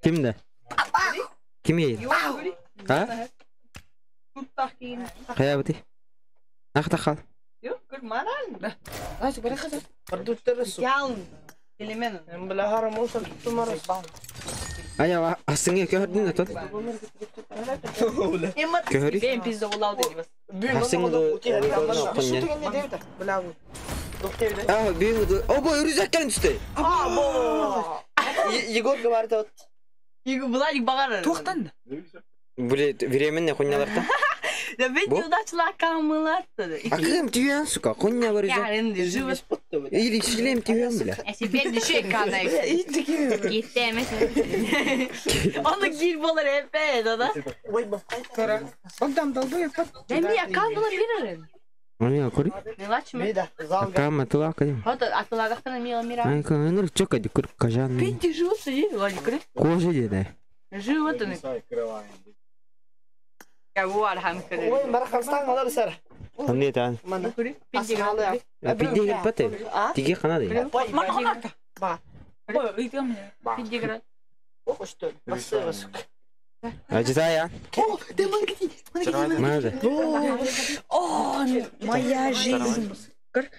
Kimde? Kim yedi? Ha? Kayak betul. Nak takal. Yok, kırmaran. Aç bırak hadi. Pardut terus. Yalın. Elemen. Embla haram olsa tumarız. Ayah asingnya kau hardin atau? Kau hari? Ben pizza ulav dedi bas. Asing tu. Bulav. Ah, büyük tu. Oh boy, rüzgarın üstte. Ah bo. Igor kemarin tuh. Igor bulan bakar. Tuhtan. Boleh veremen ne konyalarda? Ya ben yudaçlar kalmalar dedi. Akım tüyen suka konya var ya. Yani живет. İyi işlem tüyen bile. Ben de şey kanay. Gitti mesela. Onu girbolar hep da. Vay bak. Bagdam dalga yapar. Ben bir yakan bulabilirim. Onu yakori. Ne kaç mı? Akam atla akadem. Hatta akıllarda mira. Ay kanır çok hadi kur kajan. Пенти живут сидит, валикры. Кожа деда. Живут они. Кого архам кады. Ой, мархастан алар сар. Hamdi tan. Mana kuri? Penti kaldı. Pindi gel Tiga kanal ya. Bak. Ой, itu kan. Penti kira. Oh, işte. Basıyor. Acı ya. Oh, demon gitti. Mana? Oh, моя жизнь. Kır.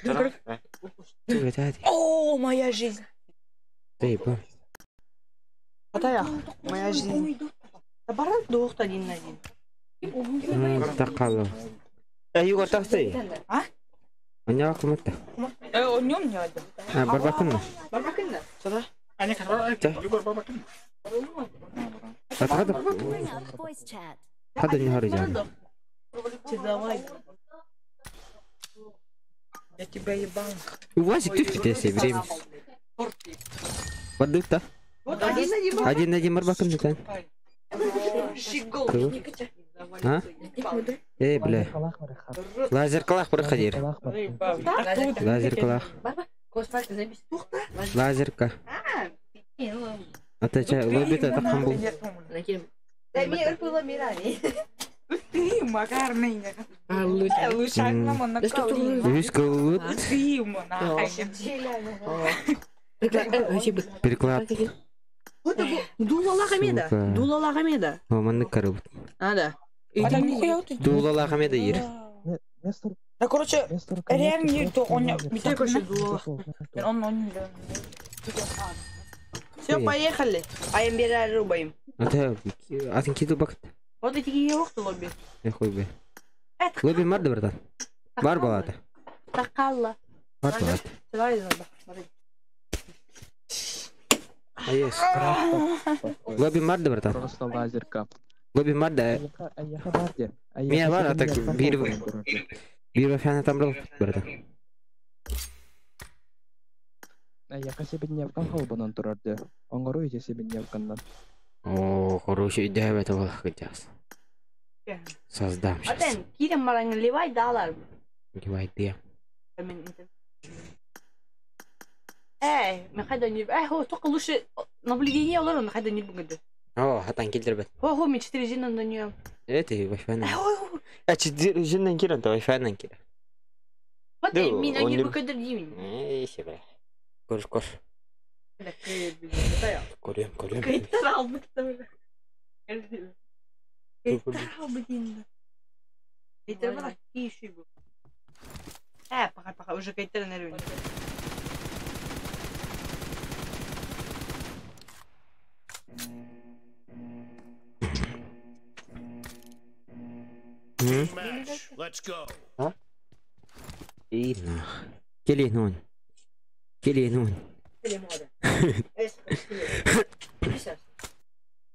Tuh tadi. Oh, моя жизнь. Тейпа. Kata ya. Моя жизнь. Tabaran doğuk da dinledin. Takalo. Igor tak sih. Hah? Anya aku mata. Onyomnya ada. Ah, barbakan. Barbakan da. Sudah. Anne kadar Igor barbakan. Ada. Ada ni hari jam. Давай. Я тебя ебал. Увази ты все время. Подута. Один барбакан kan. А? Бля. Лазер калах проходир. Лазер калах. Космос забить. Лазерка. Атача лобби-то таком был. Дай мне ырпыла мирами. Ты макарный. Лучше нам на калу. Вискал. Ты мона. Переклад. Дулала Хамеда. Дулала Хамеда. О, манны карып. А, да. А нихуя ты. Дулала Хамеда ир. Да, короче, реально то он Ты короче дулала. он. Все, поехали. Айм бери рубаем. Атын кету бақыт. Вот эти yok лобби. Хуй бе. Лобби бар да братан? Бар болады. Такалла. Бар болады. Давай. Есть. Лобби бар да братан? Просто лазерка. Лобби бар да? Мен бар, а так bir фән там был братан. Аяққа себен япқан қалбынан тұрарды. Оңғыру ете себен япқандан. О, хороший идея в это было сейчас. Создам сейчас. Атен, кирем маран ливай далар. Ливай где? Мы хотя не... هو только лучше наблюдение olur он хотя не будет. О, хатан келдер бет. هو من 4 жиннан дөнья. Это вайфайнан. 4 жиннан кирен, то вайфайнан кирен. Вот мен не букадыр деймін. Шебе. Кор. Көрем. Кайттар албык та бля. Кайттар албык енді. Кайттар бара киши бу. Пока уже кайттар нервин. Let's go. Ina. Kili nun.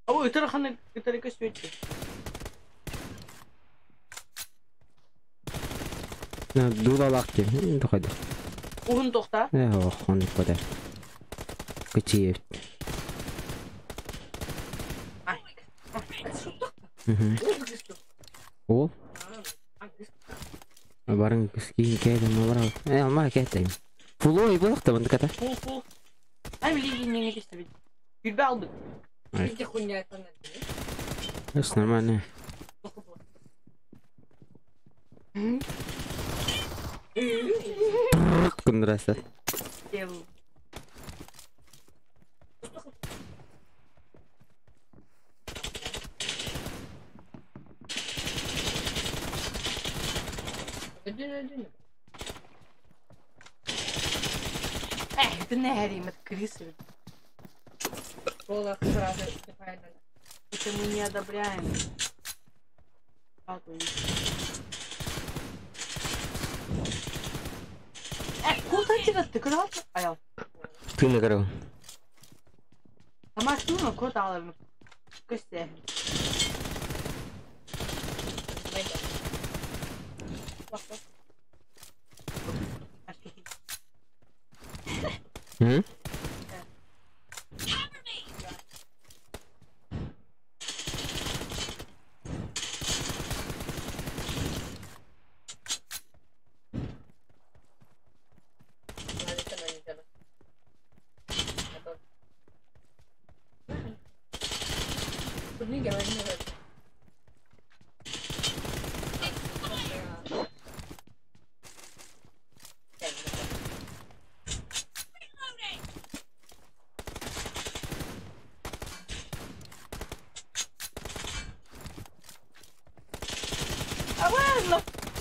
Ой, это раханы, это рекостюйте. На дулалакки. Доходи. Угун тохта. Он пода. Качи. О. Барың кискин кайдан мабрау. Алма кетем. Фулой болакта банда ката. Фул. Лиги не кестебит. Гүлбе албык. Где хуйня это надо? Это нормально. Кун нравится. Это не от Крисы. Школа сразу это мы не одобряем. Куда ты крал? Аял. Ты награл. Сама штука куда алам. Косте.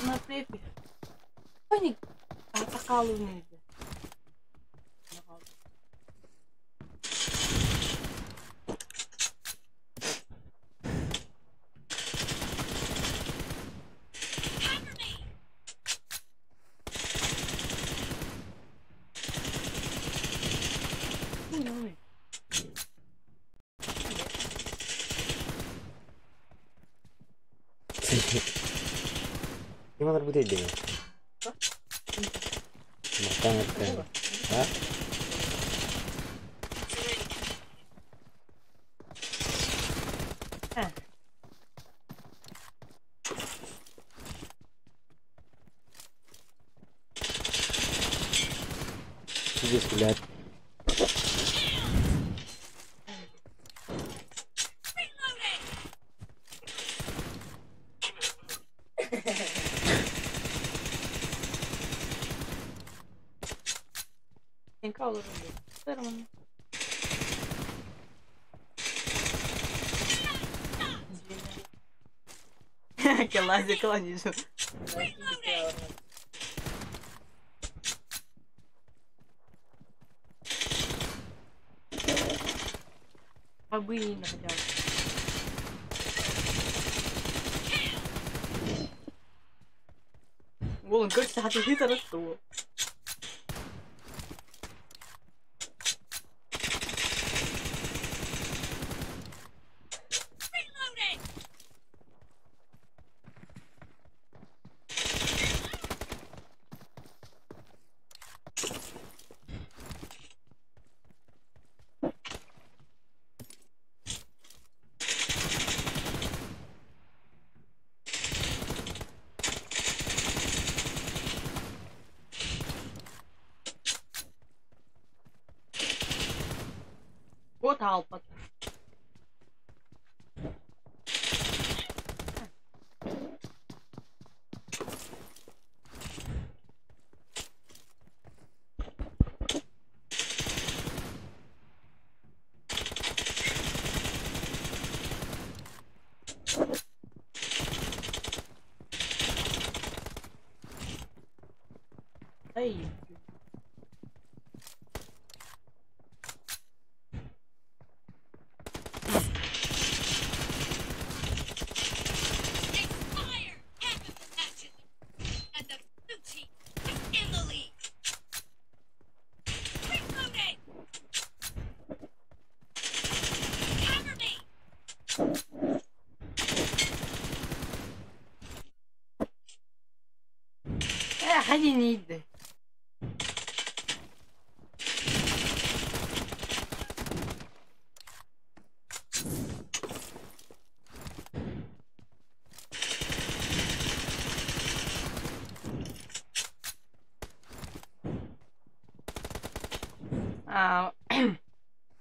На препи. Они атакалывают. Gimana rebut ide? Makan apa? Hah? здесь, блядь. Классик. Побыльно хотя бы. والله كنت حطيتيه ثلاث صور. Вот алпак. Эй. Ходи не иди.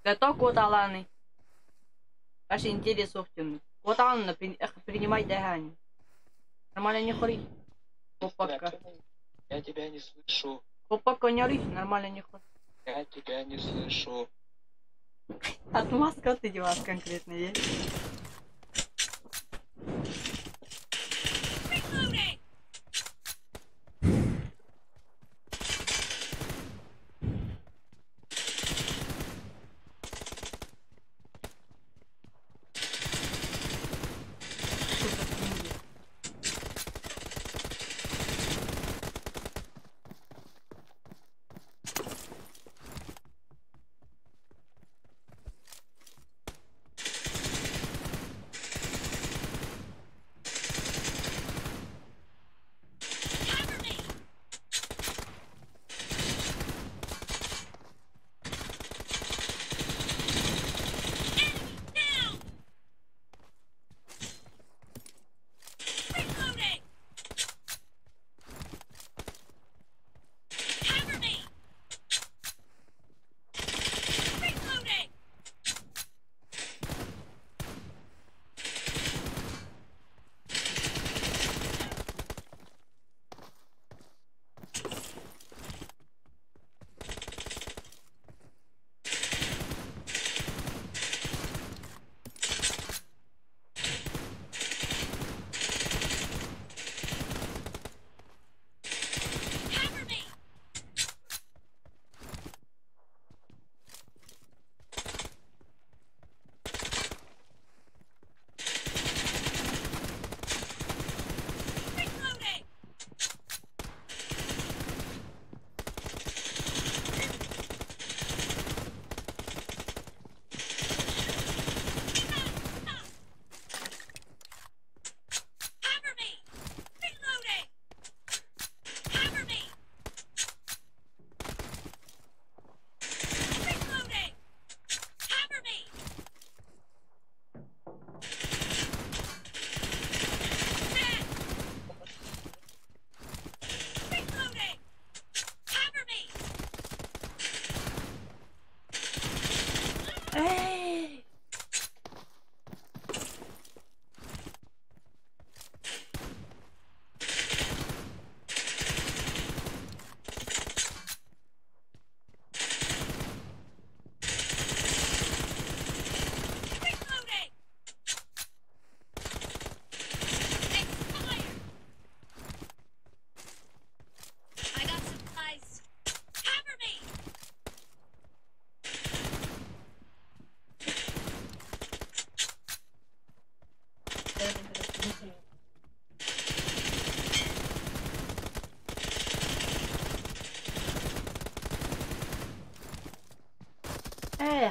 Готов кот Аланы. Ваши интересы собственны. Кот Алана, принимай дыхание. Нормально не хори. Попака. Я тебя не слышу. Попака не ори, нормально не хори. Я тебя не слышу. Отмазка от идиот конкретно есть.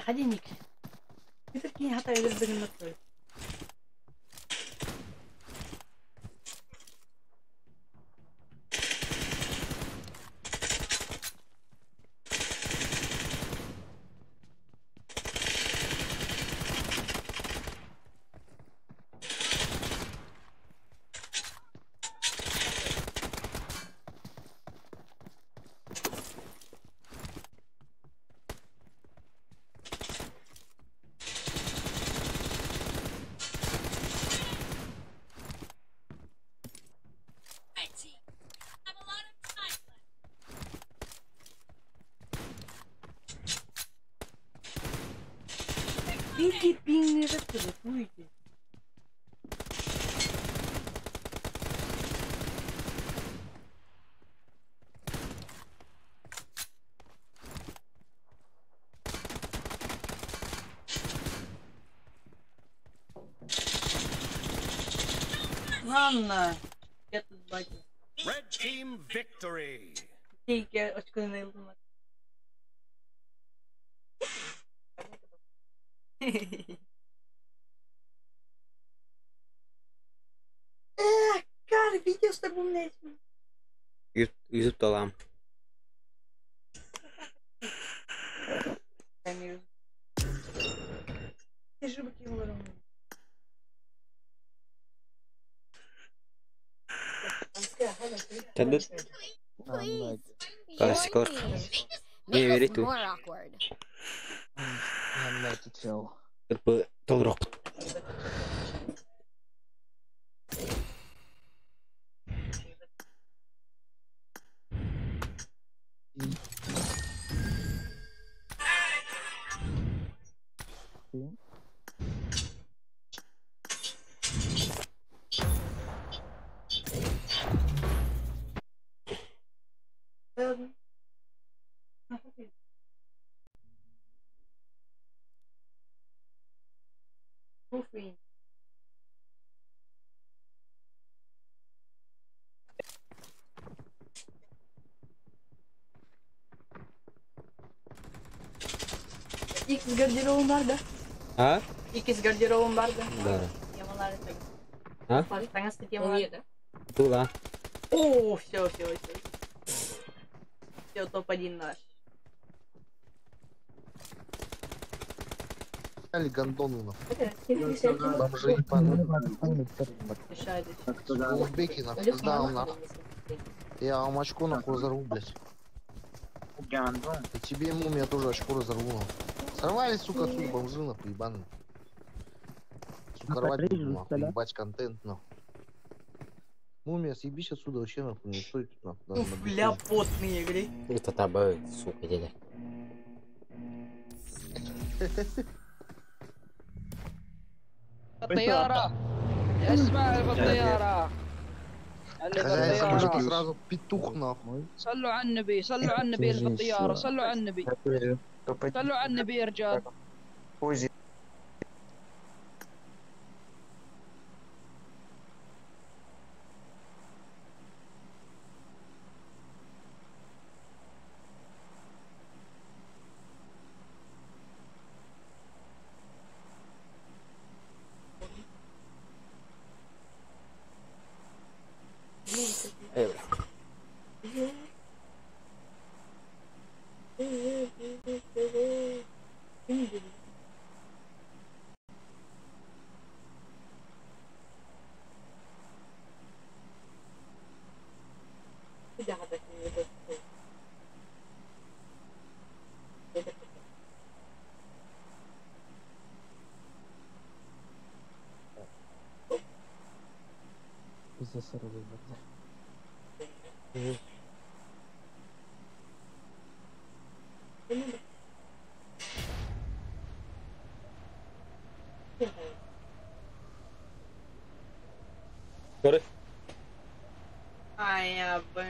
Ходинник. Ты такие готовы без мотор. Иди, пинный раскрыт, уйди. Ладно, я тут батя. Red team victory. Тільки очко не ломать. Cara, видео с тобой, блядь. YouTube dolam. Ты же выкинула ровно. Cadê? Classic Orc. Не верит tu. Толрок. Икс гардеробом бар, да? А? Икс гардеробом бар, да? Да. Темалар это. А? Таңасты темалар, да? Тула. О, все. Все, топ-1 наш. Али гондоны нахуй. Бомжи ебаные. Узбеки нахуй, сдал нахуй. Я вам очко нахуй разорву, блядь. И тебе, мумия, тоже очко разорву нахуй. Сорвали, сука, отсюда бомжи нахуй, ебаные. Сука, рвать буду нахуй, ебать контент нахуй. Мумия, съебись отсюда вообще нахуй, не стоит тут нахуй. Уф, бля, потные игры. Это тобой, сука, дядя. الطيارة اسمع بالطيارة الطيارة сразу петух нахуй. صلوا على النبي اللي بالطيارة صلوا على النبي يا رجال. Sorry. Ай, я бы...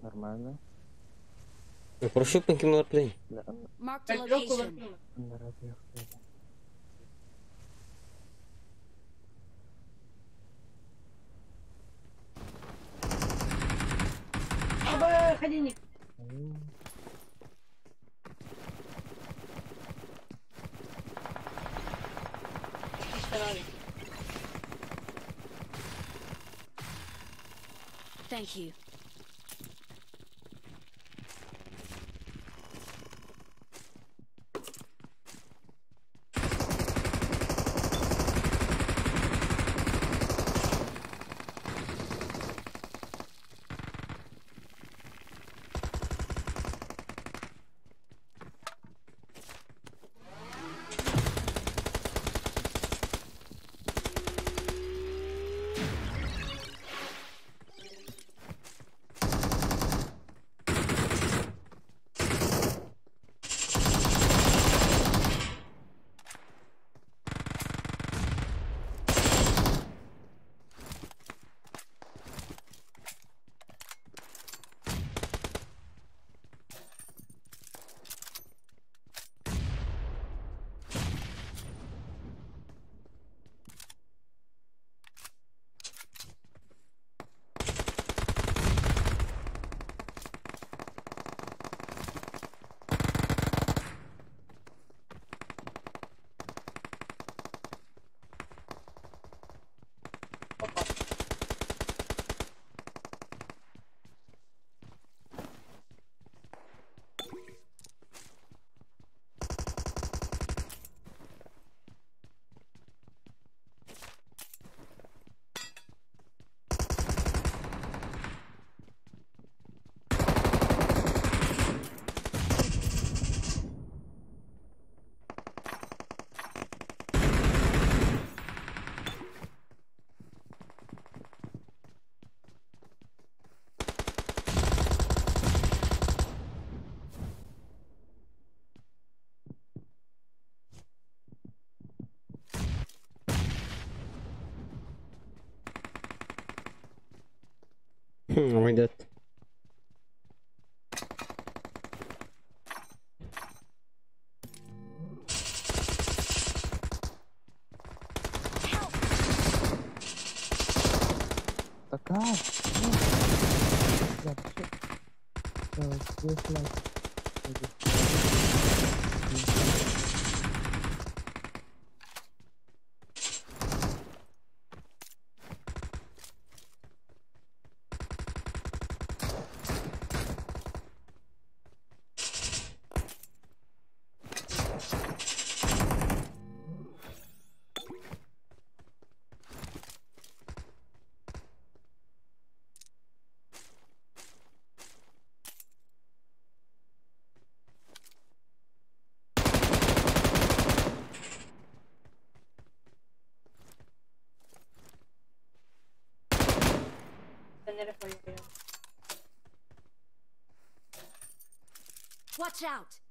Нормально. Прошу покинуть плей. Mark the location. холодильник. Thank you. Oh my god. Такая. Watch out!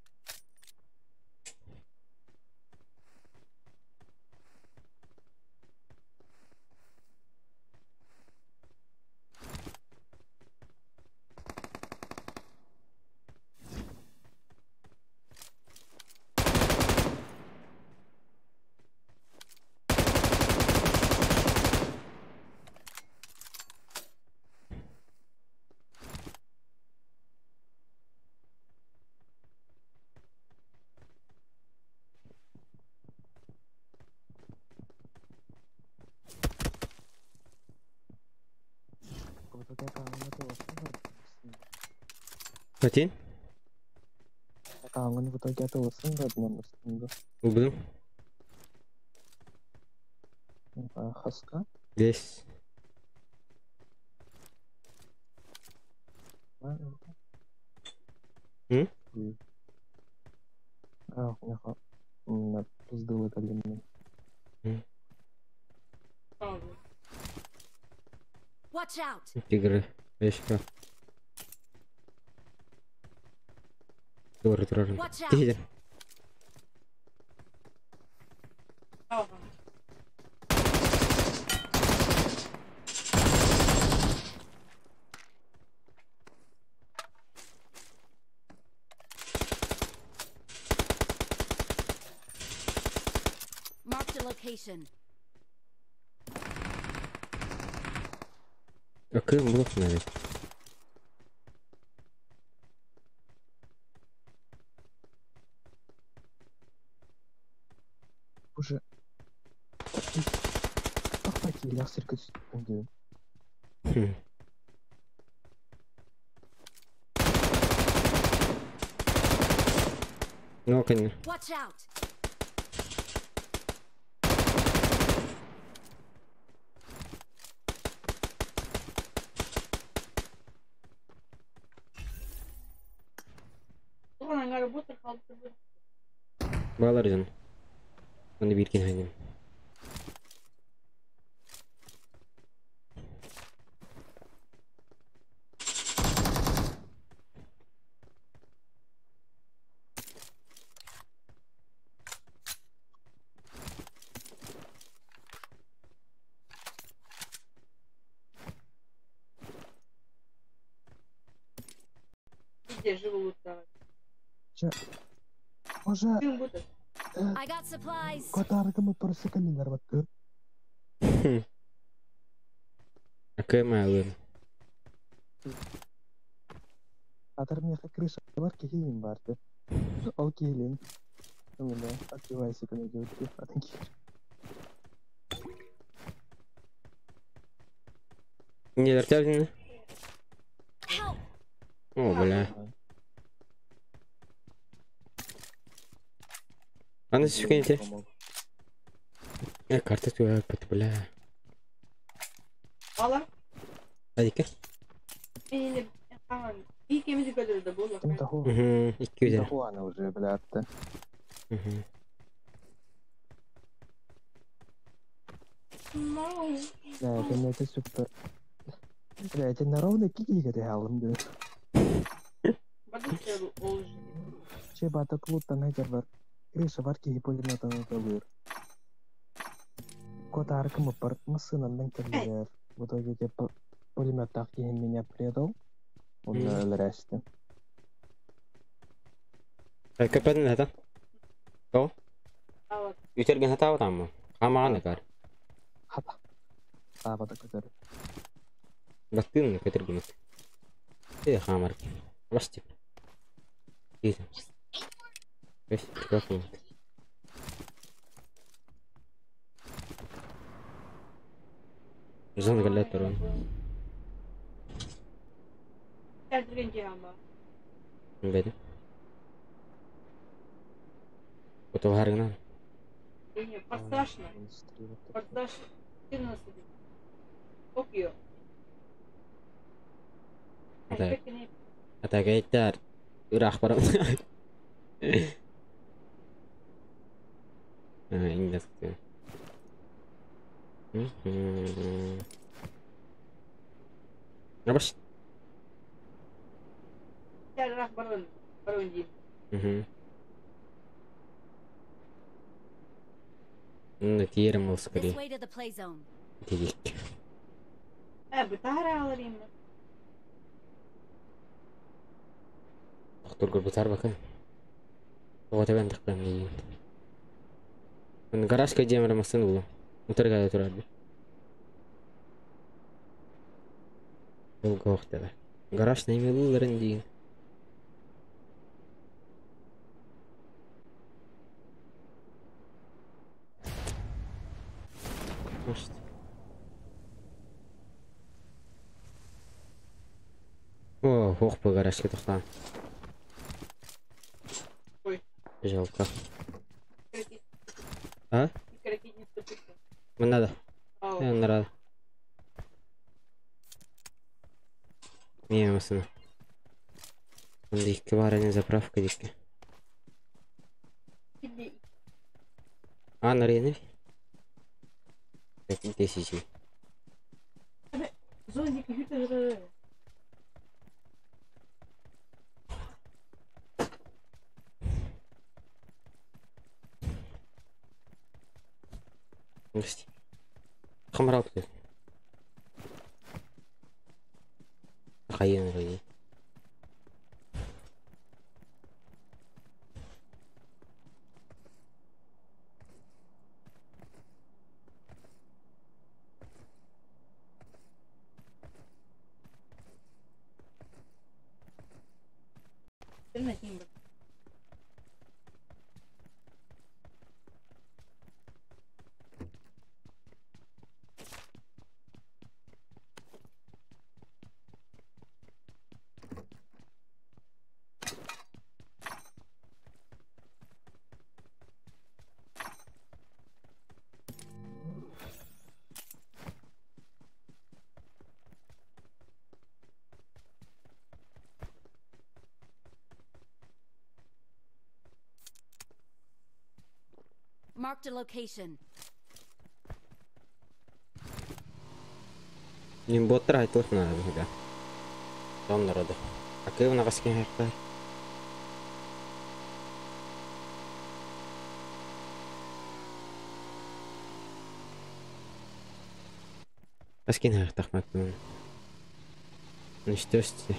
Kaçın? Kangen foto jatuh senggat menurut gue. Belum. Khas kah? Yes. Ah, ya kok. Terus dua kali ini. Watch out! Tigre. Beşka. Doğru durarım. Değil. Marked a location. Akın blok nerede? Уже. Ах, такие ястребы тут. Ну, конечно. Watch out! Ona работа kaldı. Bağlar canım. Ben de bir kere haydim. Где живут там? Уже. I got supplies. Kotargımı parası kalınlar baktı. Akı malum. Atarmaya krisa var ki hiyim vardı. Okeylim. Öyle aktivaysı kana gördü. Adın ki. Не вертятся? О, бля. А ну секунде. Карта твоя, бля. Алар. Hadi Benim tamam. İlk emizi götürdü bu. Угу, 200. Tahu ana уже блядь. Да, это супер. Бля, это на ровно кики реалом, да. Şey batak loot'tan hacer var. Kırısı var ki pullemetan kalıyor. Kota arkımı part mısınından kalıyor. Bu da gece pullemetak yiyin beni yapıyordum. Onu öldüreştim. Kapadın hata. Tamam. Yutargen hata var ama. Ama ne kadar? Hata. Hata da kadar. Baktın mı Katergen? İyi hamar. Başti. İyi. Beş kapı. Zon galet turun. Terdiren cihamba. Beda. Foto hargana. Не, подстрашно. Подстрашно. 14. Окей. Ata kaitar. Urah para. Ingat tu. Nabas. Terah barun jin. Tira mal скорее. This way to the play zone. Тик. Бытара аларым. Tur berputar bahkan. Oh, tapi antek lagi. Garaj kerja mereka masuk dulu. Muter gaya tu ada. Oh, kau kata. Garaj ni melu berendi. Must. Oh, hoch по гараж kita kan. Жалко. А? Не надо. Не надо. Не, машина. Дикки бар, не заправка дикки. А, на рене? 1000. Зонник хитер. Есть. Хамрал тут. Хайен вроде. Marked a location. Niin bottera ei tuossa näin hyvä. Tonneroita. Okei, on nakaskin herkkää. Kaskin herkkää mättömän. Niin tösti.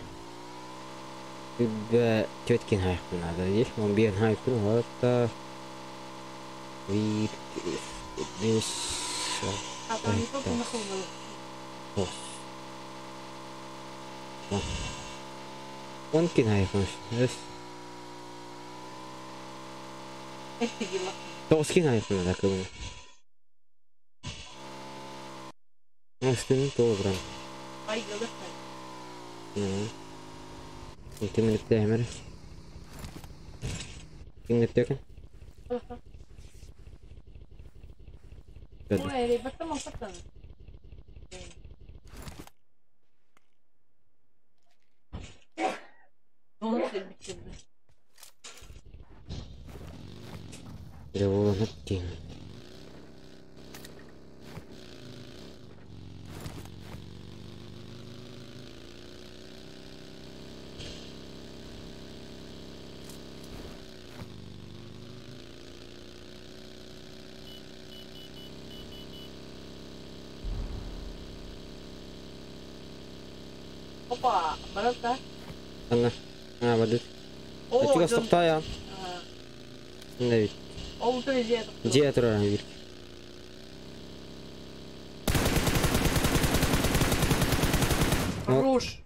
Hyvä työtkin herkkää näitä. On bien herkkää haittaa. Viikki. Missä? Onkin haifus. Yes. Ehtikillä. Toskin haifus näkyy. Sitten tuolla. Ai kyllä. Inte minuuttia hemmer. Ingettiäkään? Mulla ei välttämättä ole kattanut. Joo, nättiin. Opa, badut. Anna. Badut. Itu stop ya. Нет. Он приедет. Где трое? Хорош.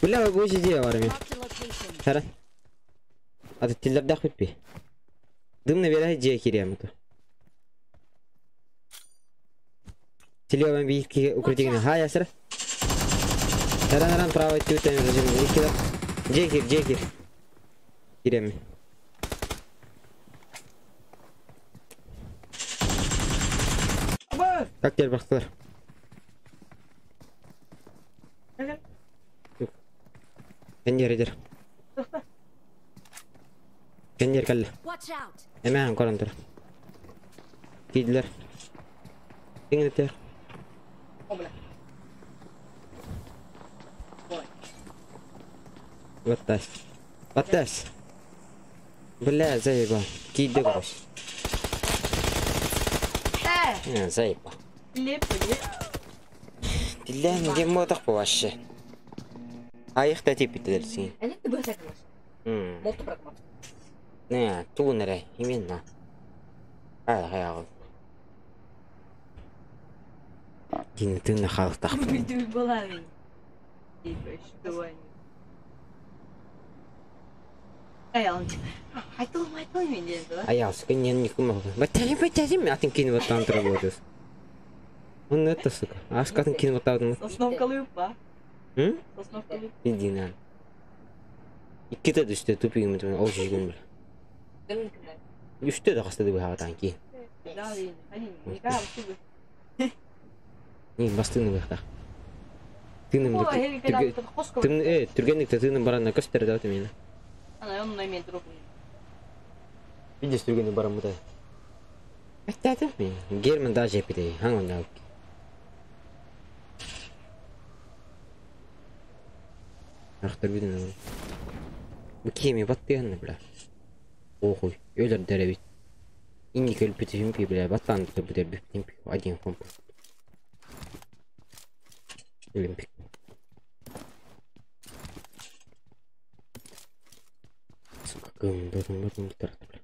Бля, вы где варами? Хара. А ты тиллер дахут би. Дым наверное где кирем-то. Телевым бийки укрытигне. Хая сэр. Ран право тютами зажим. Джекир. Кирем. Как теперь бахтар? Кендер. Кендер калл. Эмээн корантар. Кидлер. Тингнетер. Ваттас. Бля, заеба. Кидде короче. Заеба. Дилээ нэг модахгүй бааш. Аяхтай тип битэлсэн. Энийг bëhet маш. Мото прагмат. Нэ, түүнэрэ именно. Хаяа. Тин хаалтах. Мэдгүй болоо. Ибэш дуань. Аяан. Хайтуу минь дээ. Аяас гэнэн нэг юм. Баталим атин кино тантра работает. Он это сука. Аскатын кино таудан. Основка лупа. Основка лупа. Иди на. Иккетэ дэштэй тупиг юм даа оож юм. Юштэй дагастай дэ хаа танки. Ний бастын нэг та. Тинэм түргэнийг тэнэм бараа накастер даат юм. Она он на имеет друг. Видишь, түргэний бараа муу. Баттаа тийм. Герман дааж япидэ хаан онаа. Ахтар бидэн. Бикими баттыян бля. Охуй, ёлер дэревит. Инни кэлпити химпи бля, баттан тэбдэр бифтимпи. Один комп. Олимпик. Сука, гëm тарат бля.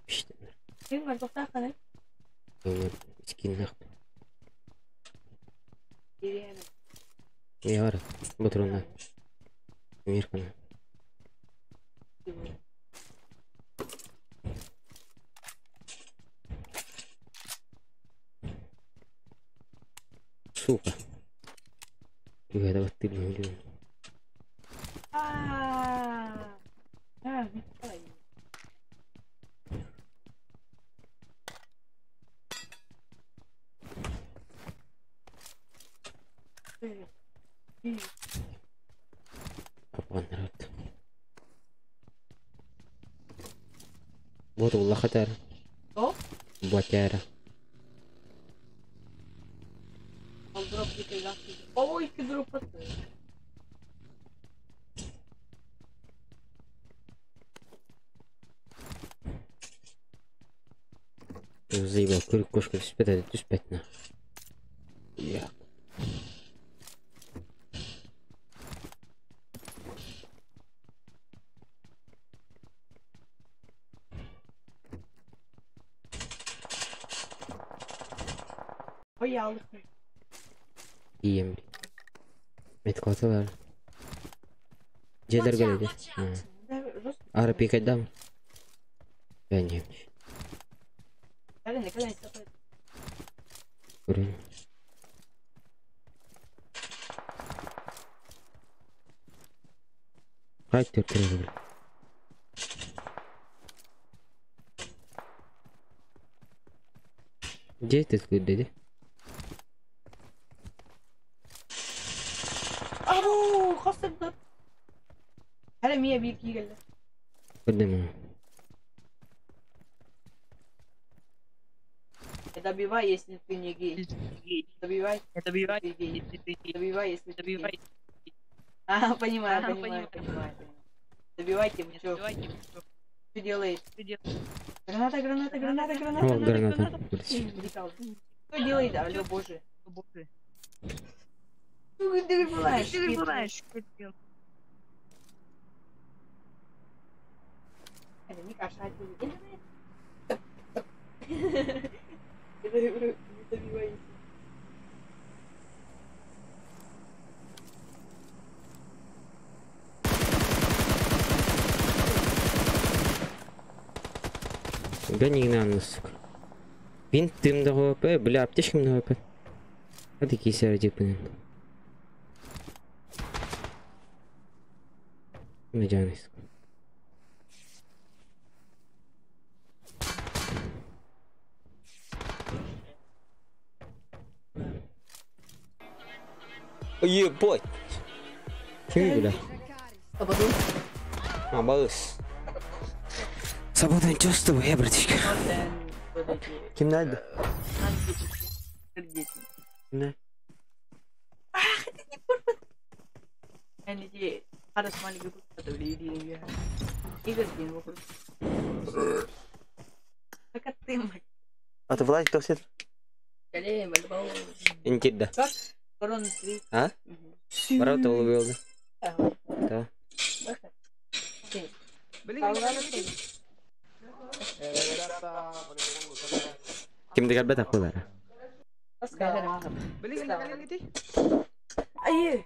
Пишт. Ким бар тоқтақаны? Скиннах. Ирена. Яра, батрона. Миркана. Сука. Я давай ты блин. Апан народ. Вот улла хатар. Что? Батяра. Он дроп не закинул. Ой, ты дроп поставил. Заебал, кошка спит, ты спать на. Я. Ой, алdık. İyiyim. Metkotu var. Celer geldi. Ara pikadam. Ben yemiş. Ne kadar istedim. Buraya. Kaç Türkçe var? Jet good dedi. Abo, خسرت. هلا 100 بيجي قال لك. قدامه. Добивай, если ты не гей. Добивай. Добивай, если ты не гей. Ага, понимаю. Добивайте, вы чё? Что делаешь? Граната. О, граната. Что делает? Алло, боже. Ты выбираешь. Это не кошать. Добивай. Гони на нас. Винт тым да ХВП, бля, аптечкам на ХВП. А такие сердипы. Надеюсь. Ебать. Чё, бля? Балыс. Свободное чувство, братишка. Кем надо? Да. Ах, это не порвано. Я надеюсь, harus maling gue atau di Игорь день вопрос. Как ты мать? А ты Владик кто все? Кале, бальбау. Интида. Как? Корон 3. А? Ворота улыбил, да? Да. Кем ты как такой, да? Ай.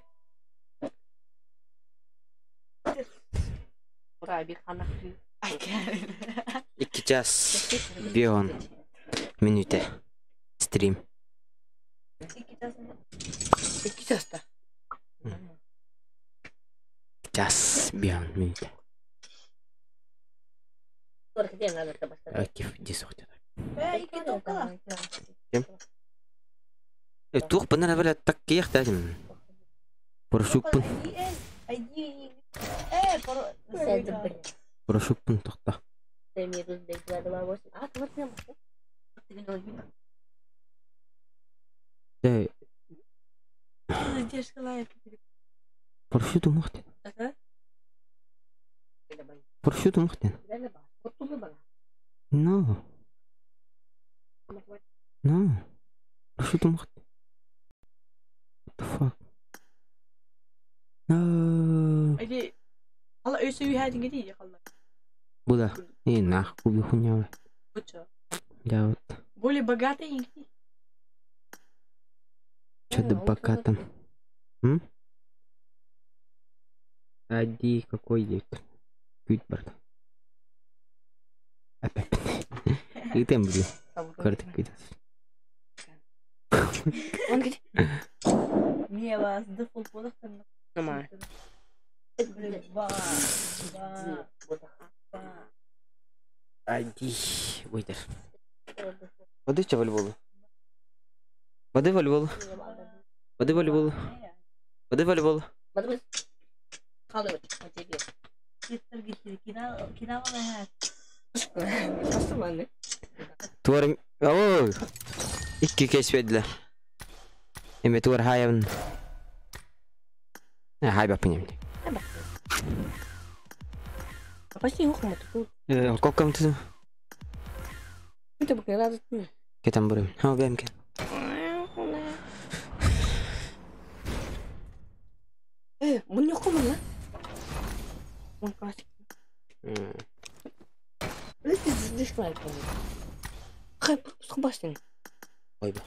Iki час бион минуте стрим. Час бион минуте. Акив дисохте. Тух панара вала так яхтадим. Поршукпун. Поршукпун тохта. Да. Парашюту махтен. Парашюту махтен. No. Парашюту махтен. What the fuck? No. Иди. Хала өсөй хадин гиди хала. Буда. И нах куби хуйня. Почему? Да вот. Более богатые. Что-то богатым. Ади какой есть? Кютберт. Опять. И тем блин. Карты какие-то. Он говорит. Не вас дефолт подох там. Нормально. Ади. Выйдешь. Воды что вольволу? Воды вольволу. Воды вольволу. Воды вольволу. Kalıyor. Acele. Getir kina bana her. Nasıl anne? Tuvarım. Oo. İki keşfediler. Eme tuvar hayvan. Ne hay bakayım. Apa sih hukum itu? Kok kamu tuh? Kita pakai lalat tuh. Kita beri. Ha benim kan. Bunu yok mu lan? Bunu kasih. Лишь лайк. Хай, скубастин. Ой ба.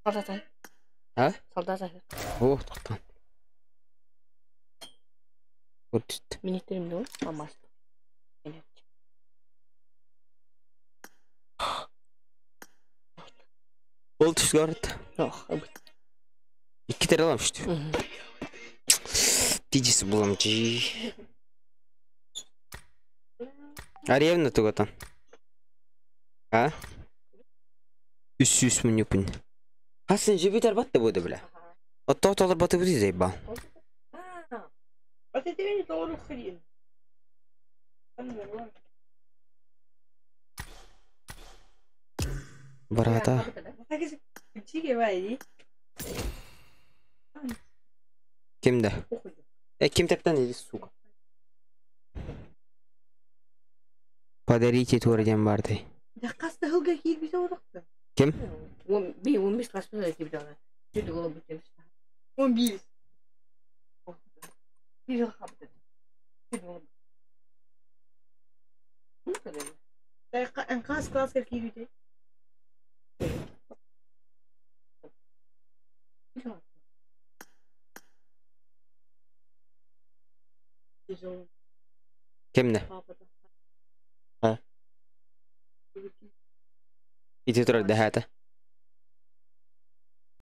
Солдат. А? Солдат. О, тоқтан. Көрдіст. Министрим дөө, мамас. Ол түшкі арыды. Жоқ, İki tane alamıştı. Dicisi bulamcı. Аревна тугатан. А? Үс мөн юпын. Хасын жибитер батты буде бля. Оттотолар батты буде зейба. А ты не должен хрен. Барата. Kimde? Kim tepten dedi suka. Подарите туарден барды. Да каста хылга киіп бизе оракты. Kim? 15 класста киіп дана. Жүді голы бүтем. 11. Бизе хапты. Да кас класска киіп бизе. Kimde? Ha? İti turar dehata.